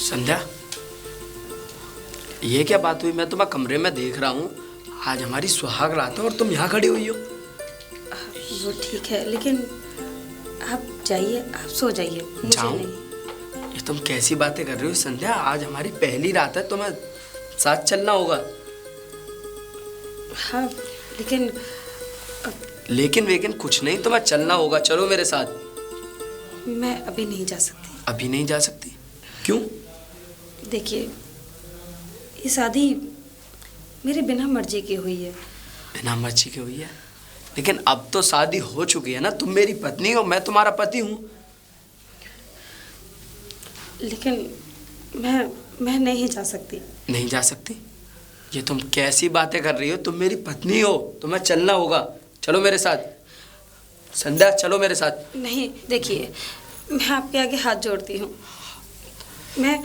संध्या, ये क्या बात हुई? मैं तुम्हें कमरे में देख रहा हूँ, आज हमारी सुहाग रात है और तुम यहाँ खड़ी हुई हो। वो ठीक है, लेकिन आप जाइए, आप सो जाइए। जाऊँ? ये तुम कैसी बातें कर रही हो संध्या? आज हमारी पहली रात है, तुम्हें साथ चलना होगा। हाँ, लेकिन लेकिन कुछ नहीं, तुम्हें चलना होगा। चलो मेरे साथ। मैं अभी नहीं जा सकती। अभी नहीं जा सकती? क्यों? देखिए, ये शादी मेरे बिना मर्जी की हुई है। बिना मर्जी की हुई है? लेकिन अब तो शादी हो चुकी है ना। तुम मेरी पत्नी हो, मैं तुम्हारा पति हूँ। लेकिन मैं नहीं जा सकती। नहीं जा सकती? ये तुम कैसी बातें कर रही हो? तुम मेरी पत्नी हो, तुम्हें चलना होगा। चलो मेरे साथ। संध्या, चलो मेरे साथ। नहीं, देखिए, मैं आपके आगे हाथ जोड़ती हूँ। मैं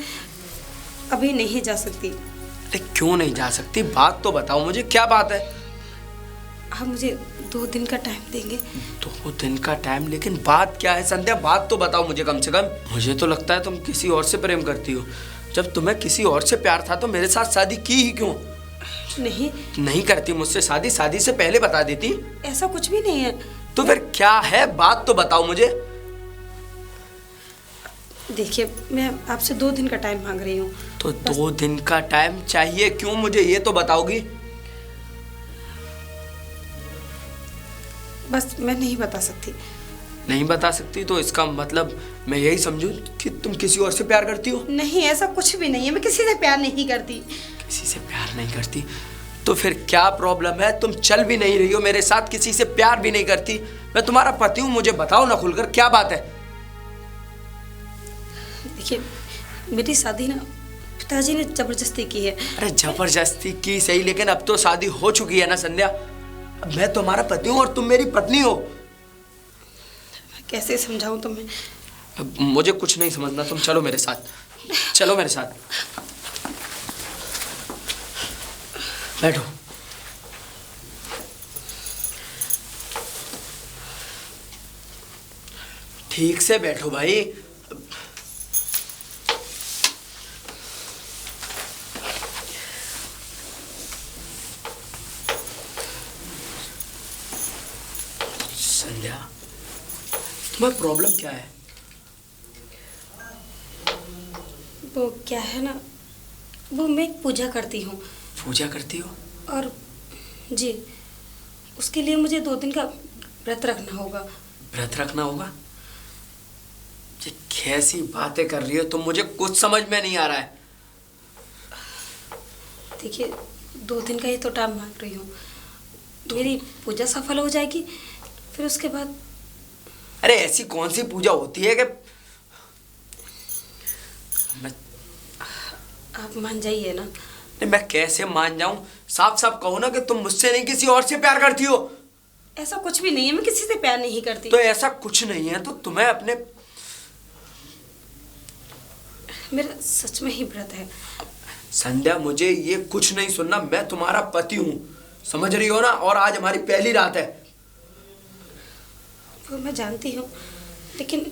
अभी नहीं जा सकती। अरे क्यों नहीं जा सकती? बात तो बताओ मुझे, क्या बात है? आप मुझे 2 दिन का टाइम देंगे? 2 दिन का टाइम? लेकिन बात क्या है संध्या? बात तो बताओ मुझे कम से कम। मुझे तो लगता है तुम किसी और से प्रेम करती हो। जब तुम्हें किसी और से प्यार था तो मेरे साथ शादी की ही क्यों? नहीं करती मुझसे शादी? शादी से पहले बता देती। ऐसा कुछ भी नहीं है। तो फिर क्या है? बात तो बताओ मुझे। देखिए, मैं आपसे 2 दिन का टाइम मांग रही हूँ। तो 2 दिन का टाइम चाहिए क्यों मुझे, ये तो बताओगी? बस मैं नहीं बता सकती। नहीं बता सकती तो इसका मतलब मैं यही समझूं कि तुम किसी और से प्यार करती हो? नहीं, ऐसा कुछ भी नहीं है। मैं किसी से प्यार नहीं करती। किसी से प्यार नहीं करती? तो फिर क्या प्रॉब्लम है? तुम चल भी नहीं रही हो मेरे साथ, किसी से प्यार भी नहीं करती। मैं तुम्हारा पति हूं, मुझे बताओ ना खुलकर, क्या बात है? देखिए, मेरी शादी ना पिताजी ने जबरदस्ती की है। अरे जबरदस्ती की सही, लेकिन अब तो शादी हो चुकी है ना संध्या। अब मैं तुम्हारा पति हूं और तुम मेरी पत्नी हो। मैं कैसे समझाऊं तुम्हें? अब मुझे कुछ नहीं समझना, तुम चलो मेरे साथ। चलो मेरे साथ। बैठो। ठीक से बैठो भाई। संध्या, तुम्हारा प्रॉब्लम क्या है? वो क्या है ना, वो मैं एक पूजा करती हूँ। पूजा करती हो? और जी, उसके लिए मुझे 2 दिन का व्रत रखना होगा। व्रत रखना होगा? ये कैसी बातें कर रही हो तुम? मुझे कुछ समझ में नहीं आ रहा है। देखिए, 2 दिन का ही तो टाइम मांग रही हूँ। मेरी पूजा सफल हो जाएगी, फिर उसके बाद। अरे ऐसी कौन सी पूजा होती है कि आप मान जाइए ना। नहीं, मैं कैसे मान जाऊं? साफ साफ कहो ना कि तुम मुझसे नहीं किसी और से प्यार करती हो। ऐसा कुछ भी नहीं है, मैं किसी से प्यार नहीं करती। तो ऐसा कुछ नहीं है तो तुम्हें अपने। मेरा सच में ही व्रत है। संध्या, मुझे ये कुछ नहीं सुनना। मैं तुम्हारा पति हूँ, समझ रही हो ना? और आज हमारी पहली रात है। वो मैं जानती हूँ, लेकिन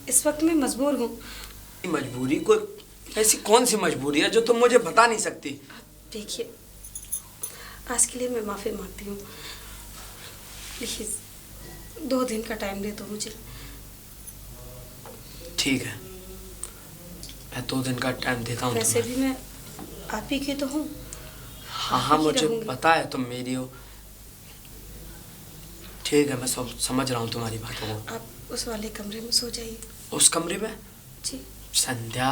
इस वक्त मैं मजबूर हूँ। मजबूरी? को ऐसी कौन सी मजबूरी है जो तुम मुझे बता नहीं सकती? देखिए, आज के लिए मैं माफ़ी मांगती हूँ। प्लीज़ 2 दिन का टाइम दे दो मुझे। ठीक है, मैं 2 दिन का टाइम देता हूँ। वैसे भी मैं आप ही की तो हूँ। हाँ, मुझे पता है तुम मेरी हो। ठीक है, मैं समझ रहा हूँ तुम्हारी बातों को। आप उस वाले कमरे में सो जाइए। उस कमरे में? जी। संध्या,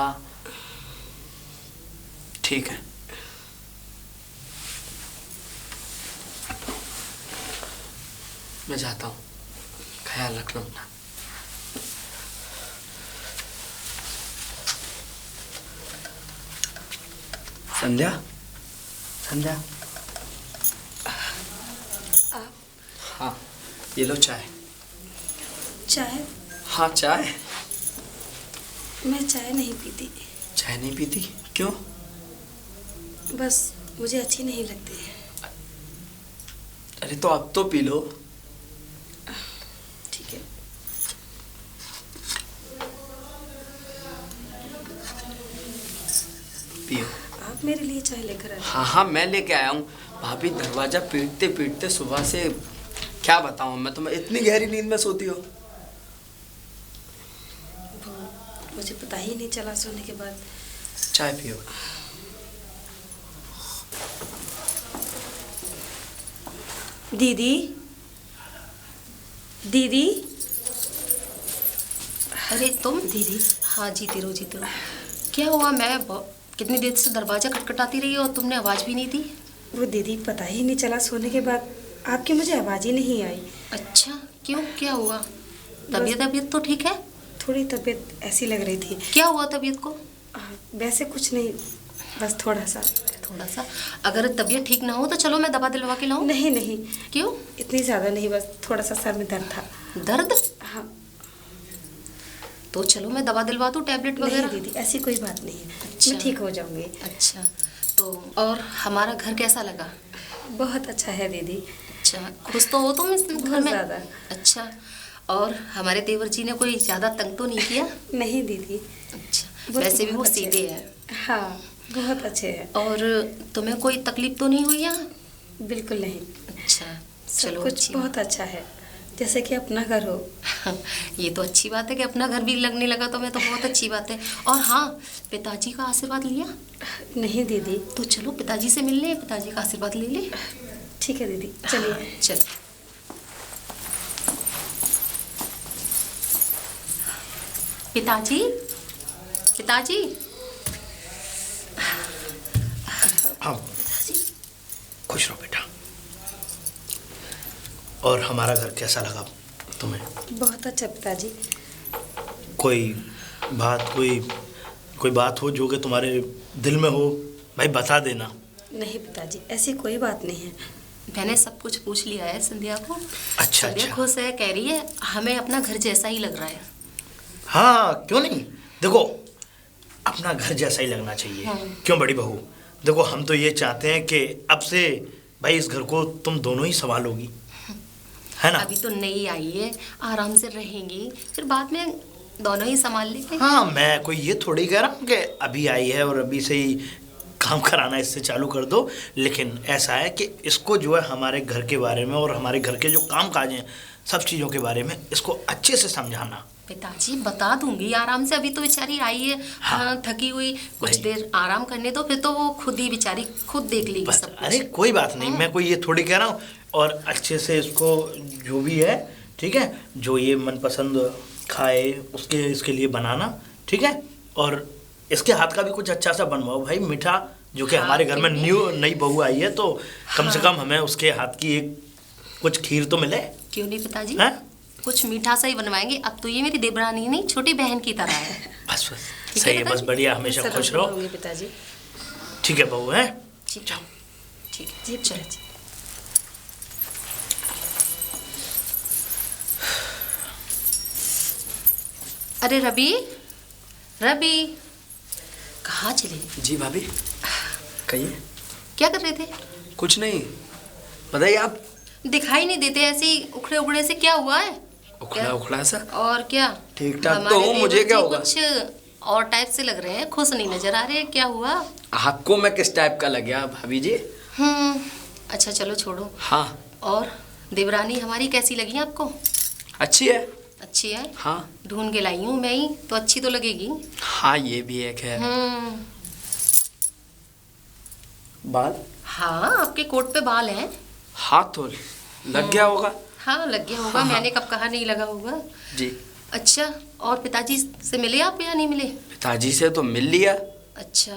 ठीक है। मैं जाता हूँ, ख्याल रखना अपना। संध्या, संध्या। आप? हाँ, ये लो चाय। चाय? हाँ, चाय। मैं चाय नहीं पीती। चाय नहीं पीती? क्यों? बस मुझे अच्छी नहीं लगती है। अरे तो अब तो पी लो। ठीक है। पियो। आप मेरे लिए चाय लेकर आए? हाँ हाँ, मैं लेके आया हूँ। भाभी दरवाजा पीटते पीटते सुबह से क्या बताऊँ मैं तुम्हें, इतनी गहरी नींद में सोती हो। मुझे पता ही नहीं चला सोने के बाद। चाय पियो। दीदी, दीदी। अरे तुम? दीदी। हाँ जीती रहो जीती रहो। क्या हुआ? मैं कितनी देर से दरवाजा खटखटाती रही और तुमने आवाज़ भी नहीं दी। वो दीदी, पता ही नहीं चला सोने के बाद आपकी मुझे आवाज़ ही नहीं आई। अच्छा, क्यों, क्या हुआ? तबीयत तो ठीक है? थोड़ी तबीयत ऐसी लग रही थी। क्या हुआ तबीयत को? वैसे कुछ नहीं, बस थोड़ा सा। अगर तबीयत ठीक ना हो तो चलो मैं दवा दिलवा के लाऊं। नहीं नहीं। क्यों? इतनी ज़्यादा नहीं, बस थोड़ा सा सर में दर्द था। दर्द? हाँ। तो चलो मैं दवा दिलवा दूं, टैबलेट वगैरह। नहीं दीदी, ऐसी कोई बात नहीं है। अच्छा। मैं ठीक हो जाऊंगी। अच्छा, तो और हमारा घर कैसा लगा? बहुत अच्छा है दीदी। अच्छा, खुश तो हो तुम इस घर बहुत में? ज़्यादा। अच्छा, और हमारे देवर जी ने कोई ज़्यादा तंग तो नहीं किया? नहीं दीदी। अच्छा, वैसे भी वो सीधे हैं। हाँ, बहुत अच्छे हैं। और तुम्हें कोई तकलीफ तो नहीं हुई यहाँ? बिल्कुल नहीं। अच्छा, सब चलो कुछ बहुत अच्छा है, जैसे कि अपना घर हो। ये तो अच्छी बात है कि अपना घर भी लगने लगा, तो मैं तो बहुत अच्छी बात है। और हाँ, पिताजी का आशीर्वाद लिया? नहीं दीदी। तो चलो पिताजी से मिलने, पिताजी का आशीर्वाद ले ले। ठीक है दीदी, चलिए। हाँ, चल। पिताजी, पिताजी। हाँ, खुश रहो बेटा। और हमारा घर कैसा लगा तुम्हें? बहुत अच्छा पिताजी। कोई बात हो जो कि तुम्हारे दिल में हो, भाई बता देना। नहीं पिताजी, ऐसी कोई बात नहीं है। मैंने सब कुछ पूछ लिया है संध्या को। अच्छा संध्या अच्छा। खुश है, कह रही है हमें अपना घर जैसा ही लग रहा है। हाँ, क्यों नहीं। देखो, अपना घर जैसा ही लगना चाहिए। क्यों बड़ी बहू? देखो, हम तो ये चाहते हैं कि अब से भाई इस घर को तुम दोनों ही संभालोगी, है ना? अभी तो नई आई है, आराम से रहेंगी, फिर बाद में दोनों ही संभाल लेंगे। हाँ, मैं कोई ये थोड़ी कह रहा हूँ कि अभी आई है और अभी से ही काम कराना इससे चालू कर दो। लेकिन ऐसा है कि इसको जो है हमारे घर के बारे में और हमारे घर के जो काम काज हैं सब चीज़ों के बारे में इसको अच्छे से समझाना। पिताजी बता दूंगी आराम से, अभी तो बेचारी आई है। हाँ, थकी हुई, कुछ देर आराम करने दो, फिर तो वो खुद ही बेचारी खुद देख लेगी सब कुछ। अरे कोई बात नहीं, मैं कोई ये थोड़ी कह रहा हूँ। और अच्छे से इसको जो भी है, ठीक है, जो ये मनपसंद खाए उसके इसके लिए बनाना, ठीक है। और इसके हाथ का भी कुछ अच्छा सा बनवाओ भाई, मीठा, जो कि हमारे घर में नई बहू आई है, तो कम से कम हमें उसके हाथ की एक कुछ खीर तो मिले। क्यों नहीं पिताजी, कुछ मीठा सा ही बनवाएंगे। अब तो ये मेरी देवरानी नहीं, छोटी बहन की तरह है। बस सही है, बस बढ़िया, हमेशा खुश रहो पिताजी। ठीक है बहू, है? ठीक है, ठीक है जी चलो। अरे रवि, रवि कहाँ चले? जी भाभी, कहिए। क्या कर रहे थे? कुछ नहीं, बताइए आप। दिखाई नहीं देते, ऐसे ही उखड़े उखड़े से, क्या हुआ है? उखड़ा सा? और क्या, ठीक ठाक तो हूँ, मुझे क्या होगा? कुछ और टाइप से लग रहे हैं, खुश नहीं नजर आ रहे, क्या हुआ? आपको मैं किस टाइप का लग गया भाभी जी? अच्छा चलो छोड़ो। हाँ। और देवरानी हमारी कैसी लगी आपको? अच्छी है। अच्छी है? हाँ। ढूंढ के लाई हूँ मैं ही, तो अच्छी तो लगेगी। हाँ, ये भी एक है। बाल? हाँ, आपके कोट पे बाल हैं। हाँ, तो लग गया होगा। हाँ, लग गया होगा। मैंने कब कहा नहीं लगा होगा जी। अच्छा, और पिताजी से मिले आप या नहीं मिले? पिताजी से तो मिल लिया। अच्छा,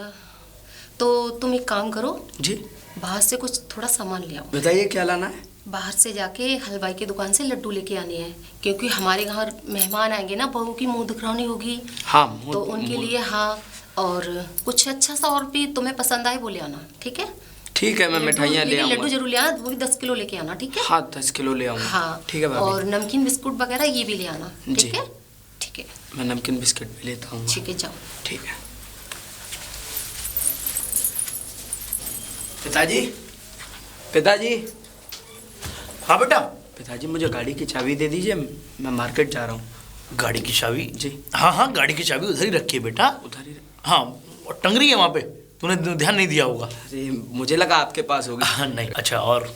तो तुम एक काम करो जी, बाहर से कुछ थोड़ा सामान ले आओ। बताइए क्या लाना है? बाहर से जाके हलवाई की दुकान से लड्डू लेके आने हैं, क्योंकि हमारे घर मेहमान आएंगे ना, बहू की मुंह दिखानी होगी। हाँ, तो उनके लिए। हाँ, और कुछ अच्छा सा और भी तुम्हें पसंद आए वो ले आना, ठीक है? ठीक है, मैं मिठाइयाँ ले आऊँगा। लड्डू जरूर ले आना, वो भी 10 किलो लेके आना, ठीक है? हाँ, 10 किलो ले आऊँगा। हाँ, ठीक है भाभी। और नमकीन बिस्कुट वगैरह ये भी ले आना, ठीक है? ठीक है, मैं नमकीन बिस्किट भी लेता हूँ। ठीक है, जाओ। ठीक है। पिताजी, पिताजी। हाँ बेटा। पिताजी, मुझे गाड़ी की चाबी दे दीजिए, मैं मार्केट जा रहा हूँ। गाड़ी की चाबी? जी। हाँ हाँ, गाड़ी की चाबी उधर ही रखी है बेटा। उधर ही? हाँ, और टंग रही है वहाँ पे। तूने ध्यान नहीं दिया होगा। अरे मुझे लगा आपके पास होगी। हाँ नहीं। अच्छा और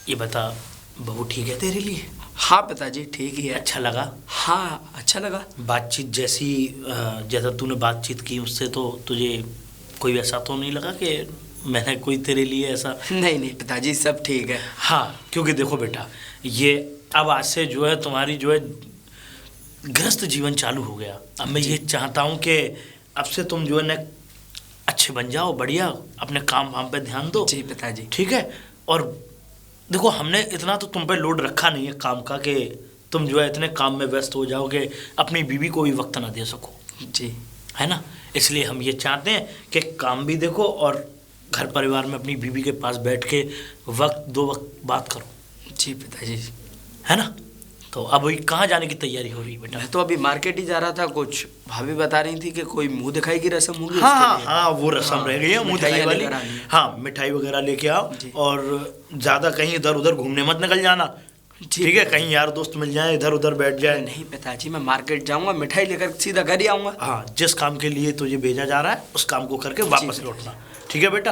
ये बता, बहू ठीक है तेरे लिए? हाँ पिताजी ठीक ही है। अच्छा लगा? हाँ अच्छा लगा। बातचीत जैसी जैसा तूने बातचीत की उससे तो तुझे कोई ऐसा तो नहीं लगा कि मैंने कोई तेरे लिए ऐसा? नहीं नहीं पिताजी सब ठीक है। हाँ क्योंकि देखो बेटा, ये अब आज से जो है तुम्हारी जो है गृहस्थ जीवन चालू हो गया। अब मैं ये चाहता हूँ कि अब से तुम जो है ना अच्छे बन जाओ, बढ़िया अपने काम वाम पे ध्यान दो। जी पिताजी। ठीक है। और देखो हमने इतना तो तुम पे लोड रखा नहीं है काम का कि तुम जो है इतने काम में व्यस्त हो जाओ कि अपनी बीवी को भी वक्त ना दे सको। जी है ना, इसलिए हम ये चाहते हैं कि काम भी देखो और घर परिवार में अपनी बीवी के पास बैठ के दो वक्त बात करो। जी पिताजी। है ना। तो अब वही कहाँ जाने की तैयारी हो रही है बेटा? मैं तो अभी मार्केट ही जा रहा था, कुछ भाभी बता रही थी कि कोई मुंह दिखाई की रस्म होगी। हाँ हाँ वो रस्म रह गई है मुंह दिखाई वाली। हाँ मिठाई वगैरह लेके आओ और ज़्यादा कहीं इधर उधर घूमने मत निकल जाना। ठीक है, कहीं यार दोस्त मिल जाए इधर उधर बैठ जाए। नहीं पिताजी मैं मार्केट जाऊंगा, मिठाई लेकर सीधा घर ही आऊंगा। हाँ जिस काम के लिए तुझे भेजा जा रहा है उस काम को करके वापस लौटना। ठीक है बेटा।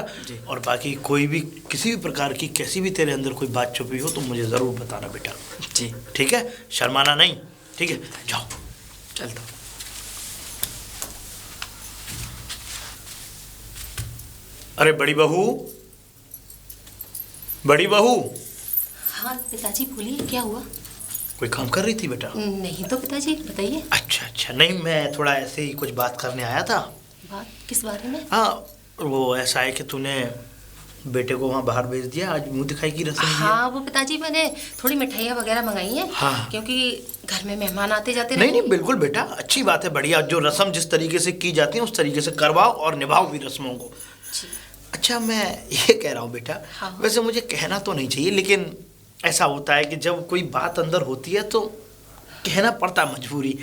और बाकी कोई भी किसी भी प्रकार की कैसी भी तेरे अंदर कोई बात छुपी हो तो मुझे ज़रूर बताना बेटा। जी ठीक है, शर्माना नहीं। ठीक है जाओ। चलता। अरे बड़ी बहू, बड़ी बहू। हाँ पिताजी बोलिए, क्या हुआ? कोई काम कर रही थी बेटा? नहीं तो पिताजी बताइए। अच्छा अच्छा, नहीं मैं थोड़ा ऐसे ही कुछ बात करने आया था। बात किस बारे में? हाँ वो ऐसा है कि तूने बेटे को वहाँ बाहर भेज दिया, आज मुंह दिखाई की रस्म। हाँ वो पिताजी मैंने थोड़ी मिठाइयाँ वगैरह मंगाई हैं। हाँ। क्योंकि घर में मेहमान आते जाते नहीं नहीं बिल्कुल बेटा, अच्छी बात है, बढ़िया। जो रस्म जिस तरीके से की जाती है उस तरीके से करवाओ और निभाओ भी रस्मों को। अच्छा मैं ये कह रहा हूँ बेटा, हाँ। वैसे मुझे कहना तो नहीं चाहिए लेकिन ऐसा होता है कि जब कोई बात अंदर होती है तो कहना पड़ता मजबूरी।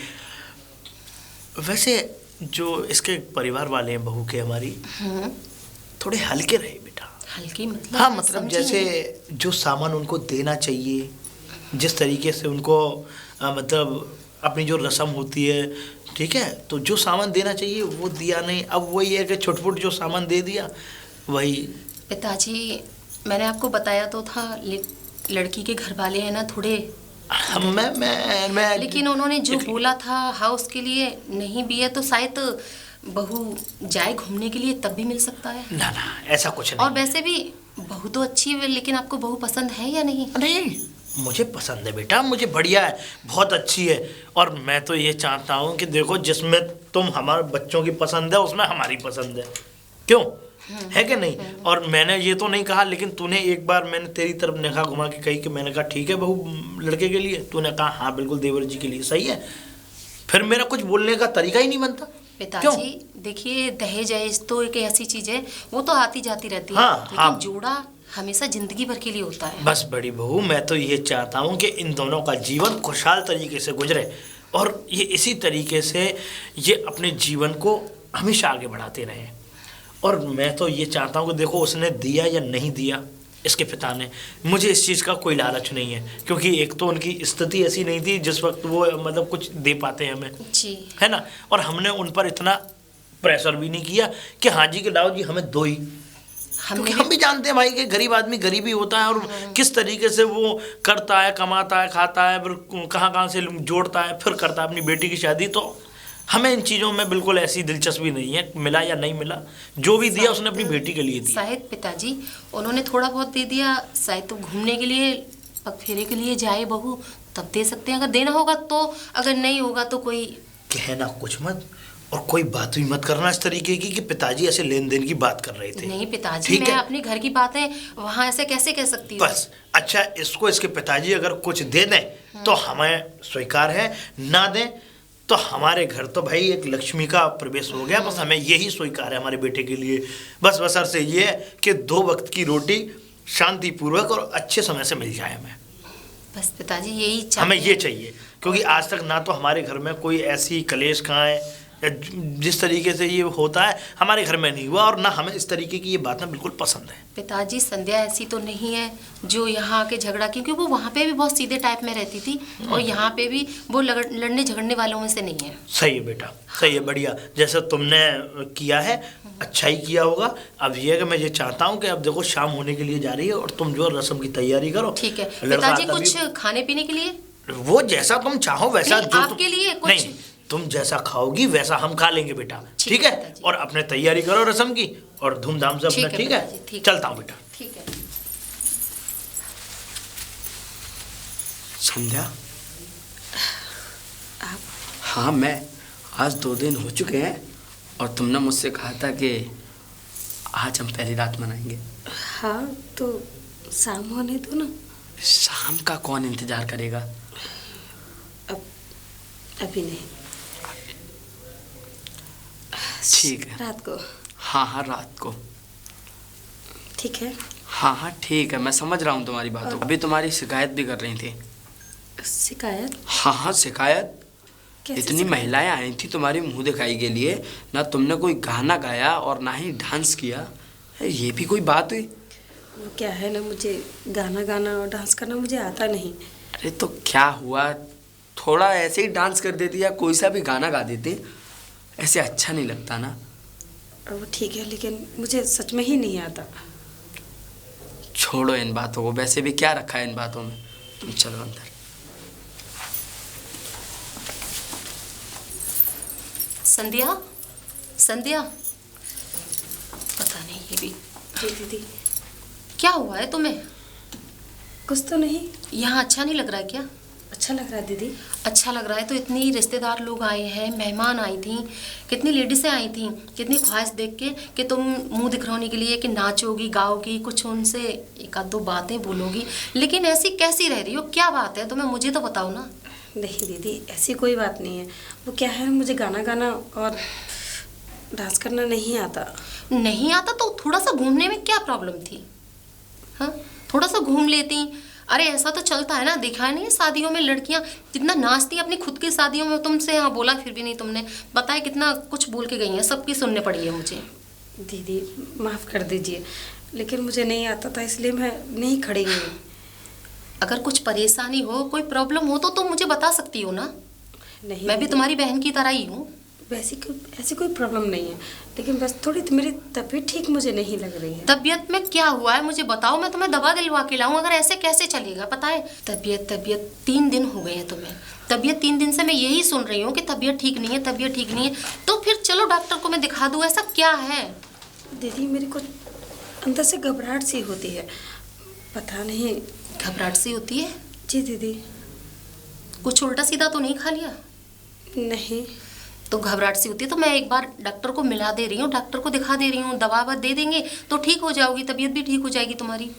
वैसे जो इसके परिवार वाले हैं बहू के हमारी, थोड़े हल्के रहे बेटा। हल्की मतलब? हाँ मतलब जैसे जो सामान उनको देना चाहिए, जिस तरीके से उनको मतलब अपनी जो रस्म होती है, ठीक है, तो जो सामान देना चाहिए वो दिया नहीं। अब वही है कि छुटपुट जो सामान दे दिया वही। पिताजी मैंने आपको बताया तो था, लड़की के घर वाले हैं ना थोड़े। मैं लेकिन उन्होंने जो बोला था हाउस के लिए नहीं भी है तो शायद बहू जाए घूमने के लिए तब भी मिल सकता है। ना ना ऐसा कुछ नहीं। और वैसे भी बहू तो अच्छी है, लेकिन आपको बहू पसंद है या नहीं? नहीं मुझे पसंद है बेटा, मुझे बढ़िया है, बहुत अच्छी है। और मैं तो ये चाहता हूँ कि देखो जिसमें तुम हमारे बच्चों की पसंद है उसमें हमारी पसंद है, क्यों है कि नहीं? और मैंने ये तो नहीं कहा, लेकिन तूने एक बार मैंने तेरी तरफ निगाह घुमा के कही कि मैंने कहा ठीक है बहू लड़के के लिए, तूने कहा हाँ बिल्कुल देवर जी के लिए सही है। फिर मेरा कुछ बोलने का तरीका ही नहीं बनता। पिताजी देखिए दहेज तो एक ऐसी चीज है, वो तो आती जाती रहती है। हाँ, लेकिन हाँ। जोड़ा हमेशा जिंदगी भर के लिए होता है। बस बड़ी बहू मैं तो ये चाहता हूँ कि इन दोनों का जीवन खुशहाल तरीके से गुजरे और ये इसी तरीके से ये अपने जीवन को हमेशा आगे बढ़ाते रहें। और मैं तो ये चाहता हूँ कि देखो उसने दिया या नहीं दिया, इसके पिता ने, मुझे इस चीज़ का कोई लालच नहीं है, क्योंकि एक तो उनकी स्थिति ऐसी नहीं थी जिस वक्त वो मतलब कुछ दे पाते हैं हमें, जी है ना। और हमने उन पर इतना प्रेशर भी नहीं किया कि हाँ जी के लाओ जी हमें दो ही, क्योंकि हम भी जानते हैं भाई कि गरीब आदमी गरीब ही होता है और किस तरीके से वो करता है, कमाता है, खाता है, फिर कहाँ से जोड़ता है, फिर करता है अपनी बेटी की शादी। तो हमें इन चीज़ों में बिल्कुल ऐसी दिलचस्पी नहीं है, मिला या नहीं मिला, जो भी दिया उसने अपनी बेटी के लिए दिया। शायद पिताजी उन्होंने थोड़ा बहुत दे दिया, शायद तो घूमने के लिए पग फेरे के लिए जाए बहू तब दे सकते हैं, अगर देना होगा तो, अगर नहीं होगा तो कोई कहना कुछ मत और कोई बात भी मत करना इस तरीके की कि पिताजी ऐसे लेन देन की बात कर रहे थे। नहीं पिताजी मैं अपने घर की बातें वहाँ ऐसे कैसे कह सकती हूँ? बस अच्छा इसको इसके पिताजी अगर कुछ दे दें तो हमें स्वीकार है, ना दें तो हमारे घर तो भाई एक लक्ष्मी का प्रवेश हो गया। बस हमें यही स्वीकार है हमारे बेटे के लिए। बस बशर्ते ये है कि 2 वक्त की रोटी शांतिपूर्वक और अच्छे समय से मिल जाए हमें। बस पिताजी यही हमें ये चाहिए, क्योंकि आज तक ना तो हमारे घर में कोई ऐसी कलेश कहाँ है, जिस तरीके से ये होता है हमारे घर में नहीं हुआ, और ना हमें इस तरीके की ये बात ना बिल्कुल पसंद है। पिताजी संध्या ऐसी तो नहीं है जो यहाँ आके झगड़ा, क्योंकि वो वहाँ पे भी बहुत सीधे टाइप में रहती थी और यहाँ पे भी वो लड़ने झगड़ने वालों में से नहीं है। सही है बेटा, सही है, बढ़िया। जैसे तुमने किया है अच्छा ही किया होगा। अब ये है कि मैं ये चाहता हूँ कि अब देखो शाम होने के लिए जा रही है और तुम जो रस्म की तैयारी करो। ठीक है पिताजी, कुछ खाने पीने के लिए? वो जैसा तुम चाहो वैसा, जो आपके लिए कुछ नहीं, तुम जैसा खाओगी वैसा हम खा लेंगे बेटा, ठीक है? और अपने तैयारी करो रस्म की और धूमधाम से अपना, ठीक है? चलता हूँ बेटा। ठीक है। संध्या, हाँ मैं आज 2 दिन हो चुके हैं और तुमने मुझसे कहा था कि आज हम पहली रात मनाएंगे। हाँ तो शाम होने दो ना। शाम का कौन इंतजार करेगा? अभी नहीं, ठीक है रात को। हाँ हाँ रात को, ठीक है। हाँ हाँ ठीक है, मैं समझ रहा हूँ तुम्हारी बातों को। अभी तुम्हारी शिकायत भी कर रही थी। शिकायत? हाँ हाँ शिकायत। इतनी महिलाएं आई थी तुम्हारी मुंह दिखाई के लिए, ना तुमने कोई गाना गाया और ना ही डांस किया। ये भी कोई बात हुई? वो क्या है ना, मुझे गाना गाना और डांस करना मुझे आता नहीं। अरे तो क्या हुआ, थोड़ा ऐसे ही डांस कर देती या कोई सा भी गाना गा देती, ऐसे अच्छा नहीं लगता ना। वो ठीक है, लेकिन मुझे सच में ही नहीं आता। छोड़ो इन बातों को, वैसे भी क्या रखा है इन बातों में। तुम चलो अंदर। संध्या, संध्या, पता नहीं ये भी। जी दीदी। क्या हुआ है तुम्हें? कुछ तो नहीं। यहाँ अच्छा नहीं लग रहा है क्या? अच्छा लग रहा है दीदी। अच्छा लग रहा है तो इतनी रिश्तेदार लोग आए हैं, मेहमान आई थी, कितनी लेडीज़ें आई थी, कितनी ख्वाहिश देख के कि तुम मुंह दिखलाने के लिए कि नाचोगी गाओगी, कुछ उनसे एक आध 2 बातें बोलोगी, लेकिन ऐसी कैसी रह रही हो? क्या बात है तुम्हें, मुझे तो बताओ ना। नहीं दीदी, ऐसी कोई बात नहीं है। वो क्या है, मुझे गाना गाना और डांस करना नहीं आता। नहीं आता तो थोड़ा सा घूमने में क्या प्रॉब्लम थी? हाँ, थोड़ा सा घूम लेती। अरे ऐसा तो चलता है ना, देखा है नहीं शादियों में लड़कियां कितना नाचती हैं अपनी खुद की शादियों में। तुमसे यहाँ बोला फिर भी नहीं तुमने बताया, कितना कुछ बोल के गई हैं, सबकी सुनने पड़ी है मुझे। दीदी माफ़ कर दीजिए, लेकिन मुझे नहीं आता था इसलिए मैं नहीं खड़ी हुई। अगर कुछ परेशानी हो, कोई प्रॉब्लम हो तो तुम मुझे बता सकती हो ना। नहीं, मैं भी तुम्हारी बहन की तरह ही हूँ। ऐसी कोई प्रॉब्लम नहीं है, लेकिन बस थोड़ी मेरी तबीयत ठीक मुझे नहीं लग रही है। तबीयत में क्या हुआ है मुझे बताओ, मैं तुम्हें दवा दिलवा के लाऊं। अगर ऐसे कैसे चलेगा? पता है तबीयत 3 दिन हो गए हैं तुम्हें, तबीयत 3 दिन से मैं यही सुन रही हूँ कि तबीयत ठीक नहीं है, तबीयत ठीक नहीं है। तो फिर चलो डॉक्टर को मैं दिखा दूँ, ऐसा क्या है? दीदी मेरी कुछ अंदर से घबराहट सी होती है, पता नहीं। घबराहट सी होती है? जी दीदी। कुछ उल्टा सीधा तो नहीं खा लिया? नहीं। तो घबराहट सी होती है तो मैं एक बार डॉक्टर को मिला दे रही हूँ, डॉक्टर को दिखा दे रही हूँ, दवा दे देंगे तो ठीक हो जाओगी, तबीयत भी ठीक हो जाएगी तुम्हारी।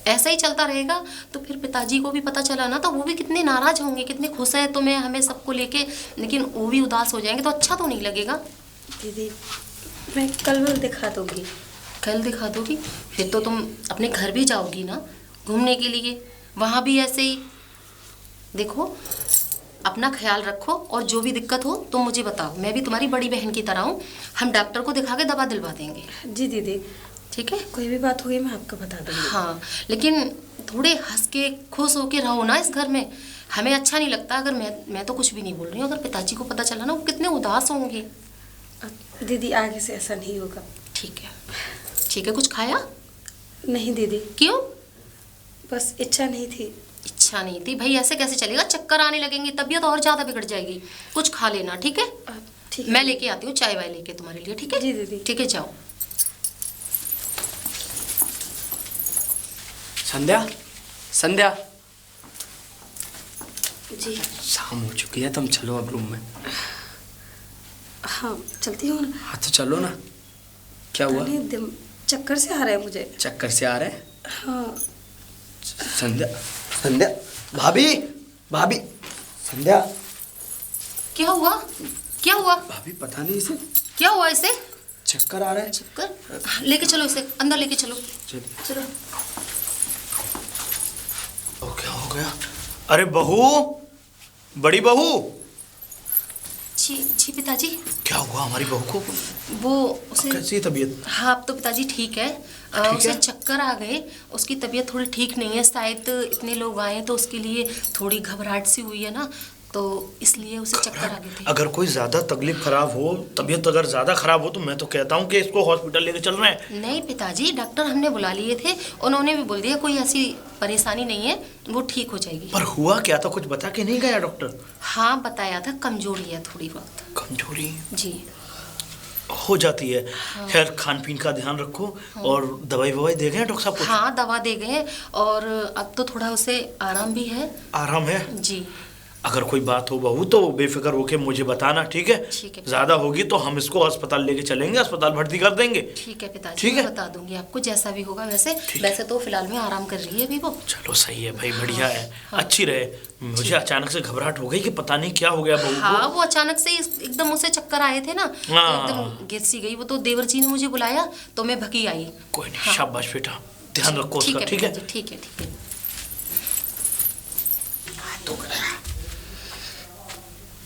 ऐसा ही चलता रहेगा तो फिर पिताजी को भी पता चला ना तो वो भी कितने नाराज होंगे, कितने खुश है तुम्हें हमें सबको लेके, लेकिन वो भी उदास हो जाएंगे तो अच्छा तो नहीं लगेगा। दीदी मैं कल दिखा दूँगी। कल दिखा दोगी? फिर तो तुम अपने घर भी जाओगी ना घूमने के लिए, वहाँ भी ऐसे ही। देखो अपना ख्याल रखो और जो भी दिक्कत हो तुम मुझे बताओ, मैं भी तुम्हारी बड़ी बहन की तरह हूँ, हम डॉक्टर को दिखा के दवा दिलवा देंगे। जी दीदी। ठीक है, कोई भी बात होगी मैं आपको बता दूँगी। हाँ लेकिन थोड़े हंस के खुश होके रहो ना इस घर में, हमें अच्छा नहीं लगता। अगर मैं तो कुछ भी नहीं बोल रही हूँ, अगर पिताजी को पता चला ना वो कितने उदास होंगे। दीदी आगे से ऐसा नहीं होगा। ठीक है ठीक है। कुछ खाया? नहीं दीदी। क्यों? बस इच्छा नहीं थी। इच्छा नहीं थी? भाई ऐसे कैसे चलेगा, चक्कर आने लगेंगे, तबीयत और ज़्यादा बिगड़ जाएगी। कुछ खा लेना ठीक है? ठीक है। मैं लेके आती हूँ चाय वाय लेके तुम्हारे लिए, ठीक है? जी दीदी। ठीक है जाओ। संध्या, संध्या। जी। शाम हो चुकी है, तुम चलो अब रूम में। हाँ चलती हूँ ना। हाँ तो चलो ना। क्या हुआ? चक्कर से आ रहा है मुझे। चक्कर से आ रहे हैं? हाँ। संध्या, संध्या, भाभी, भाभी, संध्या। क्या हुआ? क्या हुआ? भाभी पता नहीं इसे क्या हुआ इसे? चक्कर आ रहा है। चक्कर? लेके चलो इसे अंदर, लेके चलो। चलो। क्या हो गया? अरे बहू, बड़ी बहू। जी जी पिताजी। क्या हुआ हमारी बहू को? वो उसे कैसी तबीयत? हाँ अब तो पिताजी ठीक है। उसे चक्कर आ गए, उसकी तबीयत थोड़ी ठीक नहीं है, शायद इतने लोग आए तो उसके लिए थोड़ी घबराहट सी हुई है ना, तो इसलिए उसे चक्कर आ गए थे। अगर कोई ज्यादा तकलीफ खराब हो, तबीयत अगर ज्यादा खराब हो, तो मैं तो कहता हूँ कि इसको हॉस्पिटल लेके चल रहे हैं। नहीं पिताजी, डॉक्टर हमने बुला लिए थे, उन्होंने भी बोल दिया कोई ऐसी परेशानी नहीं है, वो ठीक हो जाएगी। पर हुआ क्या था, कुछ बता के नहीं गया डॉक्टर? हाँ बताया था, कमजोरी है थोड़ी बहुत। कमजोरी जी हो जाती है। खैर खान पीन का ध्यान रखो। और दवाई ववाई दे गए डॉक्टर साहब को? हाँ दवा दे गए, और अब तो थोड़ा उसे आराम भी है। आराम है? जी। अगर कोई बात हो बहू तो बेफिक्र होके मुझे बताना, ठीक है? ठीक है। ज्यादा होगी तो हम इसको अस्पताल लेके चलेंगे, अस्पताल भर्ती कर देंगे। ठीक है पिताजी, ठीक है? मैं बता दूंगी आपको जैसा भी होगा। वैसे तो फिलहाल में आराम कर रही है अभी वो। चलो सही है भाई, बढ़िया है। अच्छी रहे। मुझे अचानक से घबराहट हो गई कि पता नहीं क्या हो गया बहू को। हाँ वो अचानक से एकदम उसे चक्कर आए थे ना, तो एकदम गिर सी गई। वो तो देवर जी ने मुझे बुलाया तो मैं भगी आई। कोई नहीं, शाबाश बेटा, ध्यान रखो उसका, ठीक है? ठीक है ठीक है।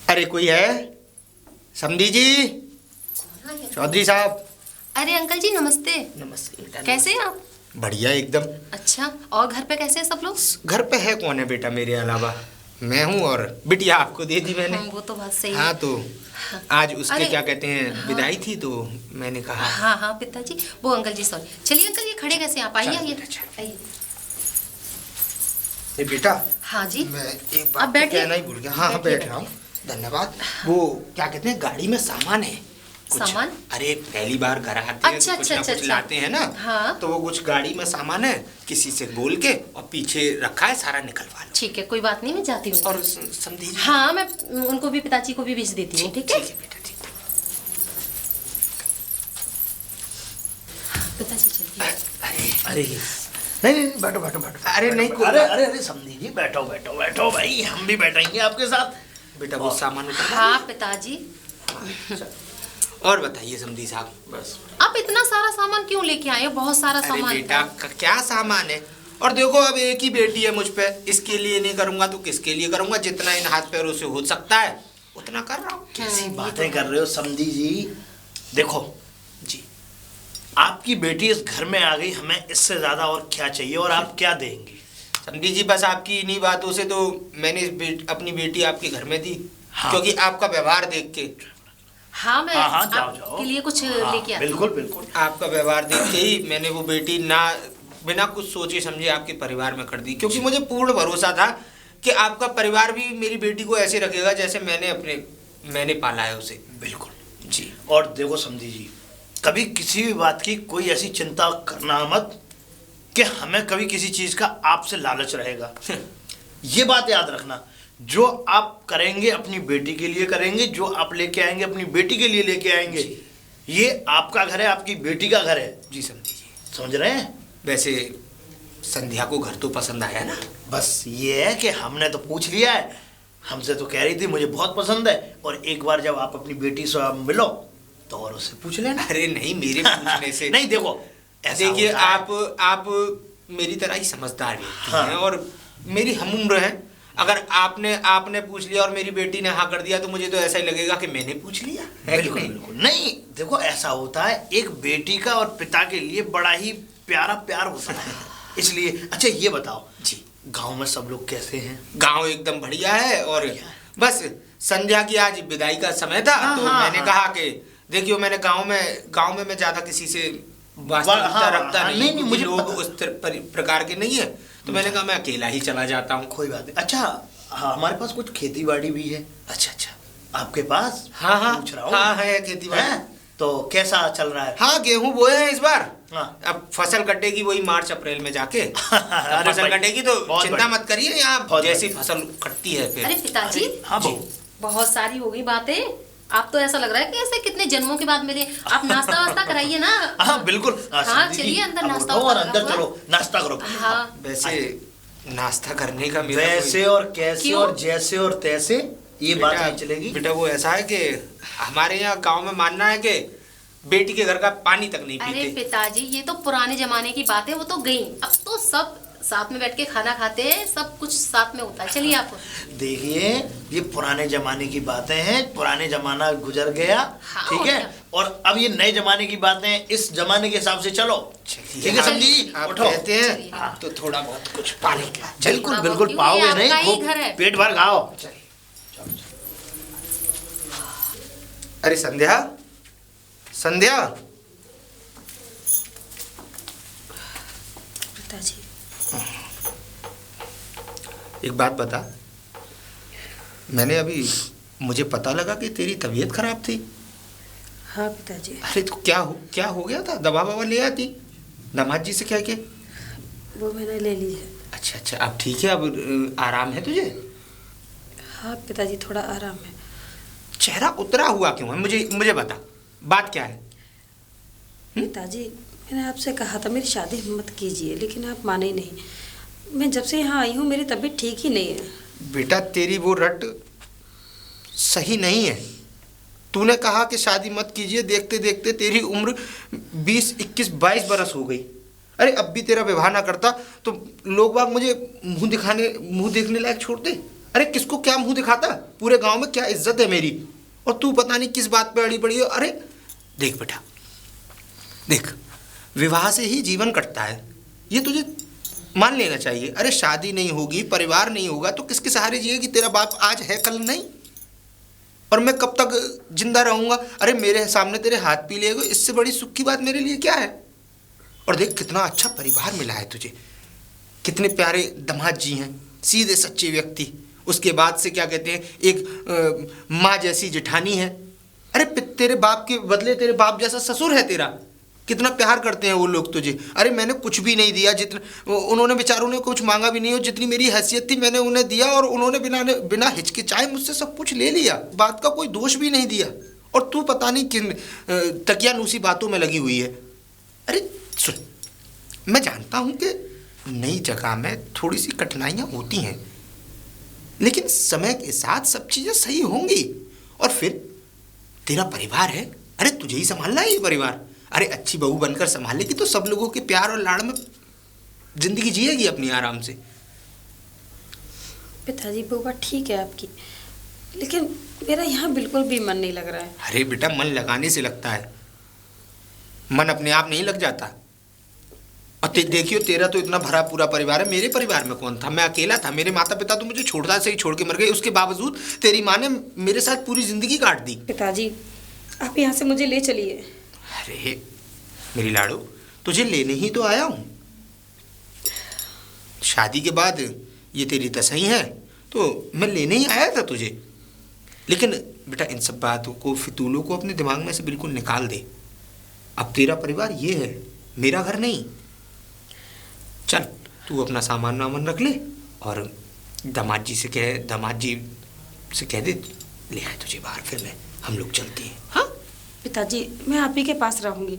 अरे कोई है? समधी जी, चौधरी साहब। अरे अंकल जी नमस्ते। नमस्ते बेटा। कैसे हैं आप? बढ़िया एकदम। अच्छा, और घर पे कैसे हैं सब लोग? घर पे है कौन है बेटा मेरे अलावा? मैं हूँ और बिटिया आपको दे दी मैंने। वो तो बात सही हाँ है। तो आज उसके क्या कहते हैं विदाई थी, तो मैंने कहा। हाँ हाँ पिताजी, वो अंकल जी सॉरी। चलिए अंकल ये खड़े कैसे हैं आप? आइए आइए आइए। बेटा हाँ जी, मैं एक आप बात बैठिए। कहना ही भूल गया। हाँ हाँ बैठ रहा हूँ, धन्यवाद। वो क्या कहते हैं गाड़ी में सामान है कुछ। सामान? अरे पहली बार घर आते हैं अच्छा, तो कुछ ना अच्छा, कुछ अच्छा। लाते हैं ना। हाँ। तो वो कुछ गाड़ी में सामान है, किसी से बोल के और पीछे रखा है, सारा निकलवा लो। ठीक है कोई बात नहीं, मैं जाती हूँ। और समझी जी? हाँ मैं उनको भी, पिताजी को भी भेज देती हूँ। ठीक है बेटा, ठीक है। पिताजी चलिए। अरे नहीं बैठो बैठो बैठो। अरे नहीं, कोई अरे बात- अरे अरे समझी जी, बैठो बैठो बैठो भाई, हम भी बैठेंगे आपके साथ। बेटा वो सामान उतार। हाँ पिताजी। और बताइए समधी साहब। बस आप इतना सारा सामान क्यों लेके आए हो? बहुत सारा अरे सामान बेटा था। क्या सामान है? और देखो अब एक ही बेटी है मुझ पे, इसके लिए नहीं करूंगा तो किसके लिए करूंगा? जितना इन हाथ पैरों से हो सकता है उतना कर रहा हूँ। कैसी बातें कर रहे हो समधी जी? देखो जी, आपकी बेटी इस घर में आ गई, हमें इससे ज्यादा और क्या चाहिए? और आप क्या देंगे? समधी जी बस आपकी इन्हीं बातों से तो मैंने अपनी बेटी आपके घर में दी। हाँ। क्योंकि आपका व्यवहार देख के, हाँ मैं हाँ, जाओ, आपके जाओ। लिए कुछ हाँ, लेके आती हूँ। बिल्कुल बिल्कुल। आपका व्यवहार देख के ही मैंने वो बेटी ना बिना कुछ सोचे समझे आपके परिवार में कर दी। क्योंकि मुझे पूर्ण भरोसा था कि आपका परिवार भी मेरी बेटी को ऐसे रखेगा जैसे मैंने पाला है उसे। बिल्कुल जी। और देखो समधी जी, कभी किसी भी बात की कोई ऐसी चिंता करना मत कि हमें कभी किसी चीज का आपसे लालच रहेगा। ये बात याद रखना, जो आप करेंगे अपनी बेटी के लिए करेंगे, जो आप लेके आएंगे अपनी बेटी के लिए लेके आएंगे। ये आपका घर है, आपकी बेटी का घर है। जी समझी जी। समझ रहे हैं? वैसे संध्या को घर तो पसंद आया ना? बस ये है कि हमने तो पूछ लिया है, हमसे तो कह रही थी मुझे बहुत पसंद है। और एक बार जब आप अपनी बेटी से मिलो तो और उससे पूछ लेना। अरे नहीं, मेरे पूछने से नहीं देखो, ऐसा देखिए होता है। आप मेरी तरह ही समझदार व्यक्ति हाँ। हैं और मेरी हम उम्र है। अगर आपने पूछ लिया और मेरी बेटी ने हाँ कर दिया तो मुझे तो ऐसा ही लगेगा कि मैंने पूछ लिया है। बिल्कुल बिल्कुल नहीं, देखो ऐसा होता है, एक बेटी का और पिता के लिए बड़ा ही प्यारा प्यार होता है। इसलिए अच्छा ये बताओ जी, गांव में सब लोग कैसे हैं? गांव एकदम बढ़िया है। और बस संध्या की आज विदाई का समय था। हाँ, तो हाँ, मैंने हाँ। कहा कि देखियो मैंने गांव में मैं ज्यादा किसी से वास्तविकता हाँ, रखता हाँ, नहीं, नहीं, क्योंकि मुझे लोग पता- उस प्रकार के नहीं है। तो मैंने कहा मैं अकेला ही चला जाता हूँ। कोई बात नहीं। अच्छा हाँ, हमारे पास कुछ खेती बाड़ी भी है। अच्छा अच्छा। आपके पास? हाँ हाँ पूछ रहा हूँ। हाँ है खेती बाड़ी। हैं? तो कैसा चल रहा है? हाँ गेहूं बोए हैं इस बार। हाँ। अब फसल कटेगी वही मार्च अप्रैल में जाके। अरे फसल भाई, कटेगी तो बहुत चिंता बढ़िया। मत करिए, यहाँ बहुत जैसी बढ़िया। फसल कटती है फिर। अरे पिताजी, हाँ बहू। बहुत सारी हो गई बातें। आप तो ऐसा लग रहा है कि ऐसे कितने जन्मों के बाद मिले। आप नाश्ता वास्ता कराइए ना। हाँ बिल्कुल। हाँ, समझी जी, चलिए अंदर अब नाश्ता उठो और वास्ता अंदर करो। चलो नाश्ता करो। हाँ वैसे नाश्ता करने का मेरा वैसे और कैसे क्यों? और जैसे और तैसे ये बात नहीं चलेगी। बेटा वो ऐसा है कि हमारे यहाँ गांव में मानना है कि बेटी के घर का पानी तक नहीं अरे पीते। पिताजी, ये तो पुराने जमाने की बात है, वो तो गई। अब तो सब साथ में बैठ के खाना खाते हैं, सब कुछ साथ में होता है। चलिए आप। देखिए ये पुराने जमाने की बातें हैं, पुराने जमाना गुजर गया। हाँ, ठीक है, और अब ये नए जमाने की बातें, इस जमाने के हिसाब से चलो। ठीक है समझी? आप उठो। कहते हैं तो थोड़ा बहुत कुछ पानी का। बिल्कुल थोड़ा बिल्कुल बहुत पाओगे क्यों? ये नहीं, आपका ही खूब घर है। पेट भर खाओ। अरे संध्या, संध्या। पिताजी, एक बात बता, मैंने अभी मुझे पता लगा कि तेरी तबीयत खराब थी। हाँ पिताजी। अरे तो क्या हो गया था? दवा ववा ले आती दामाद जी से कह के। वो मैंने ले ली है। अच्छा, अब ठीक है, अब आराम है तुझे? हाँ पिताजी, थोड़ा आराम है। चेहरा उतरा हुआ क्यों है? मुझे बता, बात क्या है? पिताजी, मैंने आपसे कहा था मेरी शादी मत कीजिए, लेकिन आप माने ही नहीं। मैं जब से यहाँ आई हूँ मेरी तबीयत ठीक ही नहीं है। बेटा तेरी वो रट सही नहीं है। तूने कहा कि शादी मत कीजिए, देखते देखते तेरी उम्र 20, 21, 22 बरस हो गई। अरे अब भी तेरा विवाह ना करता तो लोग बाग मुझे मुंह देखने लायक छोड़ते। अरे किसको क्या मुंह दिखाता? पूरे गांव में क्या इज्जत है मेरी, और तू पता नहीं किस बात पे अड़ी पड़ी है। अरे देख बेटा, देख, विवाह से ही जीवन कटता है, ये तुझे मान लेना चाहिए। अरे शादी नहीं होगी, परिवार नहीं होगा तो किसके सहारे जिएगी? तेरा बाप आज है कल नहीं, और मैं कब तक जिंदा रहूंगा? अरे मेरे सामने तेरे हाथ पी लेगा, इससे बड़ी सुख की बात मेरे लिए क्या है? और देख कितना अच्छा परिवार मिला है तुझे, कितने प्यारे दामाद जी हैं, सीधे सच्चे व्यक्ति। उसके बाद से क्या कहते हैं, एक माँ जैसी जेठानी है। अरे तेरे बाप के बदले तेरे बाप जैसा ससुर है तेरा, कितना प्यार करते हैं वो लोग तुझे। अरे मैंने कुछ भी नहीं दिया, जितना उन्होंने बेचारों ने कुछ मांगा भी नहीं, हो जितनी मेरी हैसियत थी मैंने उन्हें दिया, और उन्होंने बिना हिचकिचाए मुझसे सब कुछ ले लिया, बात का कोई दोष भी नहीं दिया। और तू पता नहीं किन तकियानूसी बातों में लगी हुई है। अरे सुन, मैं जानता हूँ कि नई जगह में थोड़ी सी कठिनाइयाँ होती हैं, लेकिन समय के साथ सब चीज़ें सही होंगी। और फिर तेरा परिवार है, अरे तुझे ही संभालना है ये परिवार। अरे अच्छी बहू बनकर संभालेगी तो सब लोगों के प्यार और लाड़ में जिंदगी जिएगी अपनी आराम से। पिताजी वो बात ठीक है आपकी, लेकिन मेरा यहाँ बिल्कुल भी मन नहीं लग रहा है। अरे बेटा, मन लगाने से लगता है, मन अपने आप नहीं लग जाता। और देखियो तेरा तो इतना भरा पूरा परिवार है, मेरे परिवार में कौन था? मैं अकेला था। मेरे माता पिता तो मुझे छोड़ता से ही छोड़ के मर गए, उसके बावजूद तेरी माँ ने मेरे साथ पूरी जिंदगी काट दी। पिताजी आप यहाँ से मुझे ले चलिए। अरे मेरी लाडो, तुझे लेने ही तो आया हूँ। शादी के बाद ये तेरी दशा है तो मैं लेने ही आया था तुझे। लेकिन बेटा इन सब बातों को, फितूलों को अपने दिमाग में से बिल्कुल निकाल दे। अब तेरा परिवार ये है, मेरा घर नहीं। चल तू अपना सामान वामान रख ले और दामाद जी से कह दे ले आए तुझे बाहर, फिर हम लोग चलते हैं। हाँ पिताजी, मैं आप ही के पास रहूंगी,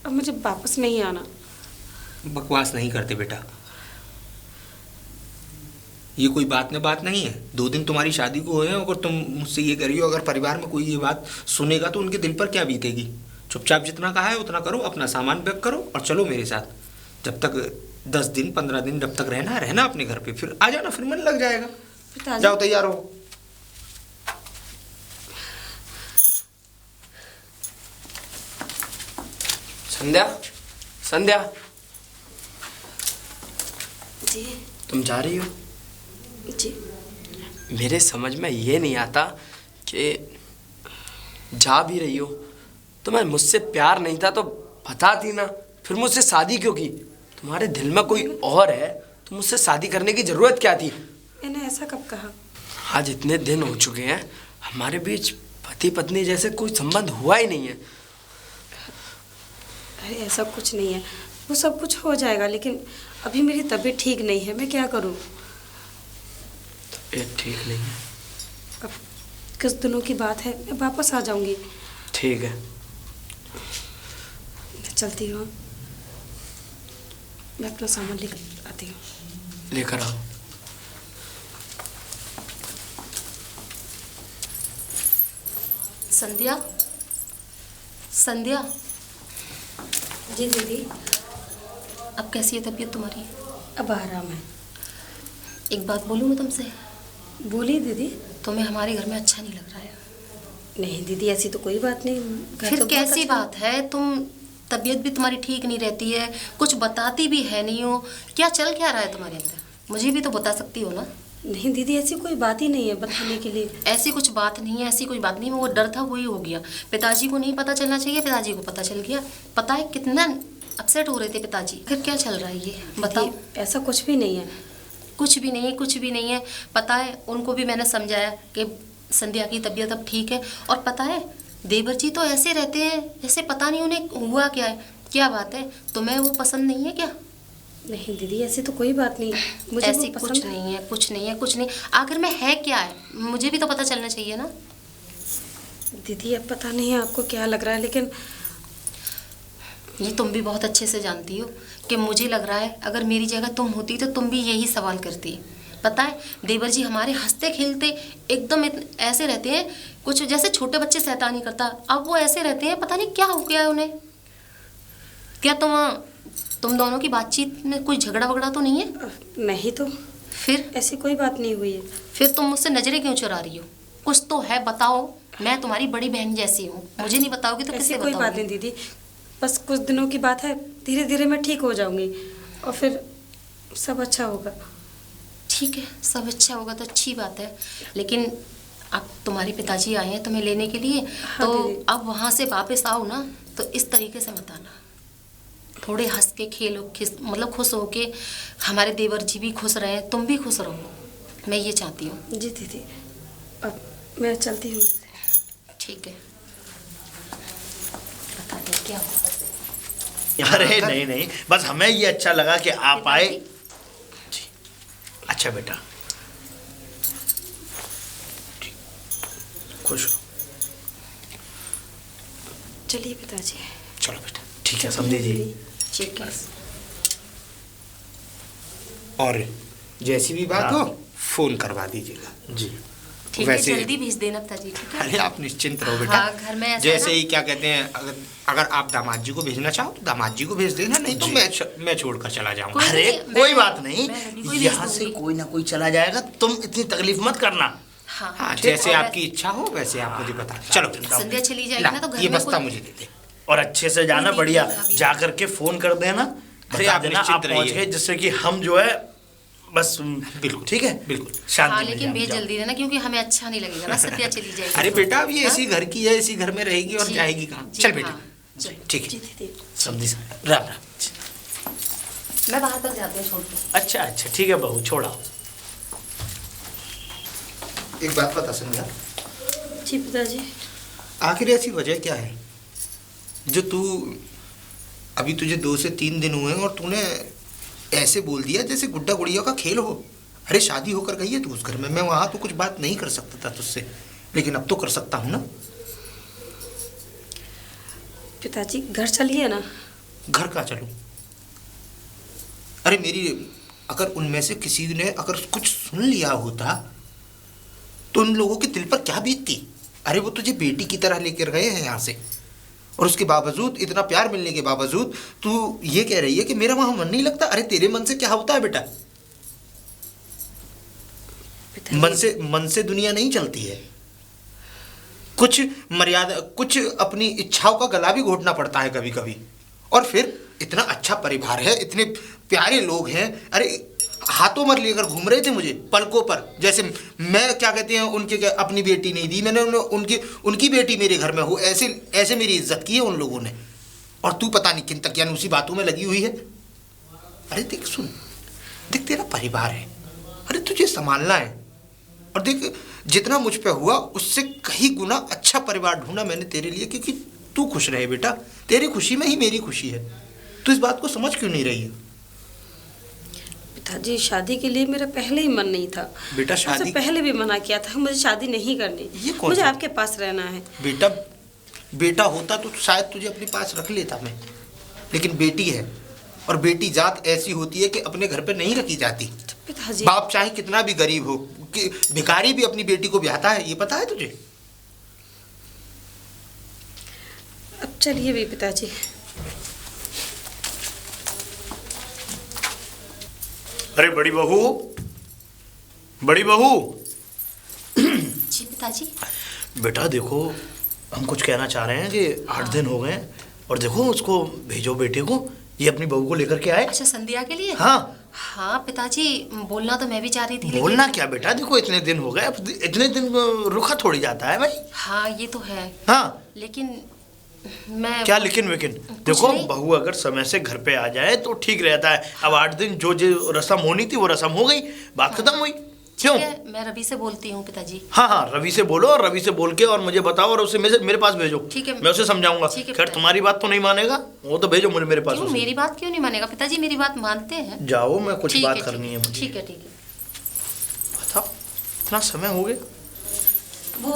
अब मुझे वापस नहीं आना। बकवास नहीं करते बेटा, ये कोई बात नहीं है। 2 दिन तुम्हारी शादी को हुए हैं, अगर तुम मुझसे ये करियो, अगर परिवार में कोई ये बात सुनेगा तो उनके दिल पर क्या बीतेगी। चुपचाप जितना कहा है उतना करो, अपना सामान पैक करो और चलो मेरे साथ। जब तक 10 दिन 15 दिन जब तक रहना अपने घर पे, फिर आ जाना, फिर मन लग जाएगा। जाओ तैयार हो। संध्या जी तुम जा रही हो? जी मेरे समझ में ये नहीं आता कि जा भी रही हो तुम्हें मुझसे प्यार नहीं था तो बताती ना, फिर मुझसे शादी क्यों की? तुम्हारे दिल में कोई और है तो मुझसे शादी करने की जरूरत क्या थी? मैंने ऐसा कब कहा? आज इतने दिन हो चुके हैं, हमारे बीच पति पत्नी जैसे कोई संबंध हुआ ही नहीं है। अरे ऐसा कुछ नहीं है, वो सब कुछ हो जाएगा, लेकिन अभी मेरी तबीयत ठीक नहीं है, मैं क्या करूं? तबीयत ठीक नहीं है? अब कुछ दिनों की बात है, मैं वापस आ जाऊंगी। ठीक है, मैं चलती हूँ, मैं अपना सामान लेकर आती हूँ। लेकर आओ। संध्या, संध्या। जी दीदी। अब कैसी है तबीयत तुम्हारी? अब आराम है। एक बात बोलूँ मैं तुमसे? बोलिए दीदी। तुम्हें हमारे घर में अच्छा नहीं लग रहा है। नहीं दीदी, ऐसी तो कोई बात नहीं। घर फिर तो बहुत कैसी अच्छा बात है? तुम तबीयत भी तुम्हारी ठीक नहीं रहती है, कुछ बताती भी है नहीं हो, क्या चल क्या रहा है तुम्हारे अंदर? मुझे भी तो बता सकती हो ना। नहीं दीदी, ऐसी कोई बात ही नहीं है बताने के लिए। ऐसी कुछ बात नहीं है, ऐसी कोई बात नहीं। वो डर था वही हो गया। पिताजी को नहीं पता चलना चाहिए, पिताजी को पता चल गया। पता है कितना अपसेट हो रहे थे पिताजी। फिर क्या चल रहा है ये बताओ? दीदी, ऐसा कुछ भी नहीं है। कुछ भी नहीं है, कुछ भी नहीं है। पता है उनको भी मैंने समझाया कि संध्या की तबीयत अब ठीक है। और पता है देवर जी तो ऐसे रहते हैं जैसे पता नहीं उन्हें हुआ क्या है। क्या बात है, तुम्हें वो पसंद नहीं है क्या? नहीं दीदी, ऐसी तो कोई बात नहीं। मुझे ऐसी वो कुछ पसंद है। नहीं है, कुछ नहीं है, कुछ नहीं। आखिर में है क्या है, मुझे भी तो पता चलना चाहिए ना। दीदी अब पता नहीं है आपको क्या लग रहा है, लेकिन ये तुम भी बहुत अच्छे से जानती हो कि मुझे लग रहा है अगर मेरी जगह तुम होती तो तुम भी यही सवाल करती। पता है देवर जी हमारे हंसते खेलते एकदम ऐसे रहते हैं, कुछ जैसे छोटे बच्चे शैतानी करता। अब वो ऐसे रहते हैं, पता नहीं क्या हो गया है उन्हें। क्या तुम दोनों की बातचीत में कोई झगड़ा वगड़ा तो नहीं है? नहीं तो फिर ऐसी कोई बात नहीं हुई है। फिर तुम मुझसे नजरें क्यों चुरा रही हो? कुछ तो है, बताओ। मैं तुम्हारी बड़ी बहन जैसी हूँ, मुझे नहीं बताओगी तो ऐसी किससे कोई बात बताओगी? नहीं दीदी, बस कुछ दिनों की बात है। धीरे धीरे मैं ठीक हो जाऊंगी और फिर सब अच्छा होगा। ठीक है, सब अच्छा होगा तो अच्छी बात है। लेकिन अब तुम्हारे पिताजी आए हैं तुम्हें लेने के लिए, हाँ तो दीदी। अब वहाँ से वापस आओ ना, तो इस तरीके से मत आना। थोड़े हंस के खेलो, मतलब खुश हो के। हमारे देवर जी भी खुश रहे, तुम भी खुश रहो, मैं ये चाहती हूँ। जी दीदी, अब मैं चलती हूँ। ठीक है, बता दे क्या हुआ। अरे नहीं नहीं, बस हमें ये अच्छा लगा कि आप आए। जी, अच्छा बेटा, ठीक, खुश हो। चलिए पिताजी। चलो बेटा, ठीक है समझी जी। ठीक है। और जैसी भी बात हो हाँ। फोन करवा दीजिएगा जी ठीक है, वैसे- जल्दी भेज देना पिताजी, ठीक है? अरे आप निश्चिंत रहो बेटा। हाँ, घर में ऐसा जैसे ना- ही क्या कहते हैं, अगर आप दामाद जी को भेजना चाहो तो दामाद जी को भेज देना, नहीं तो मैं छोड़कर चला जाऊंगा। कोई अरे नहीं, कोई मैं- बात नहीं, मैं रवि को ही भेज यहाँ से दूंगी। कोई ना कोई चला जाएगा, तुम इतनी तकलीफ मत करना। हाँ, हाँ, ठीक। जैसे और आपकी इच्छा हो वैसे आप मुझे बता। चलो संध्या चली जाएगी ला, ना तो घर ये में बस्ता कोई- मुझे दे दे। और अच्छे से जाना, कोई बढ़िया देखेगा भी। जा करके फोन कर देना। अरे बता आप देना निश्चिंत आप पहुंच रहिए। गए, जिससे कि हम जो है बस बिल्कुल, ठीक है, बिल्कुल। शांति हाँ, में लेकिन भेज जाओ। जल्दी देना, क्योंकि हमें अच्छा नहीं लगेगा ना संध्या चली जाएगी। अरे तो। बेटा अब ये हाँ? इसी घर की है, इसी घर में रहेगी और जी, जाएगी कहाँ? जी, चल बेटा, हाँ, चल। ठीक जी है। दीदी। समझी राम राम। मैं बाहर तक जाती हूँ छोड़ के। अच्छा अच्छा ठीक है बहू, छोड़ाओ। एक बात बता संध्या, जी पिताजी। आखिर ऐसी वजह क्या है जो तू अभी तुझे 2 से 3 दिन हुए और तूने ऐसे बोल दिया जैसे गुड्डा गुड़िया का खेल हो? अरे शादी होकर गई है तू उस घर में, मैं वहां तो कुछ बात नहीं कर सकता था तुझसे, लेकिन अब तो कर सकता हूँ ना। पिताजी घर चलिए ना। घर का चलूं? अरे अगर उनमें से किसी ने अगर कुछ सुन लिया होता तो उन लोगों के दिल पर क्या बीतती। अरे वो तुझे बेटी की तरह लेकर गए हैं यहाँ से, और उसके बावजूद, इतना प्यार मिलने के बावजूद तू ये कह रही है कि मेरा वहां मन नहीं लगता। अरे तेरे मन से क्या होता है बेटा? मन से दुनिया नहीं चलती है। कुछ मर्यादा, कुछ अपनी इच्छाओं का गला भी घोटना पड़ता है कभी कभी। और फिर इतना अच्छा परिवार है, इतने प्यारे लोग हैं। अरे हाथों में लेकर घूम रहे थे मुझे पलकों पर, जैसे मैं क्या कहते हैं उनके अपनी बेटी नहीं दी मैंने, उनकी बेटी मेरे घर में हो, ऐसे मेरी इज्जत की है उन लोगों ने। और तू पता नहीं किन तक उसी बातों में लगी हुई है। अरे देख सुन, देख तेरा परिवार है, अरे तुझे संभालना है। और देख जितना मुझ पे हुआ उससे कहीं गुना अच्छा परिवार ढूंढा मैंने तेरे लिए, क्योंकि तू खुश रहे बेटा। तेरी खुशी में ही मेरी खुशी है। तू इस बात को समझ क्यों नहीं रही है? पिताजी शादी के लिए मेरा पहले ही मन नहीं था बेटा शादी उससे पहले भी मना किया था, मुझे शादी नहीं करनी। ये कौन मुझे सा- आपके पास रहना है। बेटा होता तो शायद तुझे अपने पास रख लेता मैं, लेकिन बेटी है और बेटी जात ऐसी होती है कि अपने घर पे नहीं रखी जाती। पिताजी बाप चाहे कितना भी गरीब हो, कि भिखारी भी अपनी बेटी को ब्याहता है, ये पता है तुझे? अब चलिए भी पिताजी। अरे बड़ी बहू, बड़ी बहू। जी पिताजी। बेटा देखो, हम कुछ कहना चाह रहे हैं कि 8 दिन हो गए और देखो उसको भेजो बेटे को, ये अपनी बहू को लेकर के आए। अच्छा, संध्या के लिए? हाँ हाँ पिताजी, बोलना तो मैं भी चाह रही थी। बोलना क्या बेटा, देखो इतने दिन हो गए, अब इतने दिन रुका थोड़ी जाता है भाई। हाँ ये तो है। हाँ लेकिन मैं क्या लेकिन वेकिन, देखो बहू अगर समय से घर पे आ जाए तो ठीक रहता है। अब 8 दिन जो जो रस्म होनी थी वो रस्म हो गई, बात खत्म हुई। क्यों? मैं रवि से बोलती हूँ पिताजी। हाँ हाँ, रवि से बोलो और रवि से बोल के और मुझे बताओ और उसे मेरे पास भेजो। ठीक है, मैं उसे समझाऊंगा। खैर तुम्हारी बात तो नहीं मानेगा वो, तो भेजो मेरे पास। क्यों मेरी बात क्यों नहीं मानेगा पिताजी? मेरी बात मानते हैं। जाओ, मैं कुछ बात करनी है मुझे। ठीक है ठीक है। बताओ, इतना समय हो गया। वो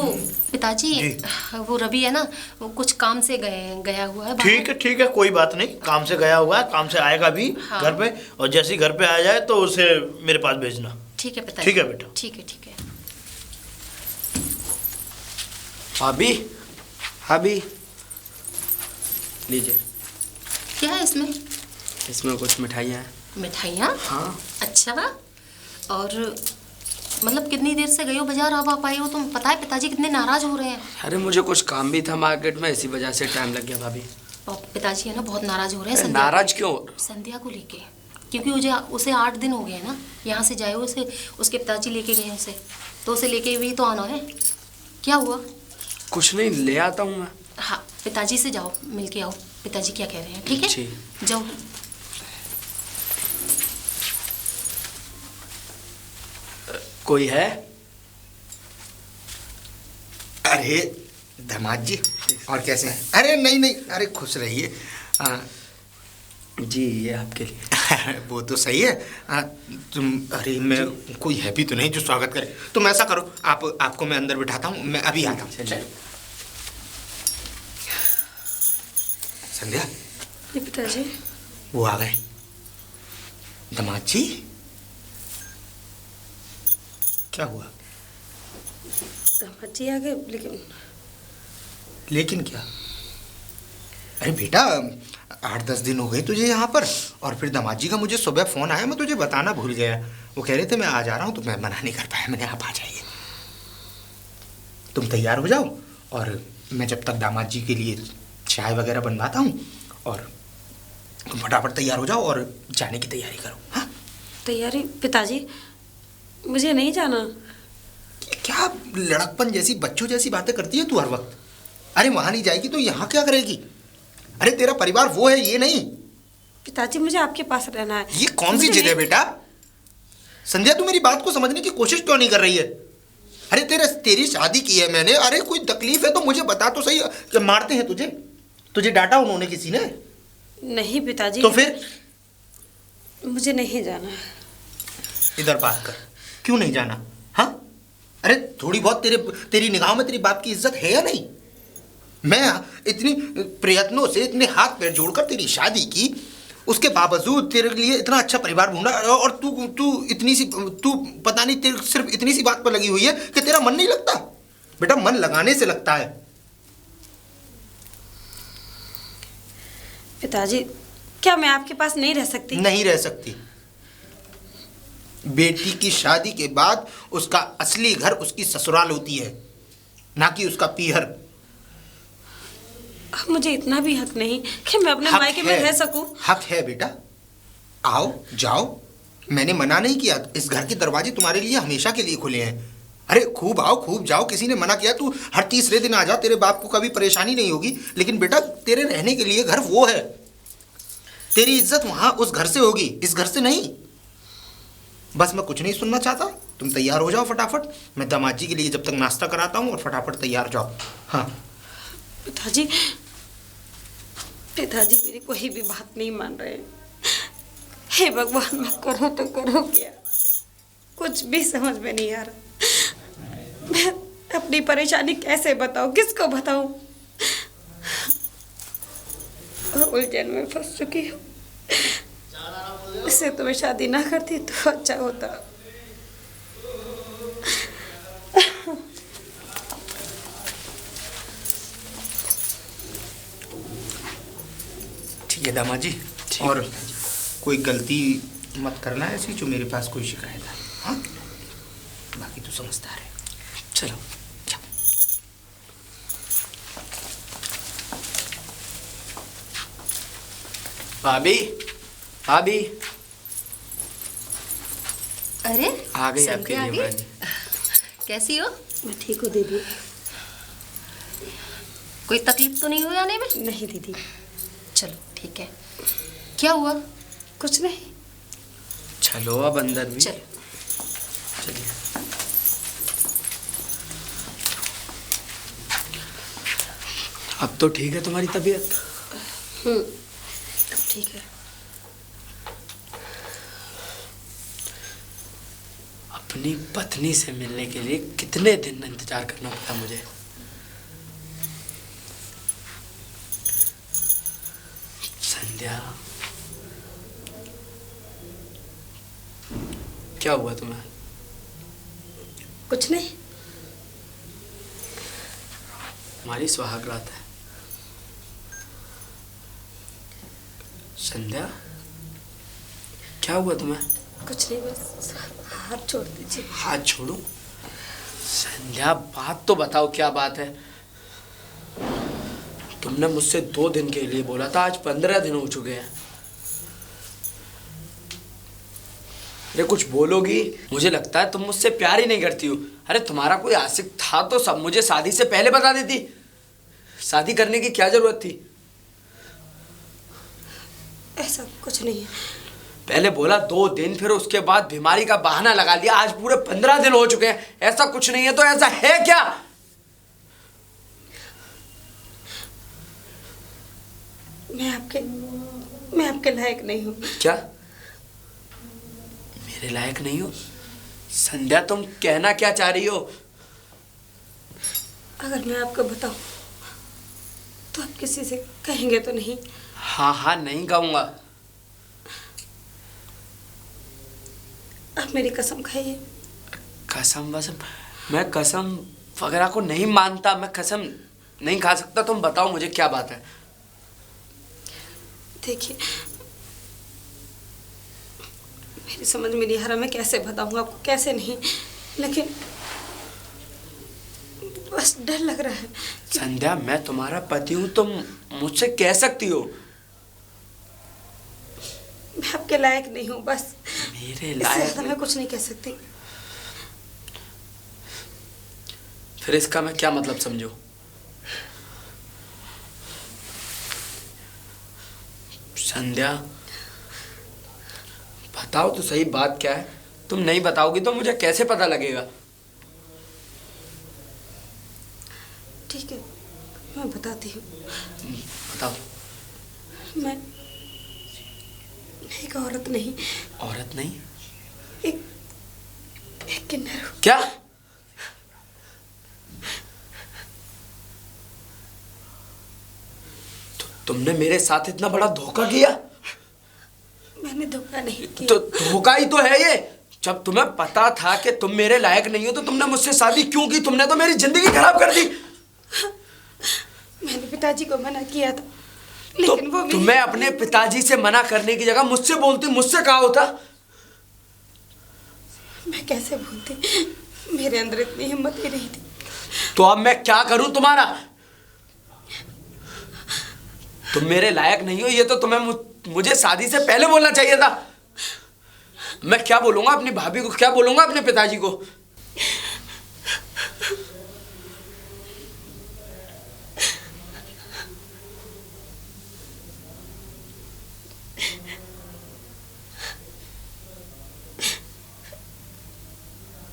पिताजी, वो रवि है ना, वो कुछ काम से गया हुआ है। ठीक है, कोई बात नहीं, काम से गया हुआ है, काम से आएगा भी घर पे, और जैसे ही घर पे आ जाए तो उसे मेरे पास भेजना। ठीक है पिताजी। ठीक है बेटा। ठीक है ठीक है। भाभी, भाभी लीजिए। क्या है इसमें? इसमें कुछ मिठाइयाँ हैं। मिठाइयाँ? हाँ। अच्छा, और मतलब कितनी देर से गए हो बाजार, अब आप आए हो? तुम पता है पिताजी कितने नाराज हो रहे हैं। अरे मुझे कुछ काम भी था मार्केट में, इसी वजह से टाइम लग गया भाभी। और पिताजी है ना बहुत नाराज हो रहे हैं। नाराज क्यों? संध्या को लेके, क्योंकि उसे 8 दिन हो गए हैं ना यहाँ से जाए, उसे उसके पिताजी लेके गए उसे, तो उसे लेके भी तो आना है। क्या हुआ? कुछ नहीं, ले आता हूँ मैं। हाँ, पिताजी से जाओ, मिल के आओ पिताजी क्या कह रहे हैं। ठीक है, जाओ। कोई है? अरे दामाद जी, और कैसे हैं? अरे नहीं, अरे खुश रहिए। जी ये आपके लिए। वो तो सही है। तुम, अरे मैं, कोई है भी तो नहीं जो स्वागत करे। तुम ऐसा करो, आपको मैं अंदर बिठाता हूँ, मैं अभी आता हूँ। संध्या। जी पिताजी। वो आ गए। दामाद जी, क्या हुआ? दामाद जी आ गए, लेकिन क्या? अरे बेटा, 8-10 दिन हो गए तुझे यहाँ पर, और फिर दामाद जी का मुझे सुबह फ़ोन आया, मैं तुझे बताना भूल गया। वो कह रहे थे मैं आ जा रहा हूँ, तो मैं मना नहीं कर पाया, मैंने आप आ जाइए। तुम तैयार हो जाओ, और मैं जब तक दामाद जी के लिए चाय वगैरह बनवाता हूँ, और तुम फटाफट तैयार हो जाओ और जाने की तैयारी करो। हाँ तैयारी? पिताजी मुझे नहीं जाना। क्या लड़कपन जैसी, बच्चों जैसी बातें करती है तू हर वक्त। अरे वहाँ नहीं जाएगी तो यहाँ क्या करेगी? अरे तेरा परिवार वो है, ये नहीं। पिताजी मुझे आपके पास रहना है। ये कौन सी जिद है बेटा? संध्या, तू मेरी बात को समझने की कोशिश क्यों नहीं कर रही है? अरे तेरी शादी की है मैंने। अरे कोई तकलीफ है तो मुझे बता तो सही। क्या मारते हैं तुझे डांटा उन्होंने किसी ने? नहीं पिताजी। तो फिर? मुझे नहीं जाना। इधर बात कर, क्यों नहीं जाना? हाँ, अरे थोड़ी बहुत तेरी निगाह में तेरी बाप की इज्जत है या नहीं? मैं इतनी प्रयत्नों से, इतने हाथ पैर जोड़कर तेरी शादी की, उसके बावजूद तेरे लिए इतना अच्छा परिवार ढूंढा, और तू पता नहीं तेरे सिर्फ इतनी सी बात पर लगी हुई है कि तेरा मन नहीं लगता। बेटा, मन लगाने से लगता है। पिताजी, क्या मैं आपके पास नहीं रह सकती? नहीं रह सकती। बेटी की शादी के बाद उसका असली घर उसकी ससुराल होती है, ना कि उसका पीहर। अब मुझे इतना भी हक नहीं कि मैं अपने मायके में रह सकूं। हक है बेटा, आओ जाओ, मैंने मना नहीं किया। इस घर के दरवाजे तुम्हारे लिए हमेशा के लिए खुले हैं। अरे खूब आओ, खूब जाओ, किसी ने मना किया? तू हर तीसरे दिन आ जा, तेरे बाप को कभी परेशानी नहीं होगी। लेकिन बेटा, तेरे रहने के लिए घर वो है। तेरी इज्जत वहां उस घर से होगी, इस घर से नहीं। बस मैं कुछ नहीं सुनना चाहता, तुम तैयार हो जाओ फटाफट। मैं दामाद जी के लिए जब तक नाश्ता कराता हूँ, और फटाफट तैयार हो जाओ। हाँ पिताजी, मेरी कोई भी बात नहीं मान रहे। हे भगवान, मैं करूँ तो करूँ क्या? कुछ भी समझ में नहीं आ रहा। मैं अपनी परेशानी कैसे बताऊँ, किसको बताऊँ? उलझन में फंस चुकी हूँ। इससे तो मैं शादी ना करती तो अच्छा होता। ठीक है दामाद जी, और कोई गलती मत करना ऐसी जो मेरे पास कोई शिकायत है। हाँ, बाकी तो समझदार है। चलो। भाभी, भाभी अरे आ गई संध्या आपके आ लिए गई? बहन। कैसी हो? मैं ठीक हूँ दीदी। कोई तकलीफ तो नहीं हुई आने में? नहीं दीदी, चलो ठीक है। क्या हुआ? कुछ नहीं। चलो अब अंदर भी। चलो। चलिए। अब तो ठीक है तुम्हारी तबीयत? अब ठीक है। अपनी पत्नी से मिलने के लिए कितने दिन इंतजार करना पड़ा मुझे। संध्या, क्या हुआ तुम्हें? कुछ नहीं। हमारी सुहाग रात है। संध्या, क्या हुआ तुम्हें? कुछ नहीं, बस हाथ छोड़ दीजिए। हाथ छोड़ूं? संध्या, बात तो बताओ, क्या बात है? तुमने मुझसे 2 दिन के लिए बोला था, आज 15 दिन हो चुके हैं। अरे कुछ बोलोगी? मुझे लगता है तुम मुझसे प्यार ही नहीं करती हो। अरे तुम्हारा कोई आशिक था तो सब मुझे शादी से पहले बता देती। शादी करने की क्या जरूरत थी? ऐसा कुछ नहीं है। पहले बोला 2 दिन, फिर उसके बाद बीमारी का बहाना लगा लिया। आज पूरे 15 दिन हो चुके हैं। ऐसा कुछ नहीं है तो ऐसा है क्या? मैं आपके लायक नहीं हूँ। क्या? मेरे लायक नहीं हो? संध्या, तुम कहना क्या चाह रही हो? अगर मैं आपको बताऊं तो आप किसी से कहेंगे तो नहीं? हाँ हाँ, नहीं कहूंगा। आप मेरी कसम खाइए। कसम वसम? मैं कसम वगैरह को नहीं मानता। मैं कसम नहीं खा सकता। तुम बताओ मुझे क्या बात है। देखिए, मेरी समझ में नहीं आ रहा मैं कैसे बताऊंगा आपको, कैसे नहीं, लेकिन बस डर लग रहा है। संध्या, मैं तुम्हारा पति हूं, तुम मुझसे कह सकती हो। मैं आपके लायक नहीं हूँ, बस मेरे इससे लायक ज्यादा मैं कुछ नहीं कह सकती। फिर इसका मैं क्या मतलब समझूं? संध्या, बताओ तो सही, बात क्या है? तुम नहीं बताओगी तो मुझे कैसे पता लगेगा? ठीक है, मैं बताती हूँ। बताओ। मैं एक औरत नहीं, औरत नहीं? एक किन्नर हूँ। क्या? तुमने मेरे साथ इतना बड़ा धोखा किया? मैंने धोखा नहीं किया। तो धोखा ही तो है ये। जब तुम्हें पता था कि तुम मेरे लायक नहीं हो तो तुमने मुझसे शादी क्यों की? तुमने तो मेरी जिंदगी खराब कर दी। मैंने पिताजी को मना किया था, लेकिन वो तुम्हें अपने पिताजी से मना करने की जगह मुझसे बोलती, मुझसे कहा होता। मैं कैसे बोलती, मेरे अंदर इतनी हिम्मत ही नहीं थी। तो अब मैं क्या करूं तुम्हारा? तुम मेरे लायक नहीं हो, ये तो तुम्हें मुझे शादी से पहले बोलना चाहिए था। मैं क्या बोलूंगा अपनी भाभी को, क्या बोलूंगा अपने पिताजी को?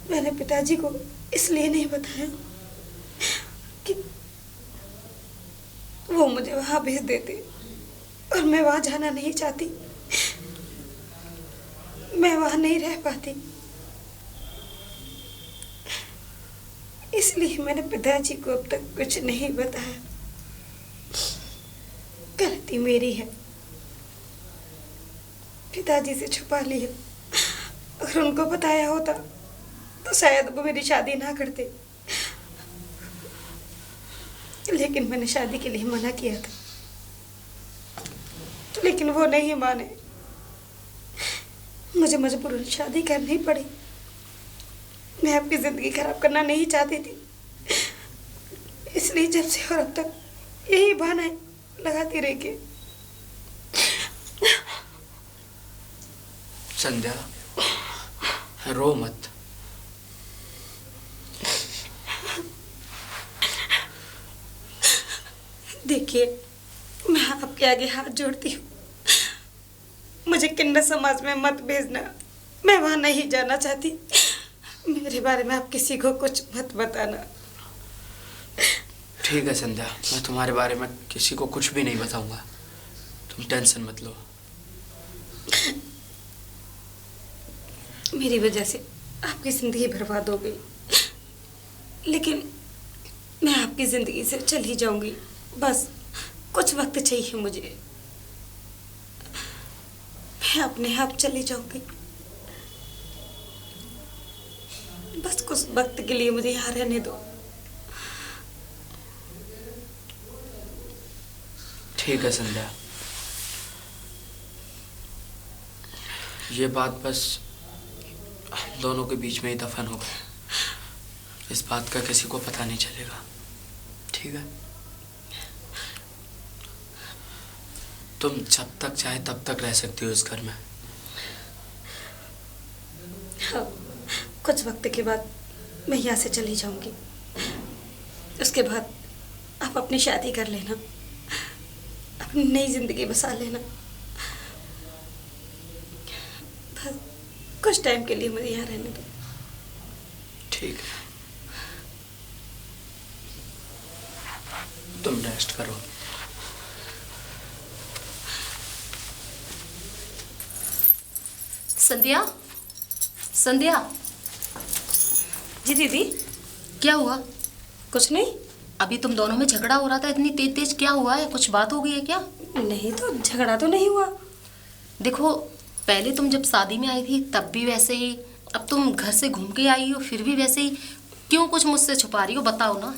मैंने पिताजी को इसलिए नहीं बताया कि वो मुझे वहां भेज देते और मैं वहां जाना नहीं चाहती। मैं वहां नहीं रह पाती, इसलिए मैंने पिताजी को अब तक कुछ नहीं बताया। गलती मेरी है, पिताजी से छुपा लिया। अगर उनको बताया होता तो शायद वो मेरी शादी ना करते, लेकिन मैंने शादी के लिए मना किया था, लेकिन वो नहीं माने। मुझे मजबूरन शादी करनी पड़ी। मैं आपकी ज़िंदगी खराब करना नहीं चाहती थी, इसलिए जब से और अब तक यही बहाना लगाती रही कि संध्या, रो मत। देखिए, मैं आपके आगे हाथ जोड़ती हूँ, मुझे किन्नर समाज में मत भेजना। मैं वहाँ नहीं जाना चाहती। मेरे बारे में आप किसी को कुछ मत बताना। ठीक है संध्या, मैं तुम्हारे बारे में किसी को कुछ भी नहीं बताऊंगा, तुम टेंशन मत लो। मेरी वजह से आपकी ज़िंदगी बर्बाद हो गई, लेकिन मैं आपकी ज़िंदगी से चली जाऊंगी। बस कुछ वक्त चाहिए मुझे, मैं अपने आप चली जाऊंगी। बस कुछ वक्त के लिए मुझे यहाँ रहने दो। ठीक है संध्या, ये बात बस हम दोनों के बीच में ही दफन हो गई। इस बात का किसी को पता नहीं चलेगा, ठीक है? तुम जब तक चाहे तब तक रह सकती हो इस घर में। हाँ, कुछ वक्त के बाद मैं यहाँ से चली जाऊंगी। उसके बाद आप अपनी शादी कर लेना, अपनी नई जिंदगी बसा लेना। बस कुछ टाइम के लिए मुझे यहाँ रहने दो। ठीक है, तुम रेस्ट करो। संध्या, संध्या। जी दीदी। क्या हुआ? कुछ नहीं। अभी तुम दोनों में झगड़ा हो रहा था इतनी तेज तेज, क्या हुआ है? कुछ बात हो गई है क्या? नहीं तो झगड़ा तो नहीं हुआ। देखो, पहले तुम जब शादी में आई थी तब भी वैसे ही, अब तुम घर से घूम के आई हो फिर भी वैसे ही। क्यों कुछ मुझसे छुपा रही हो, बताओ ना।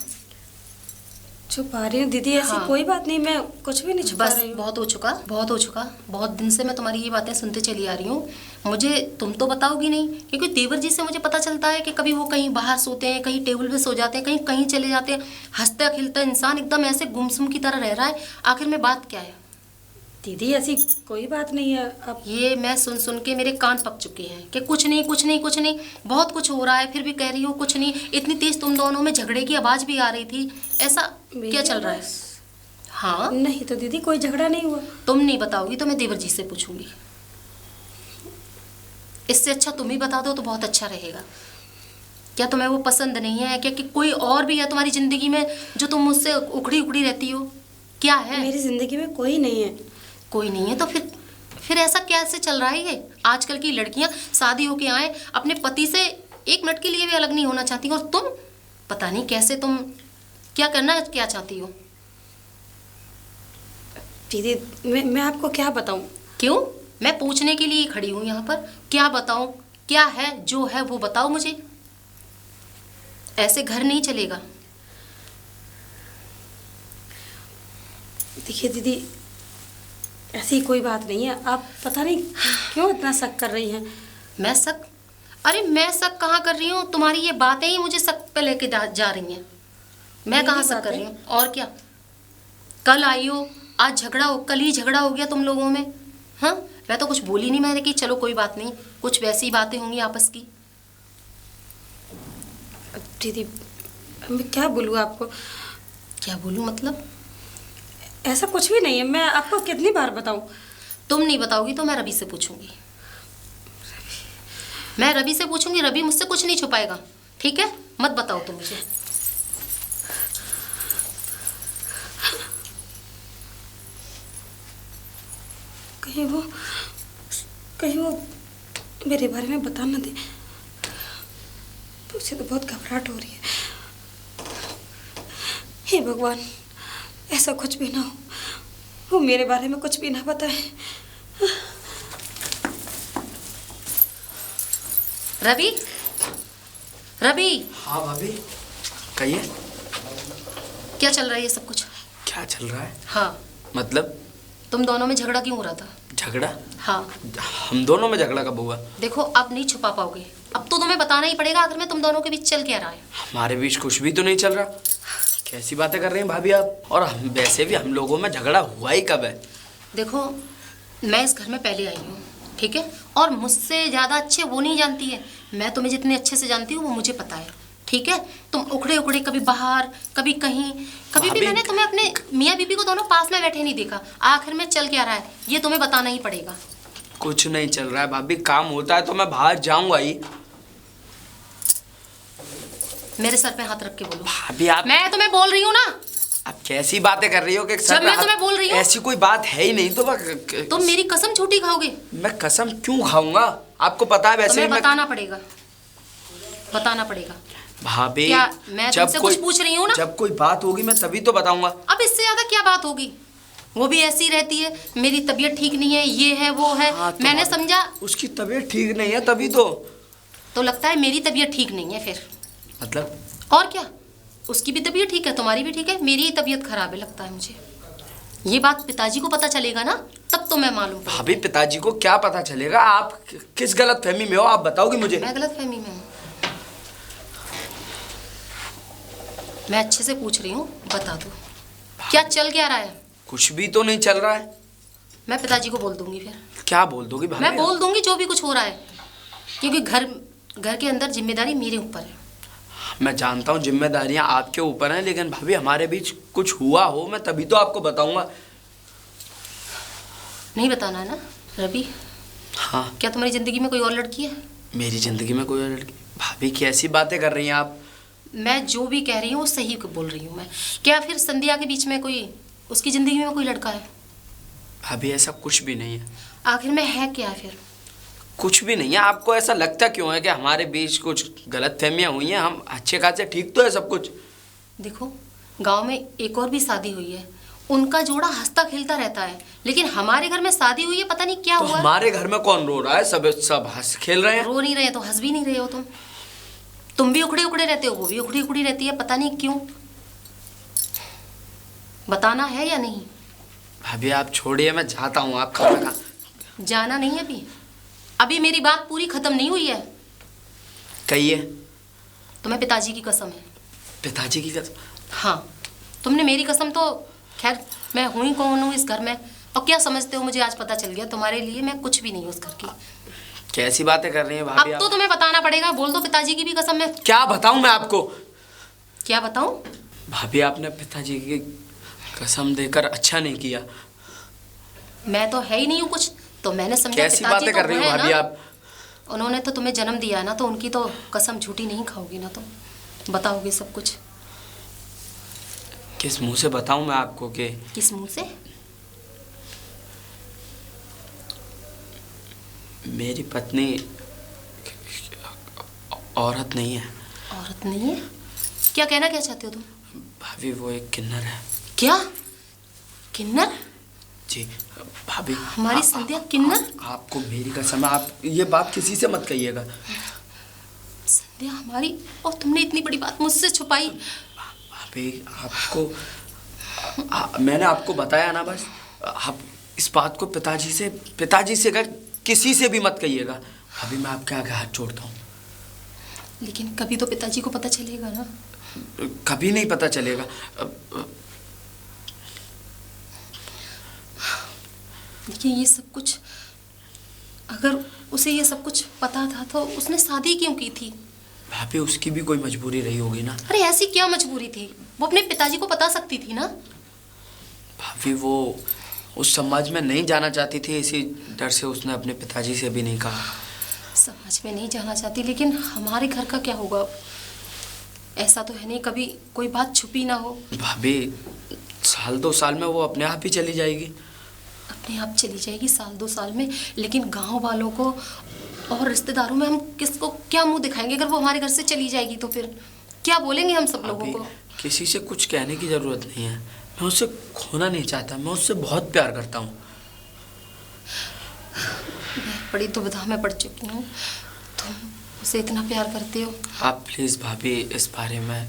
छुपा रही हूँ दीदी? ऐसी हाँ। कोई बात नहीं, मैं कुछ भी नहीं छुपा बस रही हूँ। बहुत हो चुका, बहुत हो चुका। बहुत दिन से मैं तुम्हारी ये बातें सुनते चली आ रही हूँ। मुझे तुम तो बताओगी नहीं, क्योंकि देवर जी से मुझे पता चलता है कि कभी वो कहीं बाहर सोते हैं, कहीं टेबल पे सो जाते हैं, कहीं कहीं चले जाते हैं। हंसता खिलता इंसान एकदम ऐसे गुमसुम की तरह रह रहा है। आखिर में बात क्या है? दीदी ऐसी कोई बात नहीं है। अब ये मैं सुन सुन के मेरे कान पक चुके हैं कि कुछ नहीं कुछ नहीं कुछ नहीं, बहुत कुछ हो रहा है, फिर भी कह रही हो कुछ नहीं। इतनी तेज तुम दोनों में झगड़े की आवाज़ भी आ रही थी, ऐसा क्या चल रहा है? हाँ, नहीं तो दीदी कोई झगड़ा नहीं हुआ। तुम नहीं बताओगी तो मैं देवर जी से पूछूंगी। इससे अच्छा तुम ही बता दो तो बहुत अच्छा रहेगा। क्या तुम्हें वो पसंद नहीं है क्या, कि कोई और भी है तुम्हारी जिंदगी में जो तुम मुझसे उखड़ी उखड़ी रहती हो? क्या है? मेरी जिंदगी में कोई नहीं है। कोई नहीं है तो फिर ऐसा कैसे चल रहा है ये? आजकल की लड़कियां शादी होके आए, अपने पति से एक मिनट के लिए भी अलग नहीं होना चाहती, और तुम पता नहीं कैसे, तुम क्या करना क्या चाहती हो? दीदी मैं आपको क्या बताऊं? क्यों? मैं पूछने के लिए खड़ी हूँ यहाँ पर। क्या बताऊं? क्या है जो है वो बताओ मुझे। ऐसे घर नहीं चलेगा। देखिए दीदी, ऐसी कोई बात नहीं है। आप पता नहीं क्यों इतना शक कर रही हैं। मैं शक? अरे मैं शक कहाँ कर रही हूँ? तुम्हारी ये बातें ही मुझे शक पे लेके जा रही हैं। मैं कहाँ शक कर रही हूँ? और क्या, कल आई हो, आज झगड़ा हो, कल ही झगड़ा हो गया तुम लोगों में। हाँ, मैं तो कुछ बोली नहीं, मैंने कि चलो कोई बात नहीं, कुछ वैसी बातें होंगी आपस की। दीदी मैं क्या बोलूँ आपको? क्या बोलूँ मतलब? ऐसा कुछ भी नहीं है। मैं आपको कितनी बार बताऊं? तुम नहीं बताओगी तो मैं रवि से पूछूंगी। मैं रवि से पूछूंगी, रवि मुझसे कुछ नहीं छुपाएगा। ठीक है, मत बताओ तुम मुझे। कहीं वो मेरे बारे में बता ना दे। मुझे तो बहुत घबराहट हो रही है। हे भगवान, ऐसा कुछ भी ना हो, वो मेरे बारे में कुछ भी ना बताए। रवि, रवि। हाँ भाभी, कहिए। क्या चल रहा है ये सब कुछ? क्या चल रहा है? हाँ। मतलब तुम दोनों में झगड़ा क्यों हो रहा था? झगड़ा? हाँ। हम दोनों में झगड़ा कब हुआ? देखो अब नहीं छुपा पाओगे, अब तो तुम्हें बताना ही पड़ेगा आखिर में तुम दोनों के बीच चल क्या रहा है। हमारे बीच कुछ भी तो नहीं चल रहा। कैसी बातें कर रही हैं भाभी आप? और वैसे भी हम लोगों में झगड़ा हुआ ही कब है? देखो मैं इस घर में पहले आई हूँ, ठीक है, और मुझसे ज़्यादा अच्छे वो नहीं जानती है। मैं तुम्हें जितने अच्छे से जानती हूँ वो मुझे पता है, ठीक है। तुम उखड़े उखड़े कभी बाहर कभी कहीं, कभी भी मैंने तुम्हें अपने मियाँ बीबी को दोनों पास में बैठे नहीं देखा। आखिर में चल क्या रहा है ये तुम्हें बताना ही पड़ेगा। कुछ नहीं चल रहा है भाभी, काम होता है तो मैं बाहर जाऊंगा ही। मेरे सर पे हाथ रख के बोलो। भाभी आप, मैं तुम्हें बोल रही हूँ ना। आप कैसी बातें कर रही हो कि जब मैं तुम्हें बोल रही हूँ ऐसी कोई बात है ही नहीं। तो तुम मेरी कसम झूठी खाओगे। मैं कसम क्यों खाऊंगा? आपको पता है वैसे तुम्हें मैं बताना पड़ेगा, बताना पड़ेगा। भाभी क्या मैं तुमसे कुछ पूछ रही हूँ ना? जब कोई बात होगी मैं तभी तो बताऊंगा। अब इससे ज्यादा क्या बात होगी? वो भी ऐसी रहती है, मेरी तबीयत ठीक नहीं है, ये है वो है। हाँ, तो मैंने समझा उसकी तबीयत ठीक नहीं है तभी तो लगता है मेरी तबीयत ठीक नहीं है फिर। मतलब और क्या, उसकी भी तबीयत ठीक है, तुम्हारी भी ठीक है, मेरी ही तबीयत खराब है लगता है मुझे। ये बात पिताजी को पता चलेगा ना तब तो मैं मालूम पड़ेगा। भाभी पिताजी को क्या पता चलेगा? आप किस गलत फहमी में हो? आप बताओगे मुझे? मैं गलत फहमी में हूँ? मैं अच्छे से पूछ रही हूँ, बता दो क्या चल क्या रहा है? कुछ भी तो नहीं चल रहा है। मैं पिताजी को बोल दूंगी फिर। क्या बोल दोगी भाभी? मैं बोल दूंगी जो भी कुछ हो रहा है, क्योंकि घर के अंदर जिम्मेदारी मेरे ऊपर है। मैं जानता हूँ जिम्मेदारियां आपके ऊपर हैं, लेकिन भाभी हमारे बीच कुछ हुआ हो मैं तभी तो आपको बताऊंगा। नहीं बताना है ना रवि? हाँ। क्या तुम्हारी जिंदगी में कोई और लड़की है? मेरी जिंदगी में कोई और लड़की? भाभी कैसी बातें कर रही हैं आप? मैं जो भी कह रही हूँ वो सही बोल रही हूँ मैं। क्या फिर संध्या के बीच में कोई, उसकी जिंदगी में कोई लड़का है? भाभी ऐसा कुछ भी नहीं है। आखिर में है क्या फिर? कुछ भी नहीं है। आपको ऐसा लगता क्यों है कि हमारे बीच कुछ गलतफहमियां हुई हैं? हम अच्छे खासे ठीक तो है सब कुछ। देखो गांव में एक और भी शादी हुई है, उनका जोड़ा हंसता खेलता रहता है, लेकिन हमारे घर में शादी हुई है, पता नहीं क्या तो हुआ। हमारे घर में कौन रो रहा है? सब हंस खेल रहे हैं। रो नहीं रहे तो हंस भी नहीं रहे हो तुम भी उखड़े उखड़े रहते हो, वो भी उखड़ी उखड़ी रहती है, पता नहीं क्यों। बताना है या नहीं? भाभी आप छोड़िए, मैं जाता हूँ। आप खाना खा। जाना नहीं है अभी मेरी बात पूरी खत्म नहीं हुई है। कहिए। तुम्हें पिताजी की कसम है। पिताजी की कसम? हाँ, तुमने मेरी कसम तो खैर मैं हूँ ही कौन हूँ इस घर में, और क्या समझते हो मुझे आज पता चल गया, तुम्हारे लिए मैं कुछ भी नहीं हूँ उस घर की। कैसी बातें कर रही हैं भाभी? अब तो तुम्हें बताना पड़ेगा, बोल दो पिताजी की भी कसम है। क्या बताऊं मैं आपको? क्या बताऊं? भाभी आपने पिताजी की कसम देकर अच्छा नहीं किया। मैं तो है ही नहीं हूँ कुछ, तो मैंने समझा कैसी बातें कर रही हो भाभी आप? उन्होंने तो तुम्हें जन्म दिया ना, तो उनकी तो कसम झूठी नहीं खाओगी ना, तुम बताओगे सब कुछ। किस मुंह से बताऊं मैं आपको? कि किस मुंह से? मेरी पत्नी औरत नहीं है। औरत नहीं है? क्या कहना क्या चाहते हो तुम? भाभी वो एक किन्नर है। क्या? किन्नर? जी भाभी। हमारी संध्या किन्नर? आपको मेरी कसम है, आप ये बात किसी से मत कहिएगा। संध्या हमारी, और तुमने इतनी बड़ी बात मुझसे छुपाई। भाभी आपको मैंने आपको बताया ना, बस आप इस बात को पिताजी से किसी से भी मत कहिएगा। अभी मैं आपके आगे हाथ जोड़ता हूँ। लेकिन कभी तो पिताजी को पता चलेगा ना। कभी नहीं पता चलेगा। देखिए ये सब कुछ, अगर उसे ये सब कुछ पता था तो उसने शादी क्यों की थी? भाभी उसकी भी कोई मजबूरी रही होगी ना। अरे ऐसी क्या मजबूरी थी? वो अपने पिताजी को बता सकती थी ना। भाभी वो उस समाज में नहीं जाना चाहती थी, इसी डर से उसने अपने पिताजी से भी नहीं कहा। समाज में नहीं जाना चाहती, लेकिन हमारे घर का क्या होगा? ऐसा तो है नहीं कभी कोई बात छुपी ना हो। भाभी 1-2 साल में वो अपने आप ही चली जाएगी। अपने आप चली जाएगी 1-2 साल में, लेकिन गांव वालों को और रिश्तेदारों में हम किसको क्या मुंह दिखाएंगे? अगर वो हमारे घर से चली जाएगी तो फिर क्या बोलेंगे हम सब लोगों को? किसी से कुछ कहने की जरूरत नहीं है। मैं उससे खोना नहीं चाहता, मैं उससे बहुत प्यार करता हूँ। मैं बड़ी दुविधा में पड़ चुकी हूँ। तुम उसे इतना प्यार करते हो। आप प्लीज़ भाभी इस बारे में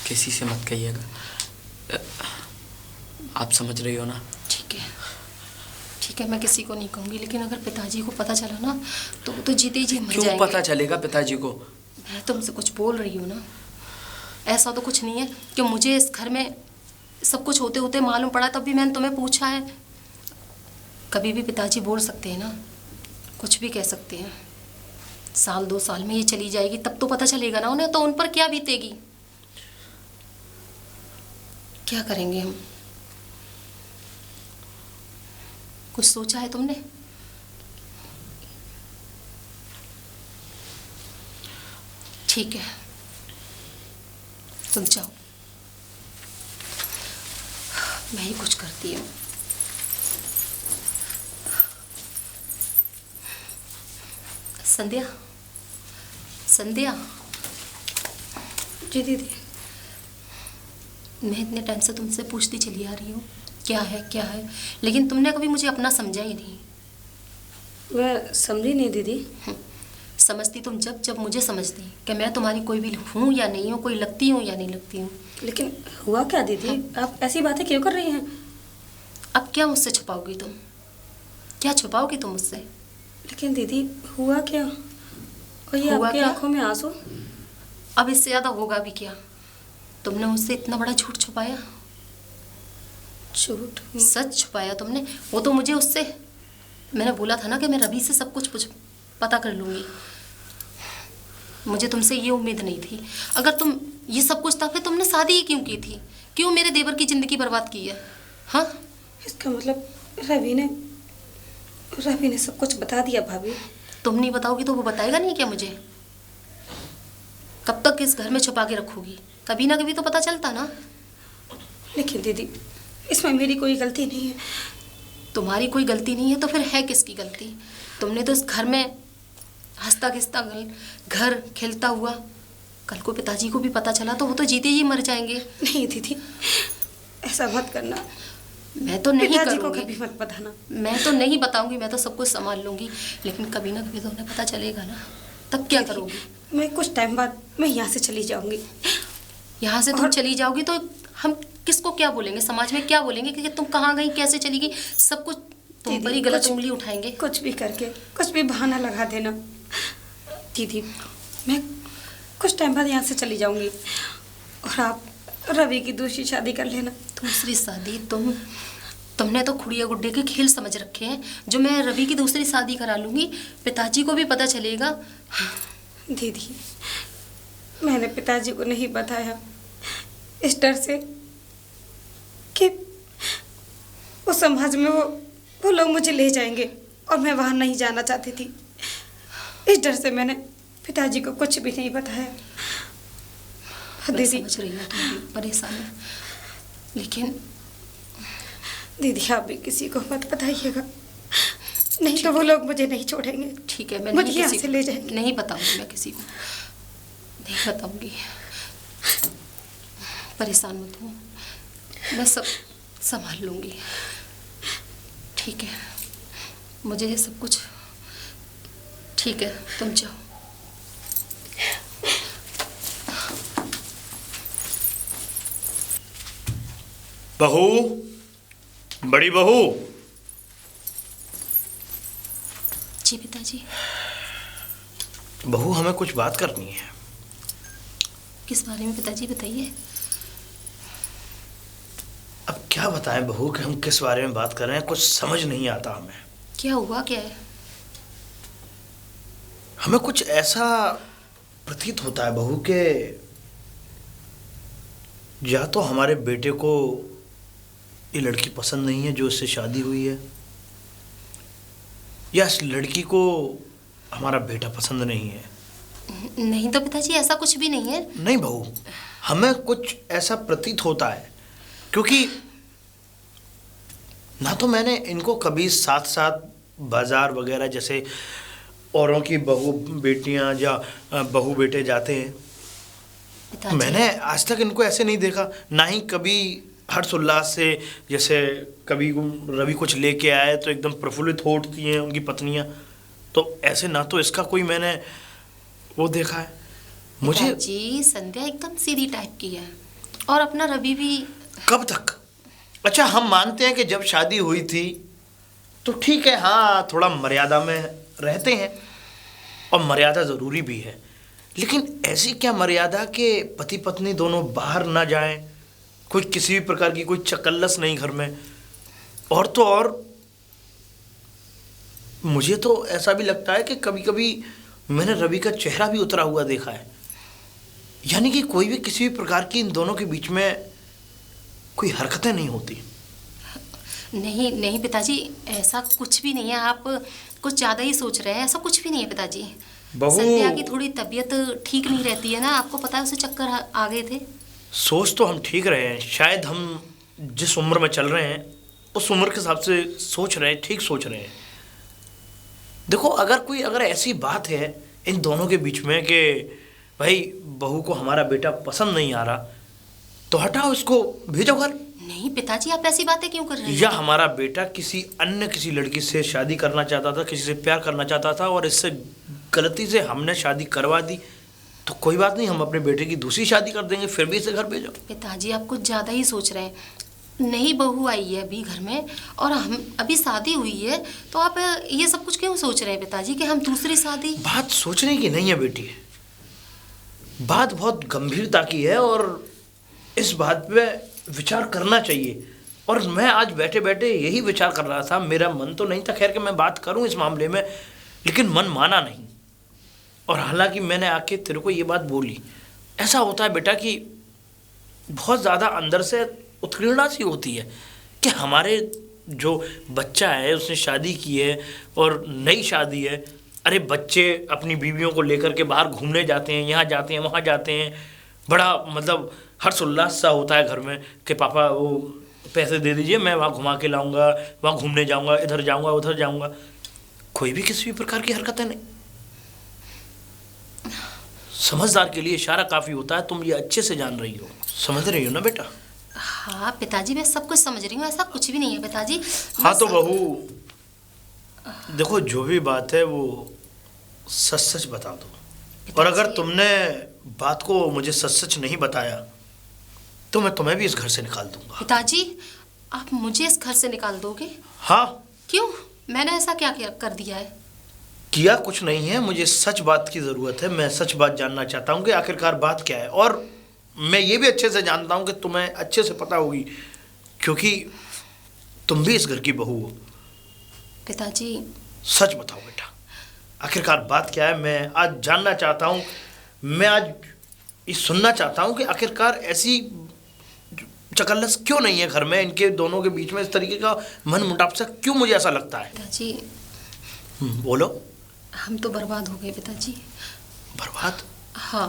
किसी से मत कहिएगा। आप समझ रही हो ना? ठीक है, ठीक है, मैं किसी को नहीं कहूँगी, लेकिन अगर पिताजी को पता चला ना तो वो तो जीते ही जी मर क्यों जाएंगे। पता चलेगा पिताजी को? मैं तुमसे कुछ बोल रही हूँ ना, ऐसा तो कुछ नहीं है कि मुझे इस घर में सब कुछ होते होते मालूम पड़ा तब भी मैंने तुम्हें पूछा है। कभी भी पिताजी बोल सकते हैं ना, कुछ भी कह सकते हैं। साल 2 साल में ये चली जाएगी तब तो पता चलेगा ना उन्हें, तो उन पर क्या बीतेगी। क्या करेंगे हम? कुछ सोचा है तुमने? ठीक है, तुम जाओ, मैं ही कुछ करती हूँ। संध्या, संध्या। जी दीदी। मैं इतने टाइम से तुमसे पूछती चली आ रही हूँ क्या है क्या है, लेकिन तुमने कभी मुझे अपना समझा ही नहीं। मैं समझी नहीं दीदी। समझती तुम जब जब मुझे समझती कि मैं तुम्हारी कोई भी हूँ या नहीं हूँ, कोई लगती हूँ या नहीं लगती हूँ। लेकिन हुआ क्या दीदी? आप ऐसी बातें क्यों कर रही हैं? अब क्या मुझसे छुपाओगी तुम? क्या छुपाओगी तुम मुझसे? लेकिन दीदी हुआ क्या? और ये हुआ आपकी क्या? आंखों में आंसू? अब इससे ज़्यादा होगा भी क्या? तुमने मुझसे इतना बड़ा झूठ छुपाया। झूठ? सच छुपाया तुमने। वो तो मुझे उससे, मैंने बोला था ना कि मैं रवि से सब कुछ पता कर लूँगी। मुझे तुमसे ये उम्मीद नहीं थी। अगर तुम ये सब कुछ था फिर तुमने शादी ही क्यों की थी? क्यों मेरे देवर की ज़िंदगी बर्बाद की है? हाँ, इसका मतलब रवि ने सब कुछ बता दिया भाभी। तुम नहीं बताओगी तो वो बताएगा नहीं क्या मुझे? कब तक इस घर में छुपा के रखोगी? कभी ना कभी तो पता चलता ना। लेकिन दीदी इसमें मेरी कोई गलती नहीं है। तुम्हारी कोई गलती नहीं है तो फिर है किसकी गलती? तुमने तो इस घर में हंसता खिसता घर खिलता हुआ, कल को पिताजी को भी पता चला तो वो तो जीते ही मर जाएंगे। नहीं दीदी, ऐसा मत करना। मैं तो नहीं पिताजी को करूँगी। कभी मत बताना। मैं तो नहीं बताऊंगी, मैं तो सब कुछ संभाल लूंगी, लेकिन कभी ना कभी तो उन्हें पता चलेगा ना, तब क्या करोगी? मैं कुछ टाइम बाद मैं यहाँ से चली जाऊंगी। यहाँ से तुम चली जाओगी तो हम किसको क्या बोलेंगे? समाज में क्या बोलेंगे कि तुम कहाँ गई, कैसे चली गई? सब कुछ तुम पर ही गलत उंगली उठाएंगे। कुछ भी करके कुछ भी बहाना लगा देना। दीदी मैं कुछ टाइम बाद यहाँ से चली जाऊंगी और आप रवि की दूसरी शादी कर लेना। दूसरी शादी? तुमने तो खुड़िया गुड्डे के खेल समझ रखे हैं, जो मैं रवि की दूसरी शादी करा लूंगी, पिताजी को भी पता चलेगा। दीदी मैंने पिताजी को नहीं बताया इस डर से कि उस समाज में वो लोग मुझे ले जाएंगे और मैं वहाँ नहीं जाना चाहती थी। इस डर से मैंने पिताजी को कुछ भी नहीं बताया। मैं दीदी समझ रही हूँ तुम्हारी परेशानी, लेकिन दीदी आप भी किसी को मत बताइएगा, नहीं तो वो लोग मुझे नहीं छोड़ेंगे। ठीक है, मैं मुझे नहीं यहाँ किसी से ले जाएंगे। नहीं बताऊंगी, मैं किसी को नहीं बताऊंगी। परेशान मत हो, मैं सब संभाल लूंगी। ठीक है, मुझे ये सब कुछ ठीक है, तुम जाओ। बहू, बड़ी बहू। जी पिताजी। बहू हमें कुछ बात करनी है। किस बारे में पिताजी, बताइए। अब क्या बताएं बहू कि हम किस बारे में बात कर रहे हैं, कुछ समझ नहीं आता हमें। क्या हुआ, क्या है? हमें कुछ ऐसा प्रतीत होता है बहू के या तो हमारे बेटे को ये लड़की पसंद नहीं है जो उससे शादी हुई है, या इस लड़की को हमारा बेटा पसंद नहीं है। नहीं तो पिताजी, ऐसा कुछ भी नहीं है। नहीं बहू, हमें कुछ ऐसा प्रतीत होता है, क्योंकि ना तो मैंने इनको कभी साथ साथ बाजार वगैरह जैसे औरों की बहू बेटियां या बहू बेटे जाते हैं, पिताजी मैंने आज तक इनको ऐसे नहीं देखा। ना ही कभी हर्ष उल्लास से, जैसे कभी रवि कुछ लेके आए तो एकदम प्रफुल्लित हो उठती हैं उनकी पत्नियां, तो ऐसे ना तो इसका कोई मैंने वो देखा है। मुझे जी संध्या एकदम सीधी टाइप की है, और अपना रवि भी। कब तक? अच्छा हम मानते हैं कि जब शादी हुई थी तो ठीक है, हाँ थोड़ा मर्यादा में रहते हैं और मर्यादा ज़रूरी भी है, लेकिन ऐसी क्या मर्यादा कि पति पत्नी दोनों बाहर ना जाएं, कोई किसी भी प्रकार की कोई चकल्लस नहीं घर में। और तो और मुझे तो ऐसा भी लगता है कि कभी कभी मैंने रवि का चेहरा भी उतरा हुआ देखा है, यानी कि कोई भी किसी भी प्रकार की इन दोनों के बीच में कोई हरकतें नहीं होती। नहीं नहीं पिताजी, ऐसा कुछ भी नहीं है, आप कुछ ज़्यादा ही सोच रहे हैं, ऐसा कुछ भी नहीं है पिताजी। संध्या की थोड़ी तबीयत ठीक नहीं रहती है ना, आपको पता है, उसे चक्कर आ गए थे। सोच तो हम ठीक रहे हैं, शायद हम जिस उम्र में चल रहे हैं उस उम्र के हिसाब से सोच रहे हैं, ठीक सोच रहे हैं। देखो अगर ऐसी बात है इन दोनों के बीच में कि भाई बहू को हमारा बेटा पसंद नहीं आ रहा, तो हटाओ इसको, भेजो घर। नहीं पिताजी, आप ऐसी बातें क्यों कर रहे हैं? या हमारा बेटा किसी लड़की से शादी करना चाहता था, किसी से प्यार करना चाहता था और इससे गलती से हमने शादी करवा दी, तो कोई बात नहीं, हम अपने बेटे की दूसरी शादी कर देंगे, फिर भी इसे घर भेजो। पिताजी आप कुछ ज़्यादा ही सोच रहे हैं। नई बहू आई है अभी घर में और हम अभी शादी हुई है, तो आप ये सब कुछ क्यों सोच रहे हैं पिताजी कि हम दूसरी शादी? बात सोचने की नहीं है बेटी, बात बहुत गंभीरता की है और इस बात पे विचार करना चाहिए। और मैं आज बैठे बैठे यही विचार कर रहा था, मेरा मन तो नहीं था खैर कि मैं बात करूं इस मामले में, लेकिन मन माना नहीं। और हालांकि मैंने आके तेरे को ये बात बोली, ऐसा होता है बेटा कि बहुत ज़्यादा अंदर से उत्कीर्णा सी होती है कि हमारे जो बच्चा है उसने शादी की है और नई शादी है। अरे बच्चे अपनी बीवियों को लेकर के बाहर घूमने जाते हैं, यहाँ जाते हैं, वहाँ जाते हैं, बड़ा मतलब हर्ष उल्लास सा होता है घर में कि पापा वो पैसे दे दीजिए, मैं वहाँ घुमा के लाऊंगा, वहाँ घूमने जाऊँगा, इधर जाऊँगा, उधर जाऊँगा। कोई भी किसी भी प्रकार की हरकतें नहीं। समझदार के लिए इशारा काफ़ी होता है, तुम ये अच्छे से जान रही हो, समझ रही हो ना बेटा? हाँ पिताजी, मैं सब कुछ समझ रही हूँ, ऐसा कुछ भी नहीं है पिताजी। हाँ तो बहू देखो, जो भी बात है वो सच सच बता दो, और अगर तुमने बात को मुझे सच सच नहीं बताया तो मैं तुम्हें भी इस घर से निकाल दूंगा। पिताजी आप मुझे इस घर से निकाल दोगे? हाँ। क्यों? मैंने ऐसा क्या कर दिया है? किया कुछ नहीं है, मुझे सच बात की ज़रूरत है, मैं सच बात जानना चाहता हूँ कि आखिरकार बात क्या है। और मैं ये भी अच्छे से जानता हूँ कि तुम्हें अच्छे से पता होगी, क्योंकि तुम भी इस घर की बहू हो। पिताजी सच बताओ बेटा, आखिरकार बात क्या है? मैं आज जानना चाहता हूँ, मैं आज ये सुनना चाहता हूँ कि आखिरकार ऐसी चकल्लस क्यों नहीं है घर में, इनके दोनों के बीच में इस तरीके का मन मुटाव सा क्यों मुझे ऐसा लगता है? पिताजी बोलो। हम तो बर्बाद हो गए पिताजी। बर्बाद? हाँ।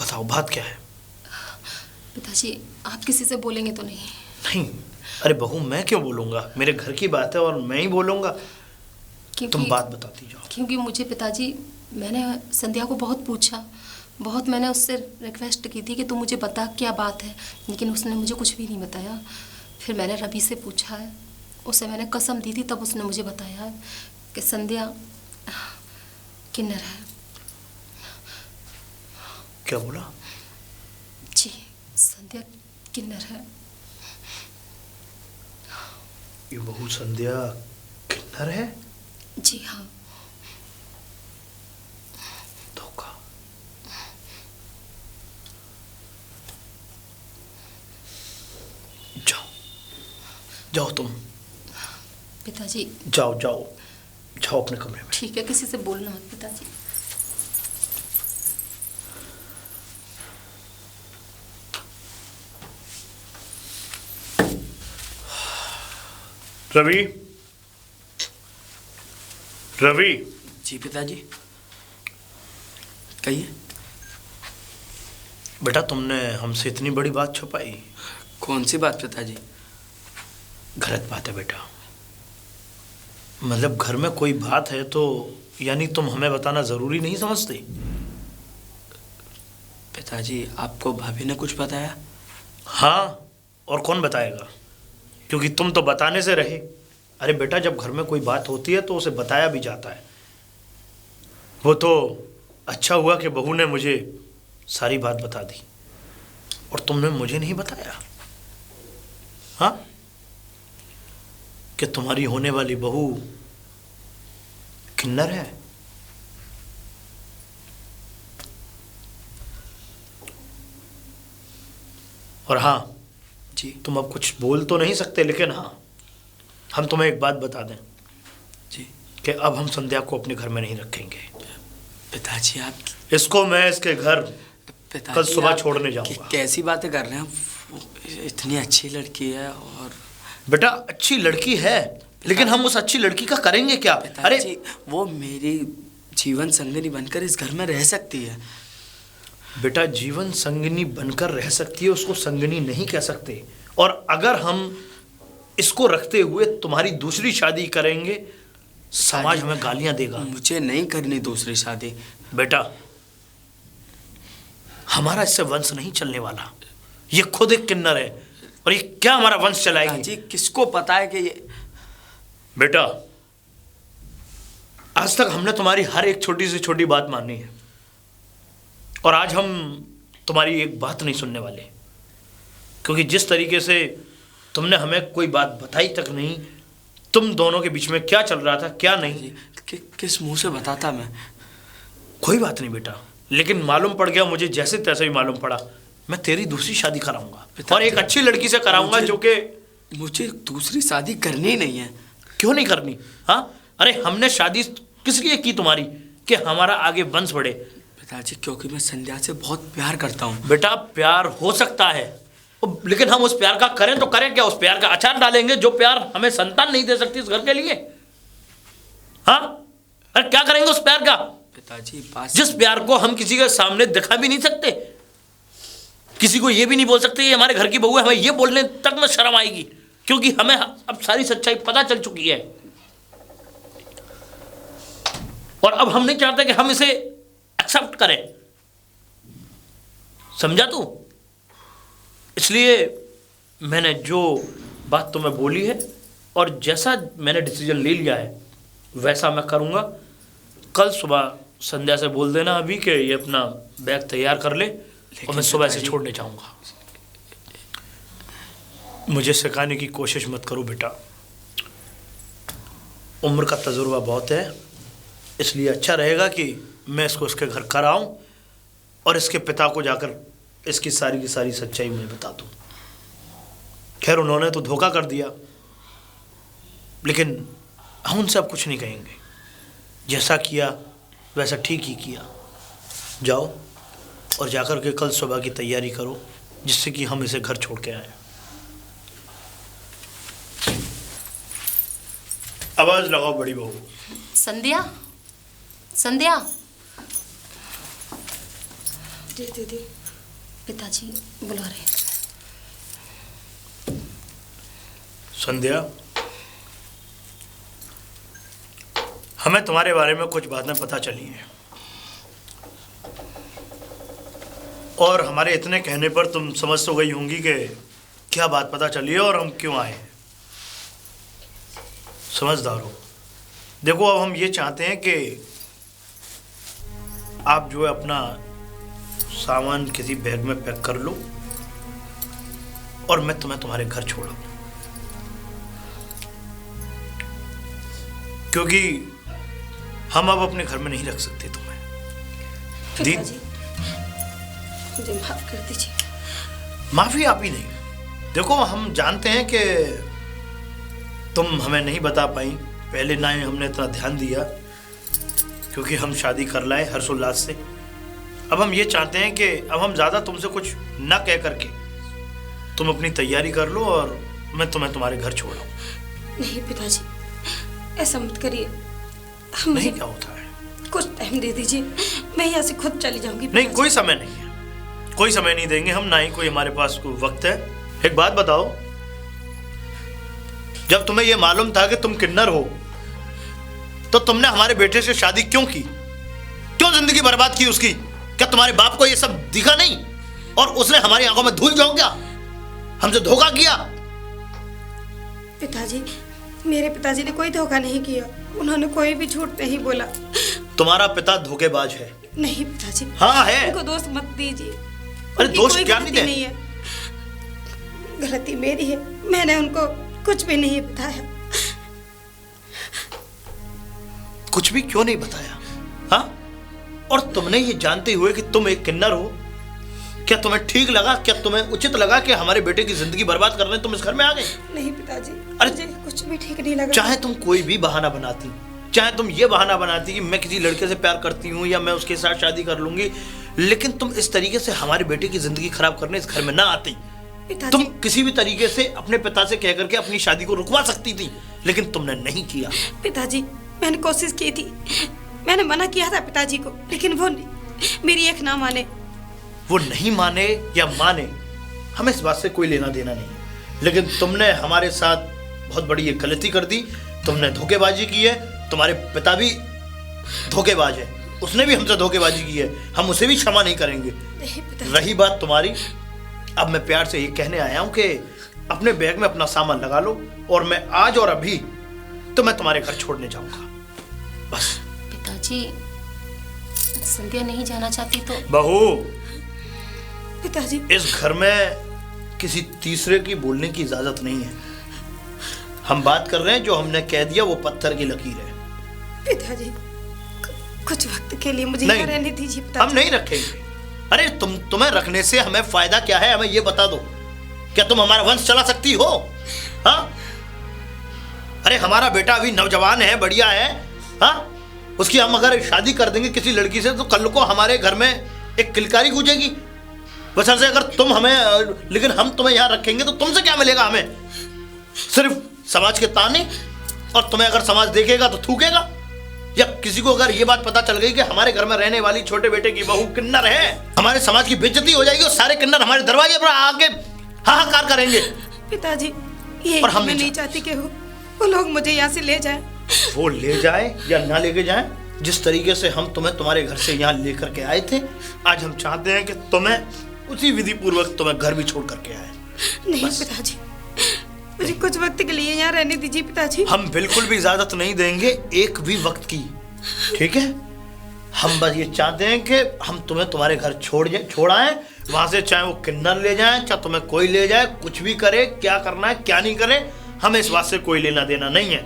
बताओ बात क्या है? पिताजी आप किसी से बोलेंगे तो नहीं? नहीं, अरे बहू मैं क्यों बोलूँगा, मेरे घर की बात है और मैं ही बोलूँगा। तुम बात बताती जाओ। क्योंकि मुझे पिताजी, मैंने संध्या को बहुत पूछा, बहुत मैंने उससे रिक्वेस्ट की थी कि तू मुझे बता क्या बात है, लेकिन उसने मुझे कुछ भी नहीं बताया। फिर मैंने रवि से पूछा है, उसे मैंने कसम दी थी, तब उसने मुझे बताया है कि संध्या किन्नर है। क्या बोला? जी, संध्या किन्नर है। ये बहू संध्या किन्नर है? जी हाँ। धोखा। जाओ जाओ तुम। पिताजी जाओ जाओ जाओ अपने कमरे में। ठीक है, किसी से बोलना मत पिताजी। रवि, रवि। जी पिताजी कहिए। बेटा तुमने हमसे इतनी बड़ी बात छुपाई। कौन सी बात पिताजी? गलत बात है बेटा, मतलब घर में कोई बात है तो यानी तुम हमें बताना जरूरी नहीं समझते? पिताजी आपको भाभी ने कुछ बताया? हाँ, और कौन बताएगा, क्योंकि तुम तो बताने से रहे। अरे बेटा जब घर में कोई बात होती है तो उसे बताया भी जाता है। वो तो अच्छा हुआ कि बहू ने मुझे सारी बात बता दी और तुमने मुझे नहीं बताया। हाँ कि तुम्हारी होने वाली बहू किन्नर है। और हाँ जी तुम अब कुछ बोल तो नहीं सकते, लेकिन हाँ हम तुम्हें एक बात बता दें जी कि अब हम संध्या को अपने घर में नहीं रखेंगे। पिताजी आप इसको मैं इसके घर पिताजी कल सुबह आप छोड़ने जाऊंगा। कैसी बातें कर रहे हैं? वो इतनी अच्छी लड़की है। और बेटा अच्छी लड़की है, लेकिन हम उस अच्छी लड़की का करेंगे क्या? अरे पिताजी वो मेरी जीवन संगिनी बनकर इस घर में रह सकती है। बेटा जीवन संगिनी बनकर रह सकती है, उसको संगिनी नहीं कह सकते। और अगर हम इसको रखते हुए तुम्हारी दूसरी शादी करेंगे, समाज हमें गालियां देगा। मुझे नहीं करनी दूसरी शादी। बेटा हमारा इससे वंश नहीं चलने वाला। ये खुद एक किन्नर है और ये क्या हमारा वंश चलाएगी? जी किसको पता है कि ये। बेटा आज तक हमने तुम्हारी हर एक छोटी से छोटी बात मानी है, और आज हम तुम्हारी एक बात नहीं सुनने वाले, क्योंकि जिस तरीके से तुमने हमें कोई बात बताई तक नहीं, तुम दोनों के बीच में क्या चल रहा था क्या नहीं, किस मुंह से बताता मैं? कोई बात नहीं बेटा, लेकिन मालूम पड़ गया मुझे, जैसे तैसे ही मालूम पड़ा, मैं तेरी दूसरी शादी कराऊंगा और एक अच्छी लड़की से कराऊंगा जो कि। मुझे दूसरी शादी करनी ही नहीं है। क्यों नहीं करनी? हाँ अरे हमने शादी किस लिए की तुम्हारी? कि हमारा आगे वंश बढ़े। पिताजी क्योंकि मैं संध्या से बहुत प्यार करता हूँ। बेटा प्यार हो सकता है, लेकिन हम उस प्यार का करें तो करें क्या? उस प्यार का अचार डालेंगे जो प्यार हमें संतान नहीं दे सकती इस घर के लिए। हाँ अरे क्या करेंगे उस प्यार का? पिताजी बात जिस प्यार को हम किसी के सामने दिखा भी नहीं सकते, किसी को ये भी नहीं बोल सकते ये हमारे घर की बहू है, हमें ये बोलने तक में शर्म आएगी, क्योंकि हमें अब सारी सच्चाई पता चल चुकी है। और अब हम नहीं चाहते कि हम इसे एक्सेप्ट करें, समझा तू? इसलिए मैंने जो बात तुम्हें बोली है और जैसा मैंने डिसीजन ले लिया है वैसा मैं करूंगा। कल सुबह संध्या से बोल देना अभी कि ये अपना बैग तैयार कर ले और मैं सुबह से छोड़ने जाऊंगा। मुझे सिखाने की कोशिश मत करो बेटा, उम्र का तजुर्बा बहुत है, इसलिए अच्छा रहेगा कि मैं इसको इसके घर कर आऊं और इसके पिता को जाकर इसकी सारी की सारी सच्चाई मैं बता दूं। खैर उन्होंने तो धोखा कर दिया, लेकिन हम उनसे अब कुछ नहीं कहेंगे। जैसा किया वैसा ठीक ही किया। जाओ और जाकर के कल सुबह की तैयारी करो, जिससे कि हम इसे घर छोड़ के आए। आवाज लगाओ बड़ी बहू। संध्या, संध्या। जी दीदी। पिताजी बुला रहे हैं। संध्या, हमें तुम्हारे बारे में कुछ बातें पता चली हैं और हमारे इतने कहने पर तुम समझ तो गई होंगी कि क्या बात पता चली है और हम क्यों आए हैं। समझदार हो। देखो अब हम ये चाहते हैं कि आप जो है अपना सामान किसी बैग में पैक कर लो और मैं तुम्हें तुम्हारे घर छोड़ा, क्योंकि हम अब अपने घर में नहीं रख सकते तुम्हें। पिताजी मुझे माफ कर दीजिए। माफी आप ही नहीं, देखो हम जानते हैं कि तुम हमें नहीं बता पाई, पहले ना ही हमने इतना ध्यान दिया क्योंकि हम शादी कर लाए हर्षोल्लास से। अब हम ये चाहते हैं कि अब हम ज़्यादा तुमसे कुछ ना कह करके तुम अपनी तैयारी कर लो और मैं तुम्हें तुम्हारे घर छोड़ाऊं। नहीं पिताजी ऐसा मत करिए। नहीं क्या होता है, कुछ टाइम दे दीजिए, मैं यहाँ से खुद चली जाऊंगी। नहीं कोई समय नहीं है, कोई समय नहीं देंगे हम, ना ही कोई हमारे पास कोई वक्त है। एक बात बताओ, जब तुम्हें यह मालूम था कि तुम किन्नर हो तो तुमने हमारे बेटे से शादी क्यों की? क्यों जिंदगी बर्बाद की उसकी? क्या तुम्हारे बाप को यह सब दिखा नहीं और उसने हमारी आंखों में धूल झोंक दिया, हमसे धोखा किया? पिताजी मेरे पिताजी ने कोई धोखा नहीं किया, उन्होंने कोई भी झूठ नहीं बोला। तुम्हारा पिता धोखेबाज है। नहीं पिताजी। हाँ है। उनको दोष मत दीजिए। अरे दोष क्या नहीं है, गलती मेरी है, मैंने उनको कुछ भी नहीं बताया। कुछ भी क्यों नहीं बताया? हाँ, और तुमने ये जानते हुए कि तुम एक किन्नर हो, क्या तुम्हें ठीक लगा, क्या तुम्हें उचित लगा कि हमारे बेटे की जिंदगी बर्बाद करने तुम इस घर में आ गए? नहीं पिताजी, अरे मुझे कुछ भी ठीक नहीं लगा। चाहे तुम कोई भी बहाना बनाती, चाहे तुम ये बहाना बनाती कि मैं किसी लड़के से प्यार करती हूँ या मैं उसके साथ शादी कर लूंगी, लेकिन तुम इस तरीके से हमारे बेटे की जिंदगी खराब करने इस घर में ना आती। तुम किसी भी तरीके से अपने पिता से कह करके अपनी शादी को रुकवा सकती थी, लेकिन तुमने नहीं किया। पिताजी, मैंने कोशिश की थी, मैंने मना किया था पिताजी को, लेकिन वो मेरी एक ना माने। वो नहीं माने या माने, हमें इस बात से कोई लेना देना नहीं, लेकिन तुमने हमारे साथ बहुत बड़ी एक गलती कर दी। तुमने धोखेबाजी की है, तुम्हारे पिता भी धोखेबाज है, उसने भी हमसे धोखेबाजी की है, हम उसे भी क्षमा नहीं करेंगे। रही बात तुम्हारी, अब मैं प्यार से ये कहने आया हूं कि अपने बैग में अपना सामान लगा लो और मैं आज और अभी तो मैं तुम्हारे घर छोड़ने जाऊंगा, बस। पिताजी, संध्या नहीं जाना चाहती तो? बहू, पिताजी, इस घर में किसी तीसरे की बोलने की इजाजत नहीं है। हम बात कर रहे हैं, जो हमने कह दिया वो पत्थर की लकीर है। पिताजी, कुछ वक्त के लिए मुझे यहाँ रहने दीजिए पिताजी। हम नहीं रखेंगे। अरे तुम्हें रखने से हमें फायदा क्या है, हमें ये बता दो। क्या तुम हमारा वंश चला सकती हो? हाँ, अरे हमारा बेटा अभी नौजवान है, बढ़िया है। हाँ, उसकी हम अगर शादी कर देंगे किसी लड़की से तो कल को हमारे घर में एक किलकारी गूंजेगी। बशर्ते अगर तुम हमें, लेकिन हम तुम्हें यहाँ रखेंगे तो तुमसे क्या मिलेगा हमें? सिर्फ समाज के ताने, और तुम्हें अगर समाज देखेगा तो थूकेगा। या किसी को अगर ये बात पता चल गई कि हमारे घर में रहने वाली छोटे बेटे की बहू किन्नर है, हमारे समाज की बेइज्जती हो जाएगी और सारे किन्नर हमारे दरवाजे पर आके हाहाकार करेंगे। पिताजी, ये और हम मैं नहीं चाहती कि वो लोग मुझे यहाँ से ले जाएं। वो ले जाए या ना लेके जाए, जिस तरीके से हम तुम्हें तुम्हारे घर से यहाँ लेकर के आए थे, आज हम चाहते हैं कि तुम्हें उसी विधि पूर्वक तुम्हें घर भी छोड़ करके आए। नहीं पिताजी, मुझे कुछ वक्त के लिए यहाँ रहने दीजिए पिताजी। हम बिल्कुल भी इजाजत नहीं देंगे एक भी वक्त की, ठीक है? हम बस ये चाहते हैं कि हम तुम्हें तुम्हारे घर छोड़ आए, वहां से चाहे वो किन्नर ले जाए, चाहे तुम्हें कोई ले जाए, कुछ भी करे, क्या करना है क्या नहीं करे, हमें इस बात से कोई लेना देना नहीं है।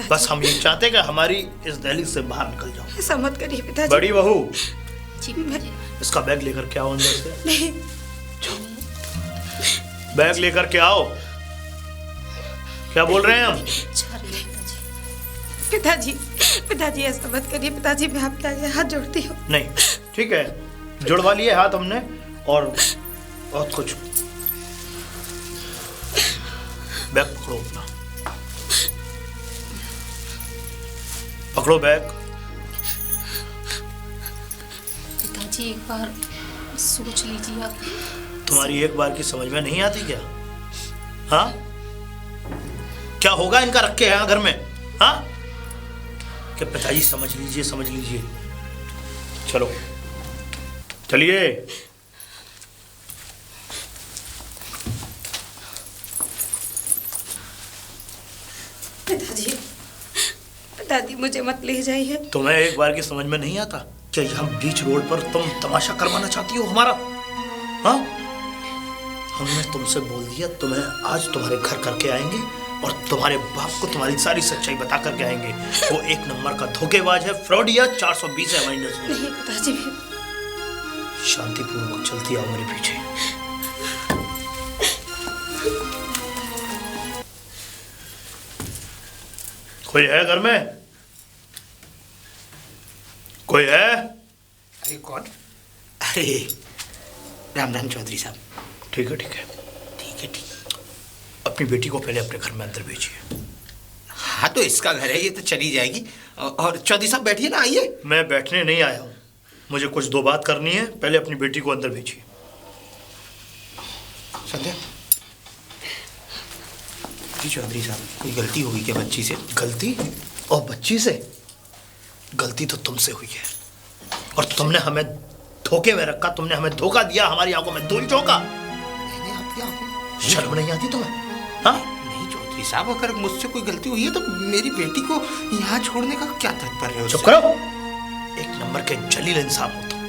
बस हम ये चाहते हैं कि हमारी इस दहलीज से बाहर निकल जाओ। ऐसा मत करिए पिताजी। बड़ी बहू, इसका बैग लेकर के आओ अंदर से। नहीं, बैग लेकर के आओ। क्या बोल रहे हैं हम? पिताजी, पिताजी ऐसा मत करिए पिताजी, मैं आपके आगे हाथ जोड़ती हूँ। नहीं, ठीक है, जुड़वा लिए हाथ हमने, और बहुत कुछ। बैग पकड़ो अपना, पकड़ो बैग। पिताजी, एक बार सोच लीजिए आप। तुम्हारी एक बार की समझ में नहीं आती क्या? हाँ, क्या होगा इनका रखे हैं घर में? हाँ, कि पिताजी समझ लीजिए, समझ लीजिए। चलो चलिए। पिताजी, पिताजी मुझे मत ले जाइए। तुम्हें एक बार की समझ में नहीं आता क्या यहाँ बीच रोड पर तुम तमाशा करवाना चाहती हो हमारा? हाँ, हमने तुमसे बोल दिया तुम्हें आज तुम्हारे घर करके आएंगे और तुम्हारे बाप को तुम्हारी सारी सच्चाई बता करके आएंगे। वो एक नंबर का धोखेबाज है, फ्रॉडिया, 420 है माइनस में। नहीं पिताजी, शांतिपूर्वक चलती आओ मेरे पीछे। कोई है घर में? कोई है? अरे कौन? अरे राम राम चौधरी साहब। ठीक है, ठीक है, ठीक है, ठीक। अपनी बेटी को पहले अपने घर में अंदर भेजिए। हाँ, तो इसका घर है, ये तो चली जाएगी। और चौधरी साहब बैठिए ना, आइए। मैं बैठने नहीं आया हूँ, मुझे कुछ दो बात करनी है। पहले अपनी बेटी को अंदर भेजिए। संध्या जी, चौधरी साहब कोई गलती होगी क्या बच्ची से? गलती? और बच्ची से? गलती तो तुमसे हुई है, और तुमने हमें धोखे में रखा, तुमने हमें धोखा दिया, हमारी आंखों में धूल झोंका। मैंने आपकी आंखों में शर्म नहीं आती तुम्हें? हाँ, नहीं चौधरी साहब, अगर मुझसे कोई गलती हुई है तो मेरी बेटी को यहाँ छोड़ने का क्या तात्पर्य है? चुप करो, एक नंबर के जलील इंसान हो तुम।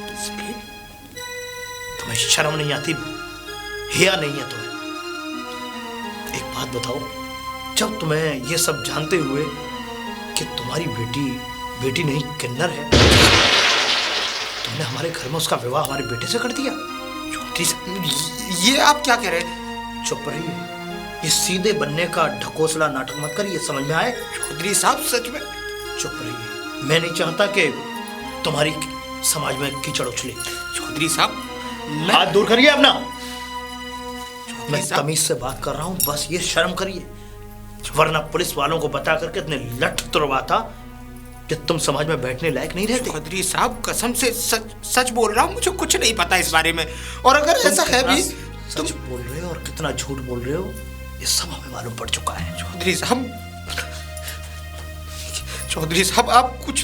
तुम्हें शर्म नहीं आती, हिया नहीं है तुम्हें? एक बात बताओ, जब तुम्हें ये सब जानते हुए कि तुम्हारी बेटी बेटी नहीं किन्नर है। तुमने हमारे घर में उसका विवाह हमारे बेटे से कर दिया। चौधरी साहब, ये आप क्या कह रहे हैं? चुप रहिए, ये सीधे बनने का ढकोसला नाटक मत करिए, समझ में आए? चौधरी साहब सच में। चुप रहिए, मैं नहीं चाहता कि तुम्हारी समाज में कीचड़ उछले। चौधरी साहब, हाथ दूर करिए अपना। मैं साहब। तमीज से बात कर रहा हूं, बस ये शर्म करिए, वरना पुलिस वालों को बता करके इतने लठ तुड़वाता कि तुम समाज में बैठने लायक नहीं रहते। चौधरी साहब, कसम से सच बोल रहा हूँ, मुझे कुछ नहीं पता इस बारे में। और अगर ऐसा है भी, तुम सच बोल रहे हो और कितना झूठ बोल रहे हो ये सब हमें मालूम पड़ चुका है। चौधरी साहब, आप कुछ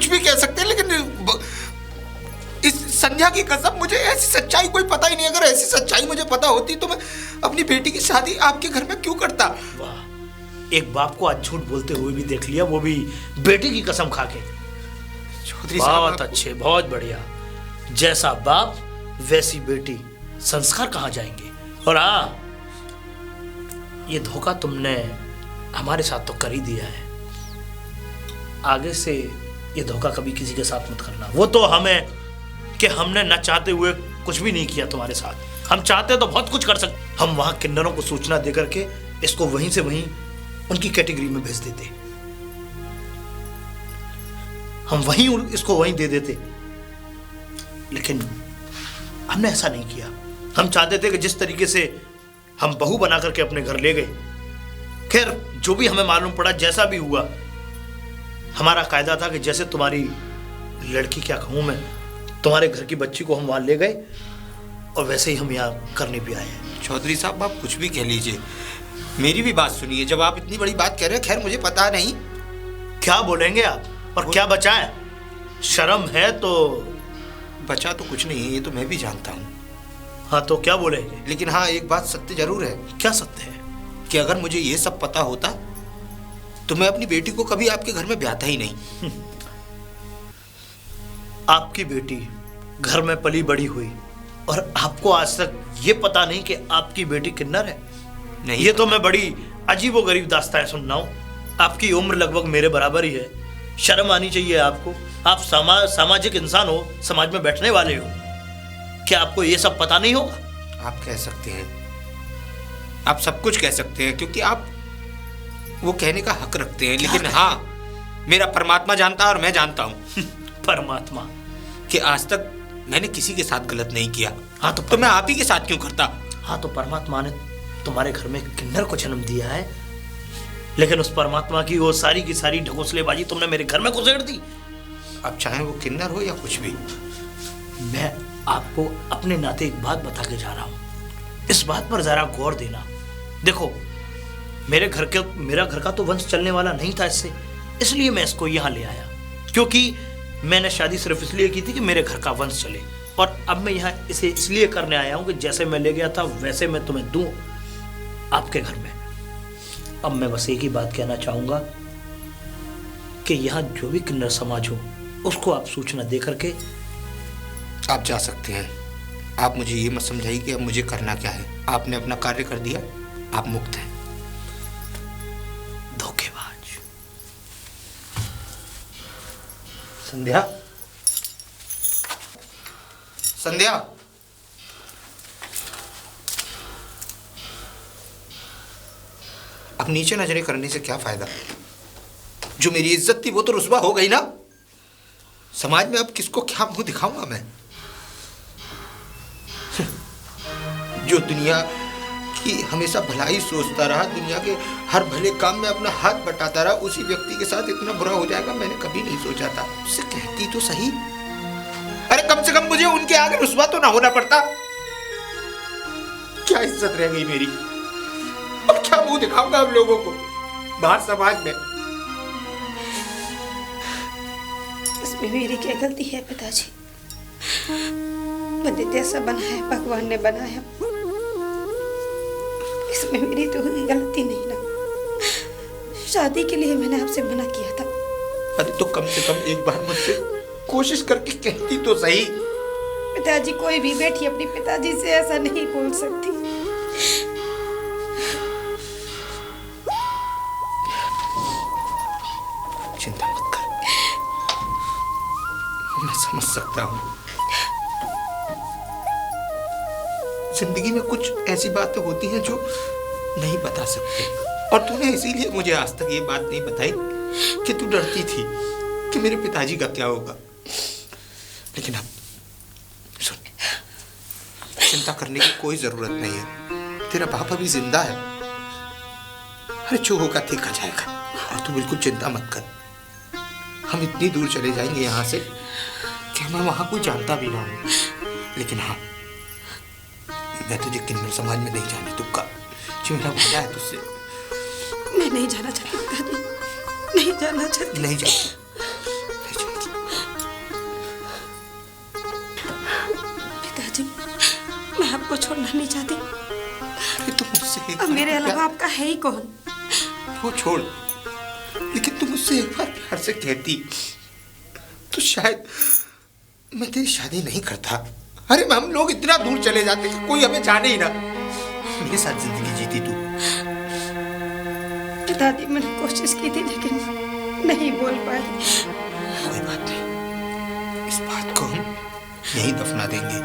भी कह सकते हैं, लेकिन इस संध्या की कसम, मुझे ऐसी सच्चाई कोई पता ही नहीं। अगर ऐसी सच्चाई मुझे पता होती तो मैं अपनी बेटी की शादी आपके घर में क्यों करता? वाह, एक बाप को आज झूठ बोलते हुए भी देख लिया, वो भी बेटी की कसम खा के। चौधरी साहब, बहुत अच्छे, बहुत बढ़िया। जैसा बाप वैसी बेटी, संस्कार कहाँ जाएंगे? और हाँ, ये धोखा तुमने हमारे साथ तो कर ही दिया है, आगे से ये धोखा कभी किसी के साथ मत करना। वो तो हमें कि हमने न चाहते हुए कुछ भी नहीं किया तुम्हारे साथ। हम चाहते तो बहुत कुछ कर सकते। हम वहां किन्नरों को सूचना देकर के इसको वहीं से वहीं उनकी कैटेगरी में भेज देते, हम वहीं इसको वहीं दे देते, लेकिन हमने ऐसा नहीं किया। हम चाहते थे कि जिस तरीके से हम बहू बना करके अपने घर ले गए, खैर जो भी हमें मालूम पड़ा, जैसा भी हुआ, हमारा कायदा था कि जैसे तुम्हारी लड़की, क्या कहूं मैं, तुम्हारे घर की बच्ची को हम वहां ले गए और वैसे ही हम यहाँ करने भी आए हैं। चौधरी साहब, आप कुछ भी कह लीजिए, मेरी भी बात सुनिए। जब आप इतनी बड़ी बात कह रहे हैं, खैर मुझे पता नहीं। क्या बोलेंगे आप? और क्या बचा है? शर्म है तो बचा तो कुछ नहीं है, ये तो मैं भी जानता हूँ। हाँ, तो क्या बोलेंगे? लेकिन हाँ, एक बात सत्य जरूर है। क्या सत्य है? कि अगर मुझे ये सब पता होता तो मैं अपनी बेटी को कभी आपके घर में ब्याहता ही नहीं। आपकी बेटी घर में पली बड़ी हुई और आपको आज तक ये पता नहीं कि आपकी बेटी किन्नर है? नहीं, ये तो मैं बड़ी अजीबोगरीब दास्तान सुन रहा हूँ। आपकी उम्र लगभग मेरे बराबर ही है, शर्म आनी चाहिए आपको। आप सामाजिक इंसान हो, समाज में बैठने वाले हो, क्या आपको ये सब पता नहीं होगा? आप कह सकते हैं, आप सब कुछ कह सकते हैं, क्योंकि आप वो कहने का हक रखते हैं। लेकिन हाँ, मेरा परमात्मा जानता है और मैं जानता हूँ परमात्मा कि आज तक मैंने किसी के साथ गलत नहीं किया। हाँ, तो मैं आप ही के साथ क्यों करता? हाँ, तो परमात्मा ने तुम्हारे घर में किन्नर को जन्म दिया है, लेकिन उस परमात्मा की वो सारी की सारी ढकोसलेबाजी तुमने मेरे घर में घुसेड़ दी। अब चाहे वो किन्नर हो या कुछ भी, मैं आपको अपने नाते एक बात बता के जा रहा हूँ, इस बात पर जरा गौर देना। देखो, मेरा घर का तो वंश चलने वाला नहीं था इससे, इसलिए मैं इसको यहाँ ले आया, क्योंकि मैंने शादी सिर्फ इसलिए की थी कि मेरे घर का वंश चले। और अब मैं यहाँ इसे इसलिए करने आया हूँ कि जैसे मैं ले गया था वैसे मैं तुम्हें दूं आपके घर में। अब मैं बस एक ही बात कहना चाहूंगा कि यहाँ जो भी किन्नर समाज हो उसको आप सूचना दे करके आप जा सकते हैं। आप मुझे ये मत समझाइए कि अब मुझे करना क्या है। आपने अपना कार्य कर दिया, आप मुक्त हैं। धोखेबाज। संध्या, संध्या, अब नीचे नजरें करने से क्या फायदा? जो मेरी इज्जत थी वो तो रुस्वा हो गई ना। समाज में अब किसको क्या मुंह दिखाऊंगा मैं? जो दुनिया की हमेशा भलाई सोचता रहा, दुनिया के हर भले काम में अपना हाथ बटाता रहा, उसी व्यक्ति के साथ इतना बुरा हो जाएगा मैंने कभी नहीं सोचा था। उससे कहती तो सही, अरे कम से कम मुझे उनके आगे रुस्वा तो ना होना पड़ता। क्या इज्जत रह गई मेरी? अब क्या मुंह दिखाऊंगा अब लोगों को बाहर समाज में? इसमें मेरी क्या गलती है पिताजी? मुझे जैसा बनाया भगवान ने बनाया, इसमें मेरी तो कोई गलती नहीं ना। शादी के लिए मैंने आपसे मना किया था। अरे तो कम से कम एक बार मुझसे कोशिश करके कहती तो सही। पिताजी, कोई भी बेटी अपनी पिताजी से ऐसा नहीं बोल सकती। चिंता मत कर, मैं समझ सकता हूँ। जिंदगी में कुछ ऐसी बातें होती हैं जो नहीं बता सकते, और तूने इसीलिए मुझे आज तक ये बात नहीं बताई कि तू डरती थी कि मेरे पिताजी का क्या होगा। लेकिन अब सुन, चिंता करने की कोई जरूरत नहीं है, तेरा बाप अभी जिंदा है। अरे जो होगा देखा जाएगा, और तू बिल्कुल चिंता मत कर। हम इतनी दूर चले जाएंगे यहाँ से कि मैं वहाँ कोई जानता भी ना हूँ। लेकिन हाँ, मैं तुझे किन्नर समाज में नहीं जाने दूंगा, जो मेरा वादा है तुझसे। मैं नहीं जाना चाहती पिताजी, नहीं जाना चाहती। नहीं जाएगी, नहीं जाएगी। पिताजी, मैं आपको छोड़ना नहीं चाहती। अरे तुम मुझसे एक अब मेरे बार अलावा आपका है ही कौन? वो छोड़, लेकिन तुम मुझसे एक बार प्यार से कहती तो शायद मैं तेरी शादी नहीं करता। अरे हम लोग इतना दूर चले जाते कि कोई हमें जाने ही ना। मेरे साथ जिंदगी जीती तू। पिताजी, मैंने कोशिश की थी लेकिन नहीं बोल पाई। कोई बात नहीं, इस बात को हम यहीं दफना देंगे,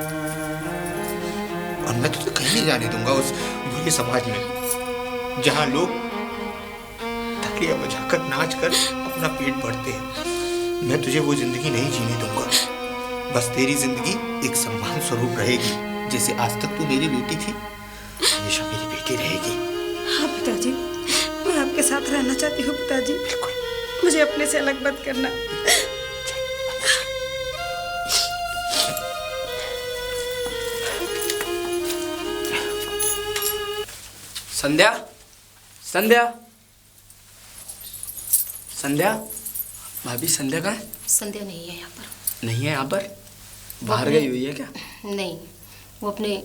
और मैं तुझे कहीं नहीं जाने दूंगा उस बुरे समाज में जहां लोग तकिया बजाकर नाच कर अपना पेट भरते हैं। मैं तुझे वो जिंदगी नहीं जीने दूंगा। बस तेरी जिंदगी एक सम्मान स्वरूप रहेगी, जैसे आज तक तू मेरी बेटी थी, हमेशा मेरी बेटी रहेगी। हाँ पिताजी, मैं आपके साथ रहना चाहती हूँ पिताजी। बिल्कुल। मुझे अपने से अलग मत करना। संध्या, संध्या, संध्या, भाभी संध्या कहाँ है? संध्या नहीं है यहाँ पर। नहीं है यहाँ पर? बाहर गई हुई है क्या? नहीं, वो अपने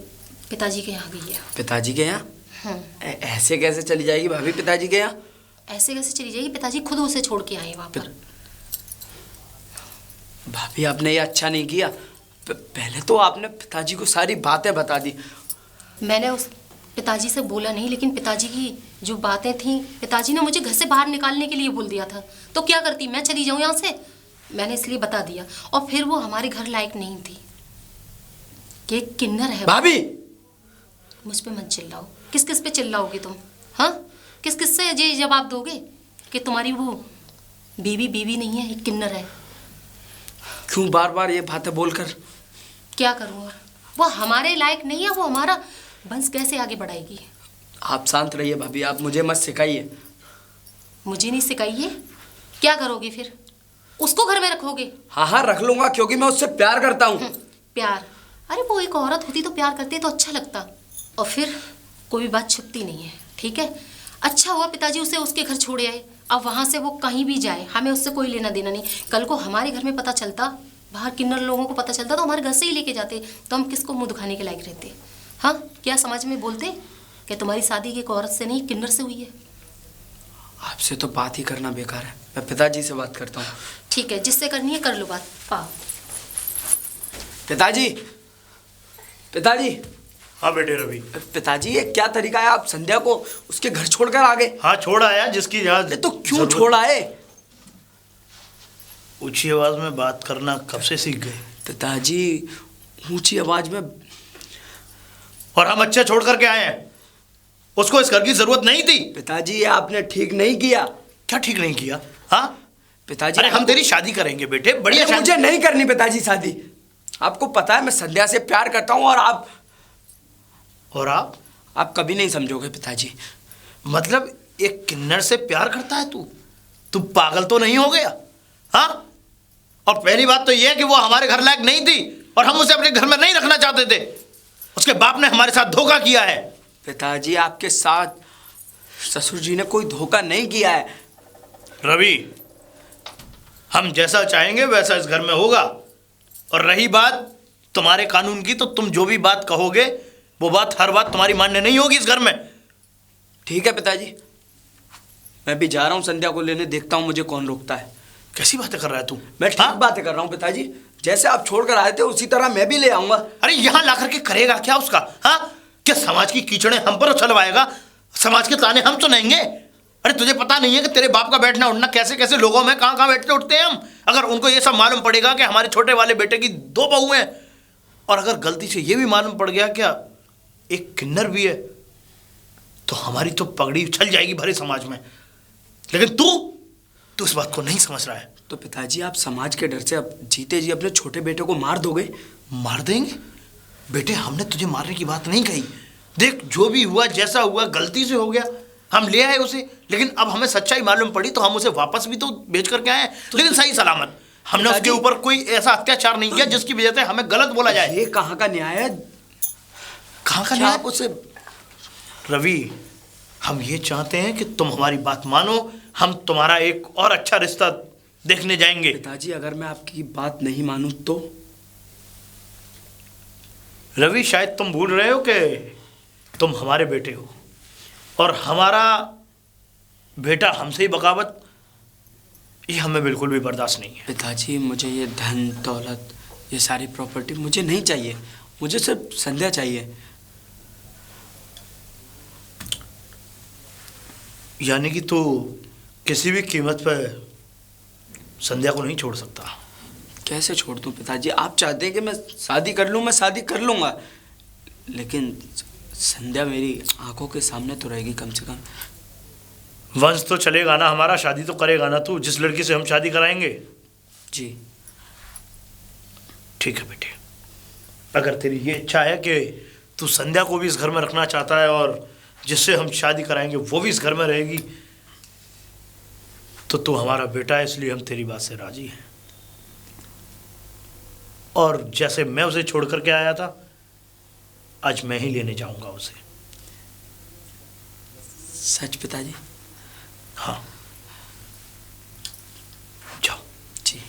पिताजी के यहाँ गई है। पिताजी के यहाँ? हाँ। ऐसे कैसे चली जाएगी भाभी पिताजी के यहाँ? ऐसे कैसे चली जाएगी? पिताजी खुद उसे छोड़ के आए वहाँ पर। भाभी आपने ये अच्छा नहीं किया। पहले तो आपने पिताजी को सारी बातें बता दी। मैंने उस पिताजी से बोला नहीं, लेकिन पिताजी की जो बातें थी, पिताजी ने मुझे घर से बाहर निकालने के लिए बोल दिया था। तो क्या करती, मैं चली जाऊँ यहाँ से? मैंने इसलिए बता दिया। और फिर वो हमारे घर लायक नहीं थी, कि एक किन्नर है। भाभी, मुझ पे मत चिल्लाओ। किस किस पे चिल्लाओगे तुम? हाँ, किस किस से ये जवाब दोगे कि तुम्हारी वो बीवी नहीं है, एक किन्नर है? क्यों बार बार ये बातें बोलकर? क्या करूँ? वो हमारे लायक नहीं है, वो हमारा वंश कैसे आगे बढ़ाएगी? आप शांत रहिए भाभी, आप मुझे मत सिखाइए। मुझे नहीं सिखाइए? क्या करोगे फिर? उसको घर में रखोगे? हाँ हाँ रख लूंगा, क्योंकि मैं उससे प्यार करता हूँ। प्यार? अरे वो एक औरत होती तो प्यार करती तो अच्छा लगता, और फिर कोई बात छुपती नहीं है। ठीक है, अच्छा हुआ पिताजी उसे उसके घर छोड़े आए। अब वहाँ से वो कहीं भी जाए, हमें उससे कोई लेना देना नहीं। कल को हमारे घर में पता चलता, बाहर किन्नर लोगों को पता चलता, तो हमारे घर से ही लेके जाते, तो हम किसको मुंह दिखाने के लायक रहते? हाँ, क्या समाज में बोलते कि तुम्हारी शादी एक औरत से नहीं किन्नर से हुई है? आपसे तो बात ही करना बेकार है, मैं पिताजी से बात करता हूँ। ठीक है, जिससे करनी है कर लो बात। पाओ। पिताजी, पिताजी। हाँ बेटे रवि। पिताजी, ये क्या तरीका है? आप संध्या को उसके घर छोड़कर आ गए। हाँ छोड़ आया, जिसकी जहाँ तो क्यों छोड़ आए? ऊंची आवाज में बात करना कब से सीख गए? पिताजी, ऊंची आवाज में। और हम अच्छा छोड़ करके आए हैं, उसको इस घर की जरूरत नहीं थी। पिताजी, ये आपने ठीक नहीं किया। क्या ठीक नहीं किया? हाँ पिताजी, अरे हम तेरी शादी करेंगे बेटे, बढ़िया शादी। मुझे नहीं करनी पिताजी शादी। आपको पता है मैं संध्या से प्यार करता हूँ, और आप कभी नहीं समझोगे पिताजी। मतलब एक किन्नर से प्यार करता है तू? तू पागल तो नहीं हो गया? हाँ, और पहली बात तो यह है कि वो हमारे घर लायक नहीं थी, और हम उसे अपने घर में नहीं रखना चाहते थे। उसके बाप ने हमारे साथ धोखा किया है। पिताजी, आपके साथ ससुर जी ने कोई धोखा नहीं किया है। रवि, हम जैसा चाहेंगे वैसा इस घर में होगा। और रही बात तुम्हारे कानून की, तो तुम जो भी बात कहोगे वो बात, हर बात तुम्हारी मान्य नहीं होगी इस घर में। ठीक है पिताजी, मैं भी जा रहा हूँ संध्या को लेने, देखता हूँ मुझे कौन रोकता है। कैसी बातें कर रहा है तू? मैं ठीक बातें कर रहा हूँ पिताजी, जैसे आप छोड़कर आए थे उसी तरह मैं भी ले आऊंगा। अरे यहाँ ला करके करेगा क्या उसका? हाँ, क्या समाज की कीचड़े हम पर उछलवाएगा? समाज के ताने हम सुनेंगे? अरे तुझे पता नहीं है कि तेरे बाप का बैठना उठना कैसे कैसे लोगों में कहाँ कहाँ बैठते उठते हैं हम। अगर उनको ये सब मालूम पड़ेगा कि हमारे छोटे वाले बेटे की 2 बहू हैं, और अगर गलती से ये भी मालूम पड़ गया क्या एक किन्नर भी है, तो हमारी तो पगड़ी उछल जाएगी भरे समाज में। लेकिन तू इस बात को नहीं समझ रहा है। तो पिताजी आप समाज के डर से अब जीते जी अपने छोटे बेटे को मार दोगे? मार देंगे बेटे, हमने तुझे मारने की बात नहीं कही। देख जो भी हुआ जैसा हुआ गलती से हो गया, हम ले आए उसे, लेकिन अब हमें सच्चाई मालूम पड़ी तो हम उसे वापस भी तो बेच करके आए, लेकिन सही सलामत। हमने उसके ऊपर कोई ऐसा अत्याचार नहीं किया जिसकी वजह से हमें गलत बोला जाए। ये कहाँ का न्याय है? कहाँ का न्याय? उसे रवि, हम ये चाहते हैं कि तुम हमारी बात मानो, हम तुम्हारा एक और अच्छा रिश्ता देखने जाएंगे। पिताजी अगर मैं आपकी बात नहीं मानूं तो? रवि शायद तुम भूल रहे हो कि तुम हमारे बेटे हो, और हमारा बेटा हमसे ही बगावत, ये हमें बिल्कुल भी बर्दाश्त नहीं है। पिताजी मुझे ये धन दौलत, ये सारी प्रॉपर्टी मुझे नहीं चाहिए, मुझे सिर्फ संध्या चाहिए। यानी कि तू किसी भी कीमत पर संध्या को नहीं छोड़ सकता? कैसे छोड़ दूं पिताजी? आप चाहते हैं कि मैं शादी कर लूं, मैं शादी कर लूंगा, लेकिन संध्या मेरी आंखों के सामने तो रहेगी कम से कम। वंश तो चलेगा ना हमारा, शादी तो करेगा ना तू जिस लड़की से हम शादी कराएंगे? जी ठीक है बेटे, अगर तेरी ये इच्छा है कि तू संध्या को भी इस घर में रखना चाहता है और जिससे हम शादी कराएंगे वो भी इस घर में रहेगी, तो तू हमारा बेटा है, इसलिए हम तेरी बात से राजी हैं। और जैसे मैं उसे छोड़ करके आया था, आज मैं ही लेने जाऊंगा उसे। सच पिताजी? हाँ जाओ। जी।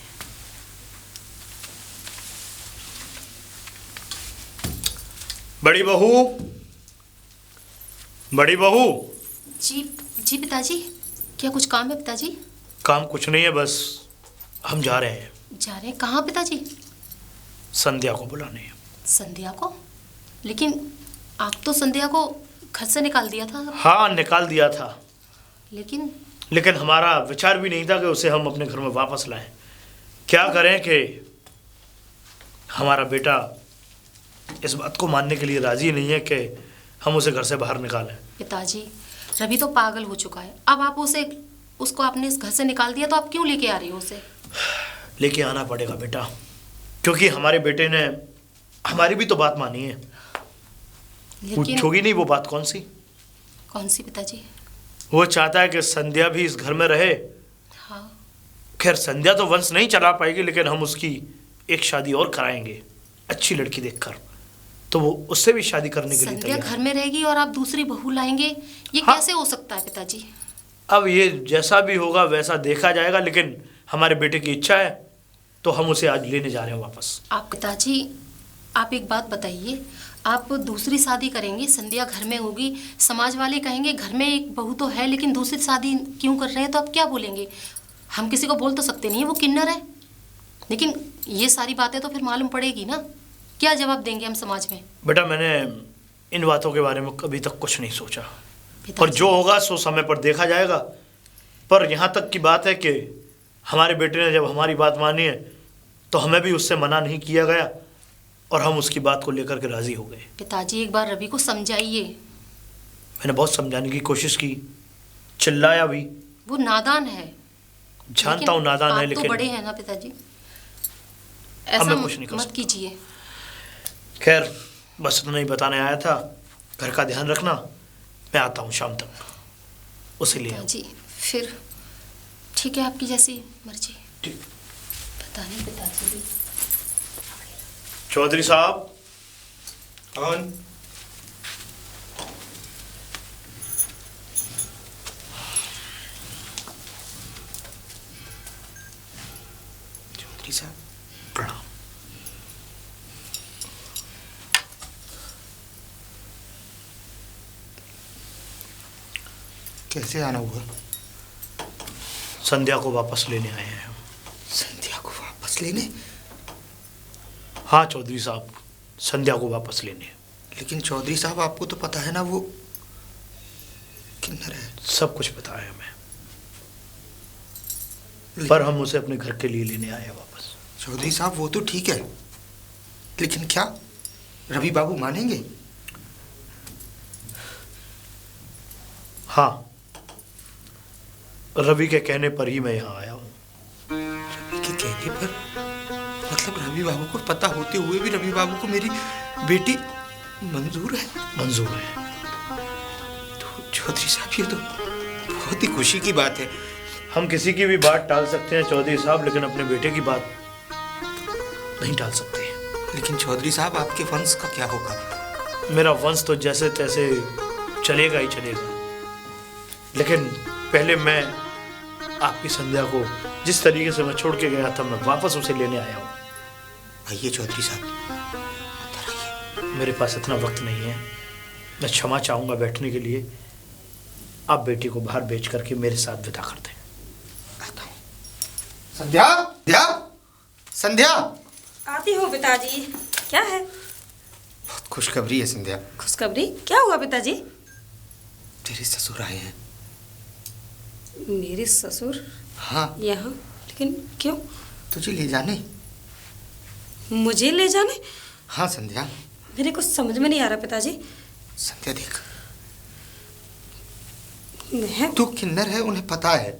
बड़ी बहू, बड़ी बहू। जी जी पिताजी, क्या कुछ काम है पिताजी? काम कुछ नहीं है, बस हम जा रहे हैं। जा रहे हैं कहाँ पिताजी? संध्या को बुलाने। संध्या को? लेकिन आप तो संध्या को घर से निकाल दिया था। हाँ निकाल दिया था, लेकिन हमारा विचार भी नहीं था कि उसे हम अपने घर में वापस लाएं। क्या करें कि हमारा बेटा इस बात को मानने के लिए राजी नहीं है कि हम उसे घर से बाहर निकालें। पिताजी रवि तो पागल हो चुका है, अब आप उसको आपने इस घर से निकाल दिया तो आप क्यों लेके आ रही हो उसे? लेके आना पड़ेगा बेटा, क्योंकि हमारे बेटे ने हमारी भी तो बात मानी है। पूछोगी नहीं वो बात कौन सी? कौन सी पिताजी? वो चाहता है कि संध्या भी इस घर में रहे। हाँ। खैर संध्या तो वंश नहीं चला पाएगी, लेकिन हम उसकी एक शादी और कराएंगे अच्छी लड़की देखकर, तो वो उससे भी शादी करने के लिए संध्या तैयार घर में रहेगी और आप दूसरी बहू लाएंगे, ये हाँ। कैसे हो सकता है पिताजी? अब ये जैसा भी होगा वैसा देखा जाएगा, लेकिन हमारे बेटे की इच्छा है तो हम उसे आज लेने जा रहे हैं वापस। आप पिताजी आप एक बात बताइए, आप दूसरी शादी करेंगे, संध्या घर में होगी, समाज वाले कहेंगे घर में एक बहू तो है लेकिन दूसरी शादी क्यों कर रहे हैं, तो आप क्या बोलेंगे? हम किसी को बोल तो सकते नहीं है वो किन्नर है, लेकिन ये सारी बातें तो फिर मालूम पड़ेगी ना, क्या जवाब देंगे हम समाज में? बेटा मैंने इन बातों के बारे में कभी तक कुछ नहीं सोचा, और जो होगा सो समय पर देखा जाएगा। पर यहाँ तक की बात है कि हमारे बेटे ने जब हमारी बात मानी है तो हमें भी उससे मना नहीं किया गया, और हम उसकी बात को लेकर के राजी हो गए। पिताजी एक बार रवि को समझाइए। मैंने बहुत समझाने की कोशिश की, चिल्लाया भी। वो नादान है, जानता हूँ नादान है, आप लेकिन तो बड़े हैं ना पिताजी, ऐसा मैं कुछ नहीं कर मत सकता। कीजिए। खैर बस इतना ही बताने आया था, घर का ध्यान रखना, मैं आता हूँ शाम तक उसे ले। पिताजी फिर ठीक है, आपकी जैसी मर्जी। ठीक। पता नहीं पिताजी भी। चौधरी साहब। कौन? चौधरी साहब प्रणाम। कैसे आना हुआ? संध्या को वापस लेने आए हैं। संध्या को वापस लेने? हाँ चौधरी साहब, संध्या को वापस लेने। लेकिन चौधरी साहब आपको तो पता है ना वो किन्नर है। सब कुछ पता है हमें, पर हम उसे अपने घर के लिए लेने आए हैं वापस। चौधरी साहब वो तो ठीक है, लेकिन क्या रवि बाबू मानेंगे? हाँ, रवि के कहने पर ही मैं यहाँ आया हूँ। रवि के कहने पर? मतलब रवि बाबू को पता होते हुए भी रवि बाबू को मेरी बेटी मंजूर है? मंजूर है। तो चौधरी साहब ये तो बहुत ही खुशी की बात है। हम किसी की भी बात टाल सकते हैं चौधरी साहब, लेकिन अपने बेटे की बात नहीं टाल सकते। लेकिन चौधरी साहब आपके वंश का क्या होगा? मेरा वंश तो जैसे तैसे चलेगा ही चलेगा, लेकिन पहले मैं आपकी संध्या को जिस तरीके से मैं छोड़ के गया था, मैं वापस उसे लेने आया हूँ। आइए चौधरी साहब। मेरे पास इतना वक्त नहीं है, मैं क्षमा चाहूँगा बैठने के लिए। आप बेटी को बाहर बेच करके मेरे साथ विदा कर दें। संध्या, संध्या, संध्या। आती हूँ पिताजी। क्या है? बहुत खुशखबरी है संध्या। खुशखबरी? क्या हुआ पिताजी? तेरे ससुर आए हैं। मेरे ससुर? हाँ। यहाँ? लेकिन क्यों? तुझे ले जाने। मुझे ले जाने? हाँ संध्या। मेरे कुछ समझ में नहीं आ रहा पिताजी। संध्या देख, मैं तू किन्नर है, उन्हें पता है,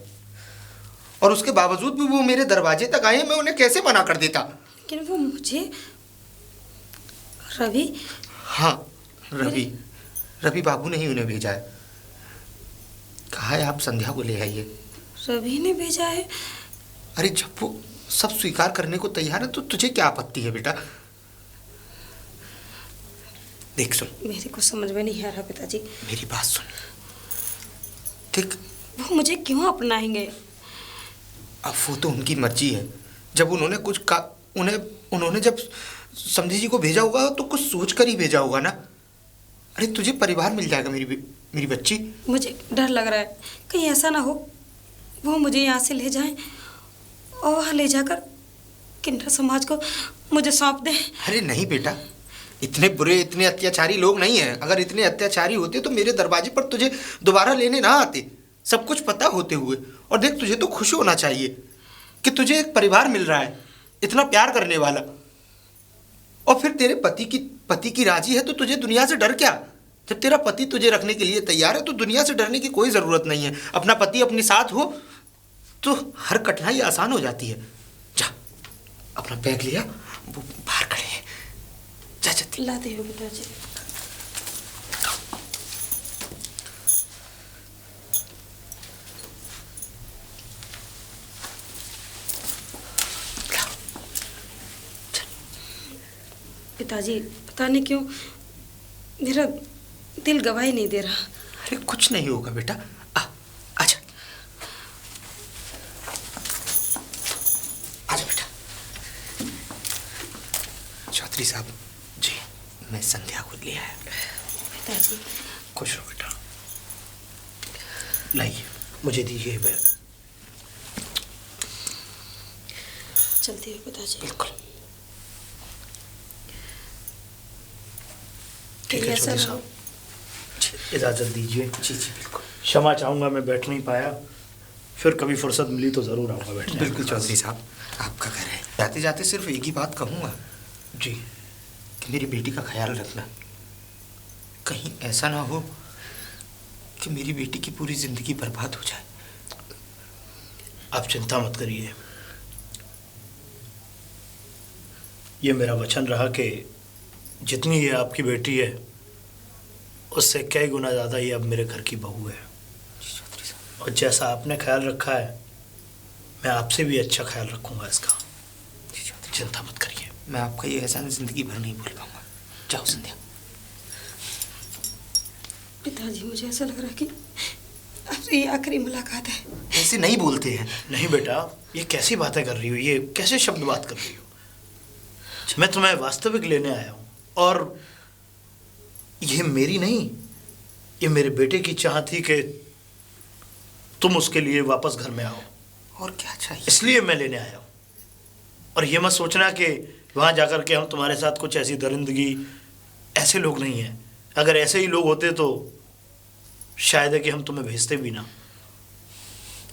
और उसके बावजूद भी वो मेरे दरवाजे तक आए। मैं उन्हें कैसे मना कर देता? लेकिन वो मुझे रवि। हाँ, रवि बाबू ने ही उन्हें भेजा है। कहा है आप संध्या को ले आइए। रवि ने भेजा है? अरे जब वो सब स्वीकार करने को तैयार है तो तुझे क्या आपत्ति है बेटा? देख सुन, मेरे को समझ में नहीं आ रहा पिताजी। मेरी बात सुन। देख, वो मुझे क्यों अपनाएंगे? अब वो तो उनकी मर्जी है। जब उन्होंने कुछ का उन्होंने जब समधी जी को भेजा होगा तो कुछ सोच कर ही भेजा होगा ना। अरे तुझे परिवार मिल जाएगा मेरी बच्ची। मुझे डर लग रहा है कहीं ऐसा ना हो वो मुझे यहाँ से ले जाएं और वहाँ ले जाकर किन्नर समाज को मुझे सौंप दें। अरे नहीं बेटा, इतने बुरे, इतने अत्याचारी लोग नहीं हैं। अगर इतने अत्याचारी होते तो मेरे दरवाजे पर तुझे दोबारा लेने ना आते, सब कुछ पता होते हुए। और देख, तुझे तो खुश होना चाहिए कि तुझे एक परिवार मिल रहा है, इतना प्यार करने वाला। और फिर तेरे पति की राजी है तो तुझे दुनिया से डर क्या? जब तेरा पति तुझे रखने के लिए तैयार है तो दुनिया से डरने की कोई ज़रूरत नहीं है। अपना पति अपने साथ हो तो हर कठिनाई आसान हो जाती है। जा, अपना बैग लिया, वो बाहर खड़े हैं। जा जल्दी। लाते हो पिताजी। पिताजी पता नहीं क्यों मेरा दिल गवाही नहीं दे रहा। अरे कुछ नहीं होगा बेटा, आजा आजा बेटा। चौधरी साहब जी, मैं संध्या को ले आया। पिताजी खुश रहो बेटा। लाइए, मुझे दीजिए बैग। चलती हो पिताजी। बिल्कुल ठीक है चौधरी साहब, इजाज़त दीजिए। जी जी बिल्कुल। क्षमा चाहूँगा मैं बैठ नहीं पाया, फिर कभी फुर्सत मिली तो ज़रूर आऊँगा बैठने। बिल्कुल चौधरी साहब, आपका घर है। जाते जाते सिर्फ एक ही बात कहूँगा जी, कि मेरी बेटी का ख्याल रखना। कहीं ऐसा ना हो कि मेरी बेटी की पूरी जिंदगी बर्बाद हो जाए। आप चिंता मत करिए, ये मेरा वचन रहा कि जितनी ये आपकी बेटी है उससे कई गुना ज़्यादा ये अब मेरे घर की बहू है। और जैसा आपने ख्याल रखा है मैं आपसे भी अच्छा ख्याल रखूँगा इसका। चिंता मत करिए। मैं आपका ये एहसान जिंदगी भर नहीं भूल पाऊंगा। जाओ संध्या। पिताजी मुझे ऐसा लग रहा है कि आपसे ये आखिरी मुलाकात है। ऐसे नहीं बोलते हैं। नहीं बेटा, ये कैसी बातें कर रही हो, ये कैसे शब्द बात कर रही हो? मैं तुम्हें वास्तविक लेने आया हूँ और ये मेरी नहीं, ये मेरे बेटे की चाह थी कि तुम उसके लिए वापस घर में आओ। और क्या चाहिए? इसलिए मैं लेने आया हूँ। और ये मत सोचना कि वहाँ जाकर के हम तुम्हारे साथ कुछ ऐसी दरिंदगी, ऐसे लोग नहीं हैं। अगर ऐसे ही लोग होते तो शायद है कि हम तुम्हें भेजते भी ना।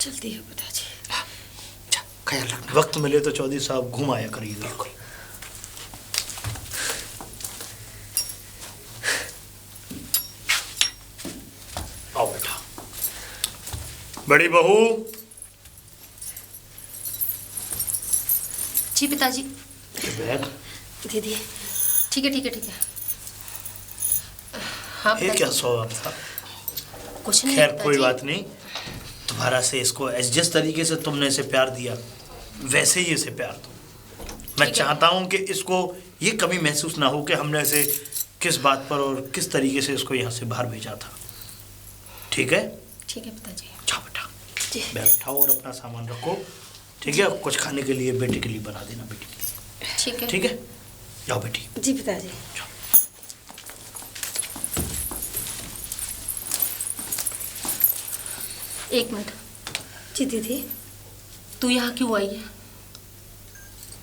जल्दी है पिताजी। अच्छा, ख्याल रखना। वक्त मिले तो चौधरी साहब घूम आया करिए। बिल्कुल। आओ बेटा। बड़ी बहू। जी पिताजी। बैग। दीदी ठीक है ठीक है ठीक है। हाँ ये पिताजी। क्या स्वभाव था? कुछ नहीं खैर कोई पिताजी। बात नहीं। तुम्हारा से इसको जिस तरीके से तुमने इसे प्यार दिया वैसे ही इसे प्यार दो। मैं ठीक है। चाहता हूं कि इसको ये कभी महसूस ना हो कि हमने इसे किस बात पर और किस तरीके से इसको यहाँ से बाहर भेजा था। ठीक है? ठीक है पिताजी। जाओ बेटा, जी। बैग उठाओ और अपना सामान रखो। ठीक है? कुछ खाने के लिए बेटी के लिए बना देना, बेटी के लिए। ठीक है। ठीक है? जाओ बेटी। जी पिताजी। जाओ। एक मिनट। जी दीदी। तू यहाँ क्यों आई है?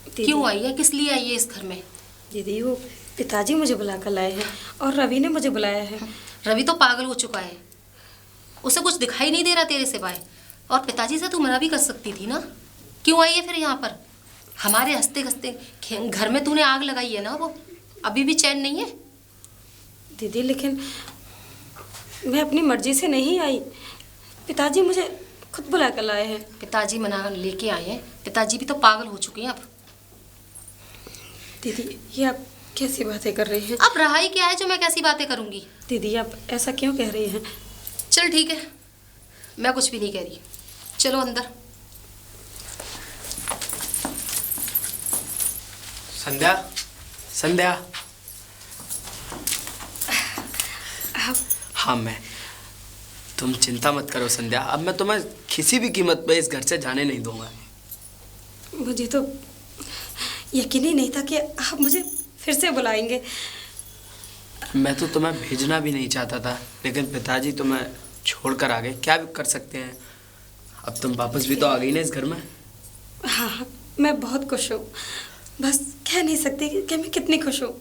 दीदी, क्यों आई है? किस लिए आई है इस घर में? दीदी वो पिताजी मुझे बुला कर लाए हैं और रवि ने मुझे बुलाया है। रवि तो पागल हो चुका है, उसे कुछ दिखाई नहीं दे रहा तेरे सिवाय। और पिताजी से तू मना भी कर सकती थी ना। क्यों आई है फिर यहाँ पर? हमारे हंसते हंसते घर में तूने आग लगाई है ना, वो अभी भी चैन नहीं है? दीदी लेकिन मैं अपनी मर्जी से नहीं आई, पिताजी मुझे खुद बुला कर लाए हैं। पिताजी मना लेके आए हैं? पिताजी भी तो पागल हो चुके हैं अब। दीदी ये आप कैसी बातें कर रही हैं? अब रहा ही क्या है जो मैं कैसी बातें करूंगी? दीदी आप ऐसा क्यों कह रही हैं? चल ठीक है, मैं कुछ भी नहीं कह रही। चलो अंदर। संध्या, संध्या। आप हाँ मैं। तुम चिंता मत करो संध्या, अब मैं तुम्हें किसी भी कीमत पे इस घर से जाने नहीं दूंगा। मुझे तो यकीन ही नहीं था कि आप मुझे फिर से बुलाएंगे। मैं तो तुम्हें भेजना भी नहीं चाहता था, लेकिन पिताजी तुम्हें छोड़कर आ गए। क्या भी कर सकते हैं, अब तुम वापस भी तो आ गई ना इस घर में। हाँ मैं बहुत खुश हूँ, बस कह नहीं सकती कि मैं कितनी खुश हूँ।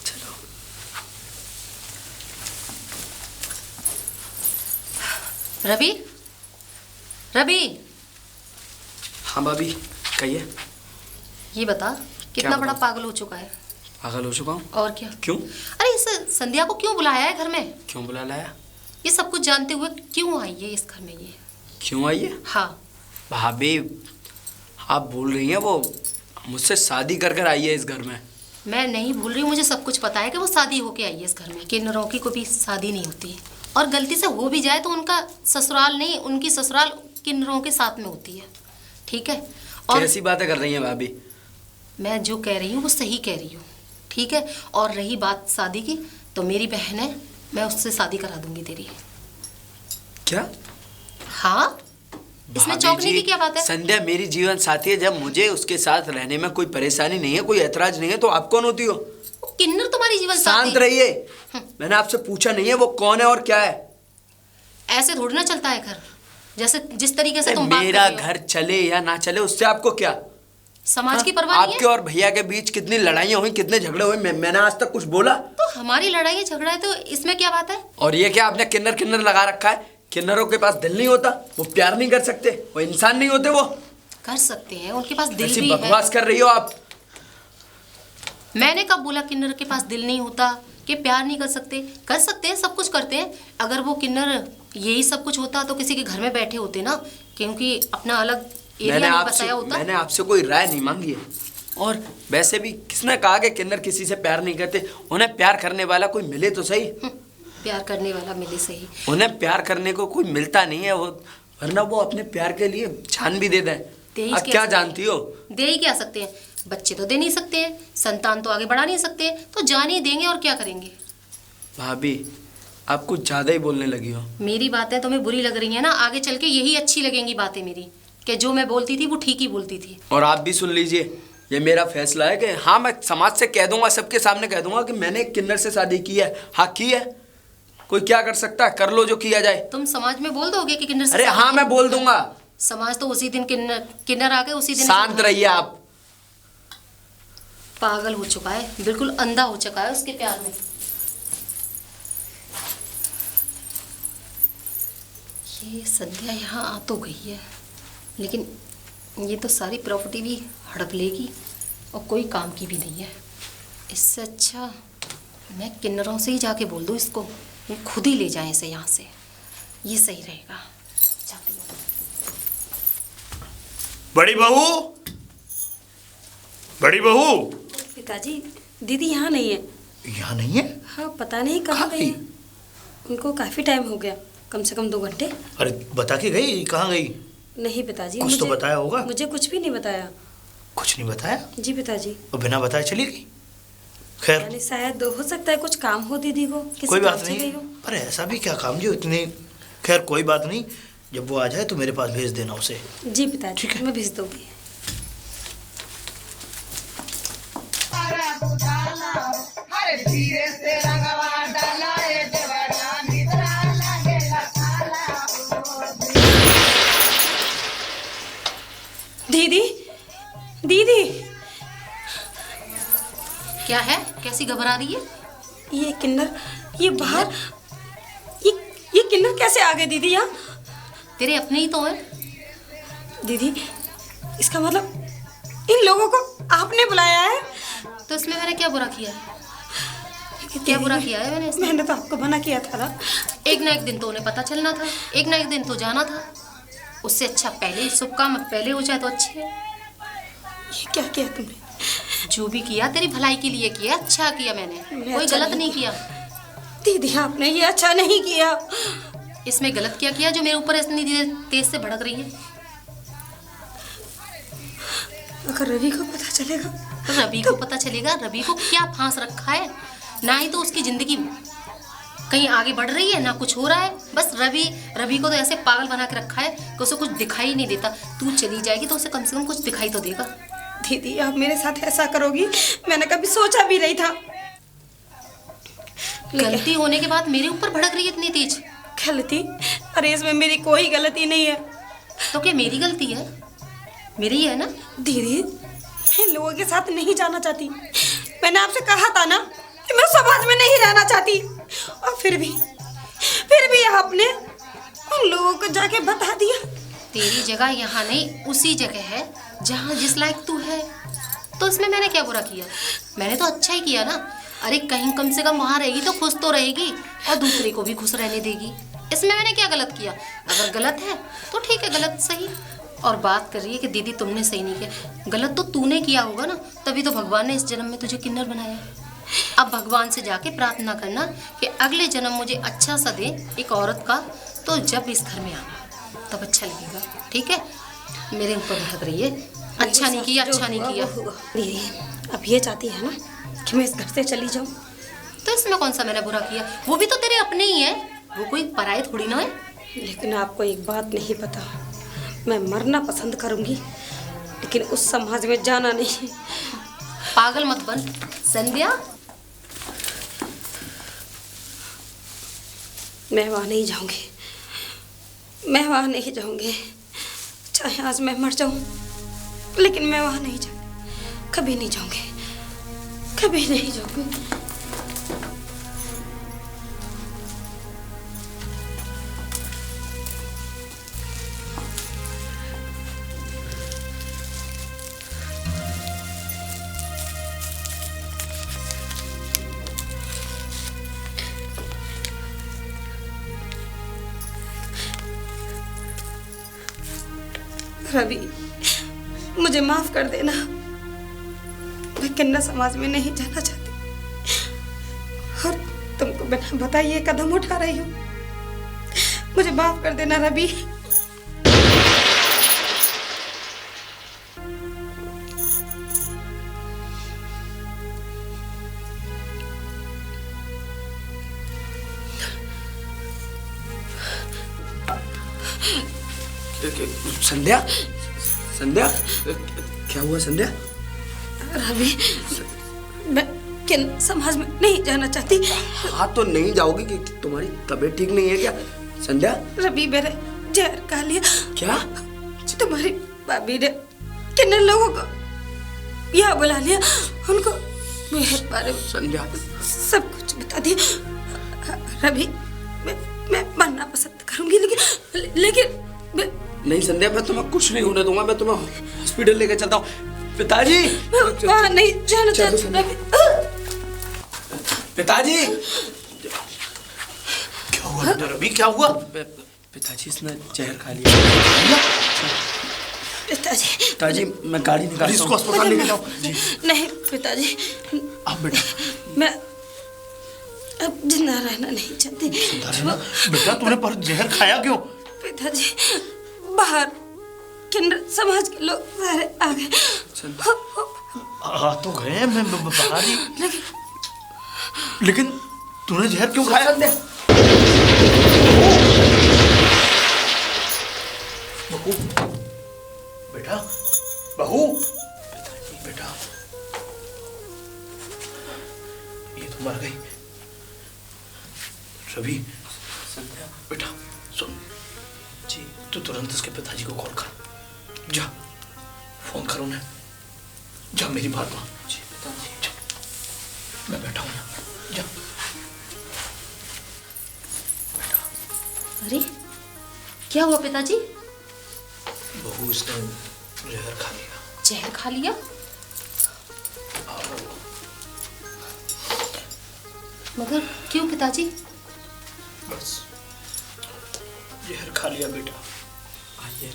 चलो। रवि, रवि, हाँ भाभी कहिए। ये बता कितना बड़ा बताऊं? पागल हो चुका है? पागल हो चुका हूँ? और क्या? क्यों? अरे इस संध्या को क्यों बुलाया है घर में? क्यों बुला लाया? ये सब कुछ जानते हुए क्यों आई है इस घर में ये? क्यों आई है? हाँ। भाभी आप बोल रही हैं वो मुझसे शादी कर कर आई है इस घर में। मैं नहीं भूल रही हूँ, मुझे सब कुछ पता है कि वो शादी होके आई है इस घर में। किन्नरों की कोई शादी नहीं होती, और गलती से हो भी जाए तो उनका ससुराल नहीं, उनकी ससुराल किन्नरों के साथ में होती है। ठीक है? और कैसी बातें कर रही हैं भाभी? मैं जो कह रही हूँ वो सही कह रही हूँ। ठीक है? और रही बात शादी की, तो मेरी बहन है, मैं उससे शादी करा दूंगी तेरी। क्या? हाँ, इसमें भाभी चौंकने जी, की क्या बात है? संध्या मेरी जीवन साथी है। जब मुझे उसके साथ रहने में कोई परेशानी नहीं है, कोई ऐतराज नहीं है, तो आप कौन होती हो? वो किन्नर तुम्हारी जीवन शांत साथी। रहिए। मैंने आपसे पूछा नहीं है वो कौन है और क्या है। ऐसे थोड़ी ना चलता है घर, जैसे जिस तरीके से तुम बात कर मेरा रही हो। घर चले या ना चले उससे आपको क्या? समाज की हाँ? परवाह नहीं आपके है? और भैया के बीच कितनी लड़ाइयाँ हुई, कितने झगड़े हुए, मैंने आज तक कुछ बोला? तो हमारी लड़ाई झगड़ा है तो इसमें क्या बात है? और ये क्या आपने किन्नर किन्नर लगा रखा है? किन्नरों के पास दिल नहीं होता, वो प्यार नहीं कर सकते, वो इंसान नहीं होते। वो कर सकते हैं, उनके पास दिल ऐसी भी है। बकवास कर रही हो आप। मैंने कब बोला किन्नर के पास दिल नहीं होता कि प्यार नहीं कर सकते? कर सकते हैं, सब कुछ करते हैं। अगर वो किन्नर यही सब कुछ होता तो किसी के घर में बैठे होते ना, क्योंकि अपना अलग एरिया नहीं बताया होता। मैंने आपसे कोई राय नहीं मांगी है। और वैसे भी किसने कहा कि किन्नर किसी से प्यार नहीं करते? उन्हें प्यार करने वाला कोई मिले तो सही। प्यार करने वाला मिले सही। उन्हें प्यार करने को कोई मिलता नहीं है, वो वरना वो अपने प्यार के लिए जान भी दे दें। आप क्या जानती हो? दे ही क्या सकते हैं? बच्चे तो दे नहीं सकते हैं, संतान तो आगे बढ़ा नहीं सकते हैं, तो जान ही देंगे और क्या करेंगे? भाभी आप कुछ ज्यादा ही बोलने लगी हो। मेरी बातें तुम्हें बुरी लग रही है ना, आगे चल के यही अच्छी लगेंगी बातें मेरी, कि जो मैं बोलती थी वो ठीक ही बोलती थी। और आप भी सुन लीजिए, ये मेरा फैसला है कि हाँ मैं समाज से कह दूंगा, सबके सामने कह दूंगा कि मैंने एक किन्नर से शादी की है। हाँ की है, कोई क्या कर सकता है? कर लो जो किया जाए। तुम समाज में बोल दोगे कि किन्नर से अरे शादी हाँ की? मैं बोल दूंगा। समाज तो उसी दिन किन्नर आ गए, उसी दिन। शांत रहिए आप। पागल हो चुका है, बिल्कुल अंधा हो चुका है उसके प्यार में। ये संध्या यहाँ आ तो गई है, लेकिन ये तो सारी प्रॉपर्टी भी हड़प लेगी और कोई काम की भी नहीं है। इससे अच्छा मैं किन्नरों से ही जाके बोल दूँ इसको, वो खुद ही ले जाएं इसे यहाँ से, ये सही रहेगा। जाती हूँ। बड़ी बहू, बड़ी बहू। पिताजी, दीदी यहाँ नहीं है। यहाँ नहीं है? हाँ, पता नहीं कहाँ गई है। उनको काफी टाइम हो गया, कम से कम 2 घंटे। अरे बता के गई, कहाँ गई? नहीं पिताजी, कुछ तो बताया होगा। मुझे कुछ भी नहीं बताया। कुछ नहीं बताया? जी पिताजी। और बिना बताए चली गई? खैर, यानी शायद हो सकता है कुछ काम हो दीदी को, किसी कोई काम बात से गई नहीं। हो। पर ऐसा भी क्या काम जो इतनी, खैर कोई बात नहीं। जब वो आ जाए तो मेरे पास भेज देना उसे। जी पिताजी, ठीक है। मैं भेज दूंगी। दीदी, दीदी, क्या है? कैसी घबरा रही है? ये किन्नर, ये बाहर, ये किन्नर कैसे आ गए दीदी यहाँ? तेरे अपने ही तो है। दीदी, इसका मतलब इन लोगों को आपने बुलाया है? तो इसमें मैंने क्या बुरा किया है? क्या बुरा किया है मैंने इसमें? मैंने तो आपको मना किया था ना। एक ना एक दिन तो उन्हें पता चलना था, एक ना एक दिन तो जाना था। उससे अच्छा पहले शुभ काम पहले हो जाए तो अच्छे है। ये क्या किया तुमने? जो भी किया तेरी भलाई के लिए किया, अच्छा किया मैंने, कोई अच्छा गलत नहीं नहीं किया। दीदी, आपने ये अच्छा नहीं किया। इसमें गलत क्या किया जो मेरे ऊपर इतनी तेज से भड़क रही है? अगर रवि को पता चलेगा? रवि को पता चलेगा? रवि को क्या फांस रखा है? ना ही तो उसकी जिंदगी कहीं आगे बढ़ रही है, ना कुछ हो रहा है। बस रवि को तो ऐसे पागल बना के रखा है कि उसे कुछ दिखाई नहीं देता। तू चली जाएगी तो उसे कम से कम कुछ दिखाई तो देगा। दीदी, आप मेरे साथ ऐसा करोगी, मैंने कभी सोचा भी नहीं था। गलती होने के बाद मेरे ऊपर भड़क रही है इतनी तेज। गलती? अरे इसमें मेरी कोई गलती नहीं है। तो क्या मेरी गलती है? मेरी ही है ना? दीदी, मैं लोगों के साथ नहीं जाना चाहती। मैंने आपसे कहा था ना कि मैं समाज में नहीं रहना चाहती, और फिर भी आपने उन लोगों को जाके बता दिया। तेरी जगह यहाँ नहीं, उसी जगह है जहाँ जिस लायक तू है। तो इसमें मैंने क्या बुरा किया? मैंने तो अच्छा ही किया ना। अरे कहीं कम से कम वहाँ रहेगी तो खुश तो रहेगी और दूसरे को भी खुश रहने देगी। इसमें मैंने क्या गलत किया? अगर गलत है तो ठीक है, गलत सही। और बात कर रही है कि दीदी तुमने सही नहीं किया। गलत तो तूने किया होगा ना, तभी तो भगवान ने इस जन्म में तुझे किन्नर बनाया। अब भगवान से जाके प्रार्थना करना कि अगले जन्म मुझे अच्छा सा दे एक औरत का, तो जब इस घर में आना तब अच्छा लगेगा। ठीक है? मेरे ऊपर भड़क रही है, अच्छा नहीं किया, अच्छा नहीं किया। दीदी, अब ये चाहती है ना कि मैं इस घर से चली जाऊँ? तो इसमें कौन सा मैंने बुरा किया? वो भी तो तेरे अपने ही है, वो कोई पराये थोड़ी ना है। लेकिन आपको एक बात नहीं पता, मैं मरना पसंद करूंगी लेकिन उस समाज में जाना नहीं। पागल मत बन संध्या। मैं वहाँ नहीं जाऊंगी, मैं वहाँ नहीं जाऊंगी। चाहे आज मैं मर जाऊं, लेकिन मैं वहाँ नहीं जाऊंगी, कभी नहीं जाऊंगी, कभी नहीं जाऊंगी। रवि, मुझे माफ कर देना, मैं किन्नर समाज में नहीं जाना चाहती और तुमको बिना बताए ये कदम उठा रही हूँ। मुझे माफ कर देना रवि। संध्या, संध्या, क्या हुआ संध्या? रवि, मैं किन्नर समाज में नहीं जाना चाहती। हाँ तो नहीं जाओगी कि तुम्हारी तबीयत ठीक नहीं है क्या संध्या? रवि, मेरे जहर खा लिया। क्या? तुम्हारी भाभी ने किन्नर लोगों को यहाँ बुला लिया, उनको मेरे बारे में संध्या सब कुछ बता दिया। रवि, मैं मरना पसंद करूंगी, लेकिन नहीं संध्या, मैं तुम्हें कुछ नहीं होने दूंगा। मैं तुम्हें हॉस्पिटल लेके चलता हूँ। पिताजी, वहाँ नहीं जाना चाहता रवि। पिताजी, क्या हुआ रवि, क्या हुआ? पिताजी इसने जहर खा लिया। पिताजी, मैं गाड़ी निकालता इसको हूँ। अस्पताल लेके जाओ। नहीं पिताजी, अब बेटा, मैं अब जिंदा रहना नहीं चाहती। बेटा तूने पर जहर खाया क्यों? पिताजी, बाहर किन्नर समाज के लोग सारे आ गए। आ तो गए, मैं बाहर ही, लेकिन तूने जहर क्यों खाया? बहू, बेटा, बहू, बेटा, ये तो मर गई। रवि, बेटा सुन जी, तू तुरंत इसके पिताजी को कॉल कर। जा फोन कर उन्हें। जा मेरी बात मान। जी पिताजी, जा, मैं बैठा हूँ यहाँ। जा बेटा। अरे क्या हुआ पिताजी? बहू इसने जहर खा लिया। जहर खा लिया? मगर क्यों पिताजी? बस जहर खा लिया बेटा। आइए।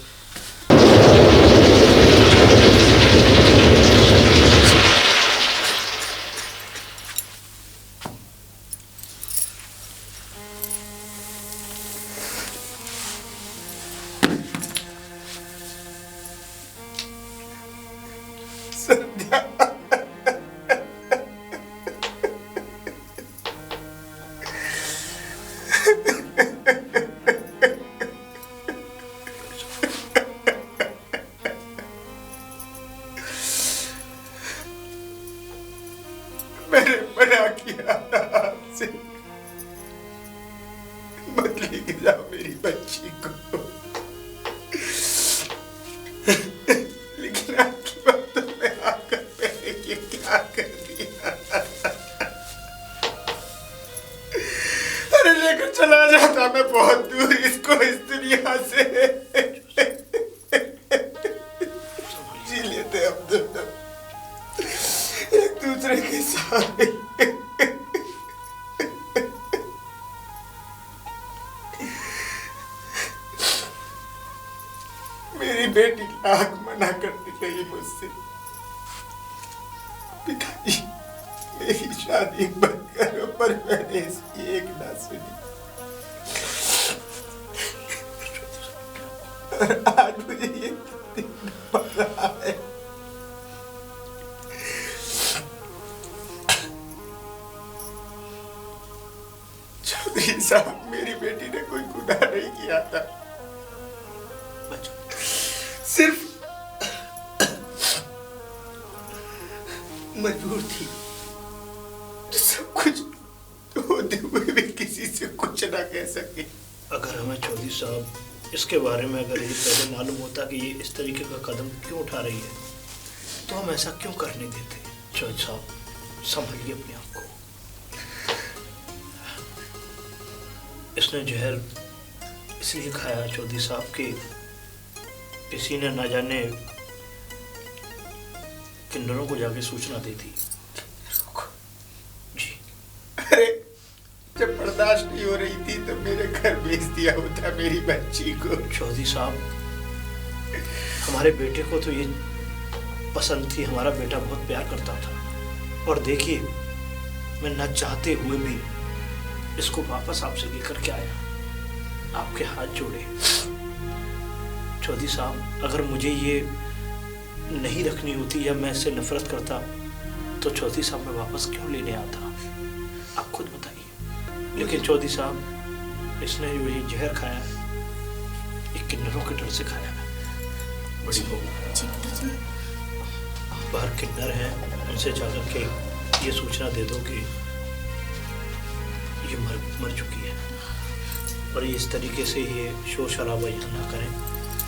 मैंने मना किया आपसे, मत लेके जाओ मेरी बच्ची को, लेकिन आपकी बातों में आकर मैंने ये क्या कर दिया? अरे लेकर चला जाता मैं बहुत दूर इसको इस दुनिया से। जी लेते हम दोनों एक दूसरे के साथ। मेरी बेटी लाख मना करती रही मुझसे, पिताजी मेरी शादी मत करो, पर मैंने इसकी एक ना सुनी। और आज मुझे ये देखना पड़ रहा है। चौधरी साहब, मेरी बेटी ने कोई गुनाह नहीं किया था, सिर्फ मजबूर थी। सब कुछ होते हुए भी किसी से कुछ ना कह सके। अगर हमें चौधरी साहब इसके बारे में अगर ये पहले मालूम होता कि ये इस तरीके का कदम क्यों उठा रही है, तो हम ऐसा क्यों करने देते? चौधरी साहब संभालिए अपने आप को। इसने जहर इसलिए खाया चौधरी साहब कि किसी ने ना जाने किन्नरों को जाके सूचना दी थी। जी। अरे जब बर्दाश्त नहीं हो रही थी तो मेरे घर भेज दिया होता मेरी बच्ची को। चौधरी साहब, हमारे बेटे को तो ये पसंद थी, हमारा बेटा बहुत प्यार करता था, और देखिए मैं न चाहते हुए भी इसको वापस आपसे लेकर के आया, आपके हाथ जोड़े। चौधरी साहब, अगर मुझे ये नहीं रखनी होती या मैं इससे नफरत करता तो चौधरी साहब मैं वापस क्यों लेने आता, आप खुद बताइए। लेकिन चौधरी साहब, इसने जो ये जहर खाया है ये किन्नरों के डर से खाया है। बड़ी बहू, बाहर किन्नर हैं, उनसे जाकर के ये सूचना दे दो कि ये मर चुकी है, और ये इस तरीके से ये शोर शराबा यहाँ ना करें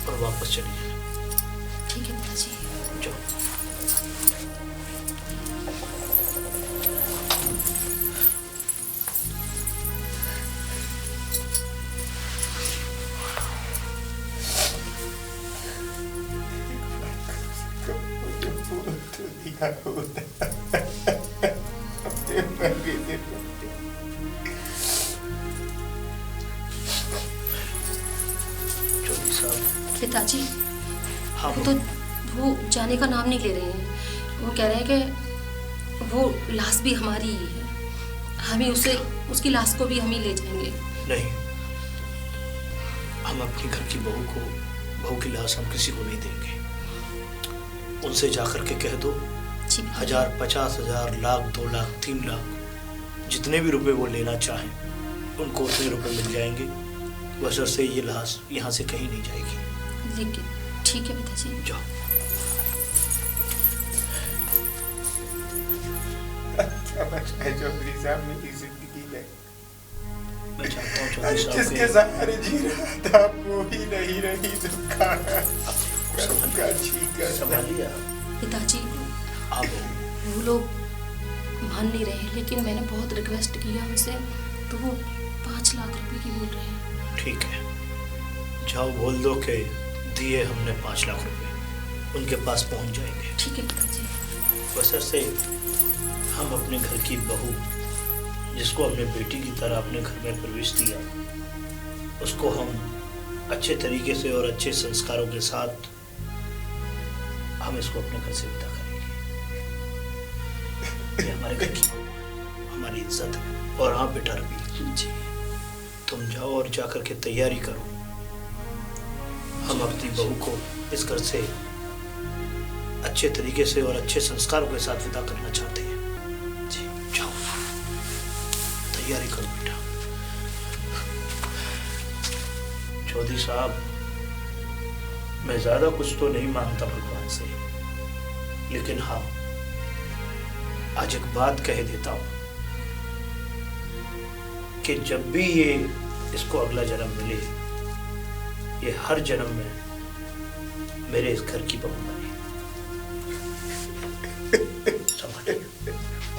और वापस चले जाएं। ठीक है पिताजी। जाओ। ना होता अपने मर्जी से। चौधरी साहब। पिताजी हाँ वो जाने का नाम नहीं ले रहे हैं। वो कह रहे हैं कि वो लाश भी हमारी ही है, हमें उसकी लाश को भी हम ही ले जाएंगे। नहीं, हम अपनी घर की बहू की लाश हम किसी को नहीं देंगे। उनसे जाकर के कह दो 1000, 50,000, लाख, 2 लाख, 3 लाख, जितने भी रुपए वो लेना चाहें उनको उतने रुपए मिल जाएंगे। बशर्ते ये लाश यहाँ से कहीं नहीं जाएगी। लेकिन ठीक है पिताजी। जाओ। क्या बचा है चौधरी साहब मेरी जिंदगी में? मैं चाहता हूँ चौधरी साहब जिसके सहारे जी रहा था वो ही नहीं रही दुखा संभालिए पिताजी। आप। वो लोग मान नहीं रहे, लेकिन मैंने बहुत रिक्वेस्ट किया उनसे, तो वो 5 लाख रुपए की बोल रहे हैं। ठीक है, जाओ बोल दो कि दिए हमने 5 लाख रुपए, उनके पास पहुंच जाएंगे। ठीक है पिताजी। बशर्ते हम अपने घर की बहू, जिसको हमने बेटी की तरह अपने घर में प्रवेश दिया, उसको हम अच्छे तरीके से और अच्छे संस्कारों के साथ हम इसको अपने घर से विदा करेंगे। ये हमारे घर की बहू, हमारी इज्जत है। और हाँ बेटा रवि जी, तुम जाओ और जाकर के तैयारी करो। हम अपनी बहू को इस घर से अच्छे तरीके से और अच्छे संस्कारों के साथ विदा करना चाहते हैं। जी जाओ, तैयारी करो बेटा। चौधरी साहब, मैं ज्यादा कुछ तो नहीं मांगता भगवान से, लेकिन हाँ आज एक बात कह देता हूं कि जब भी ये इसको अगला जन्म मिले, ये हर जन्म में मेरे इस घर की बहू बने। समझ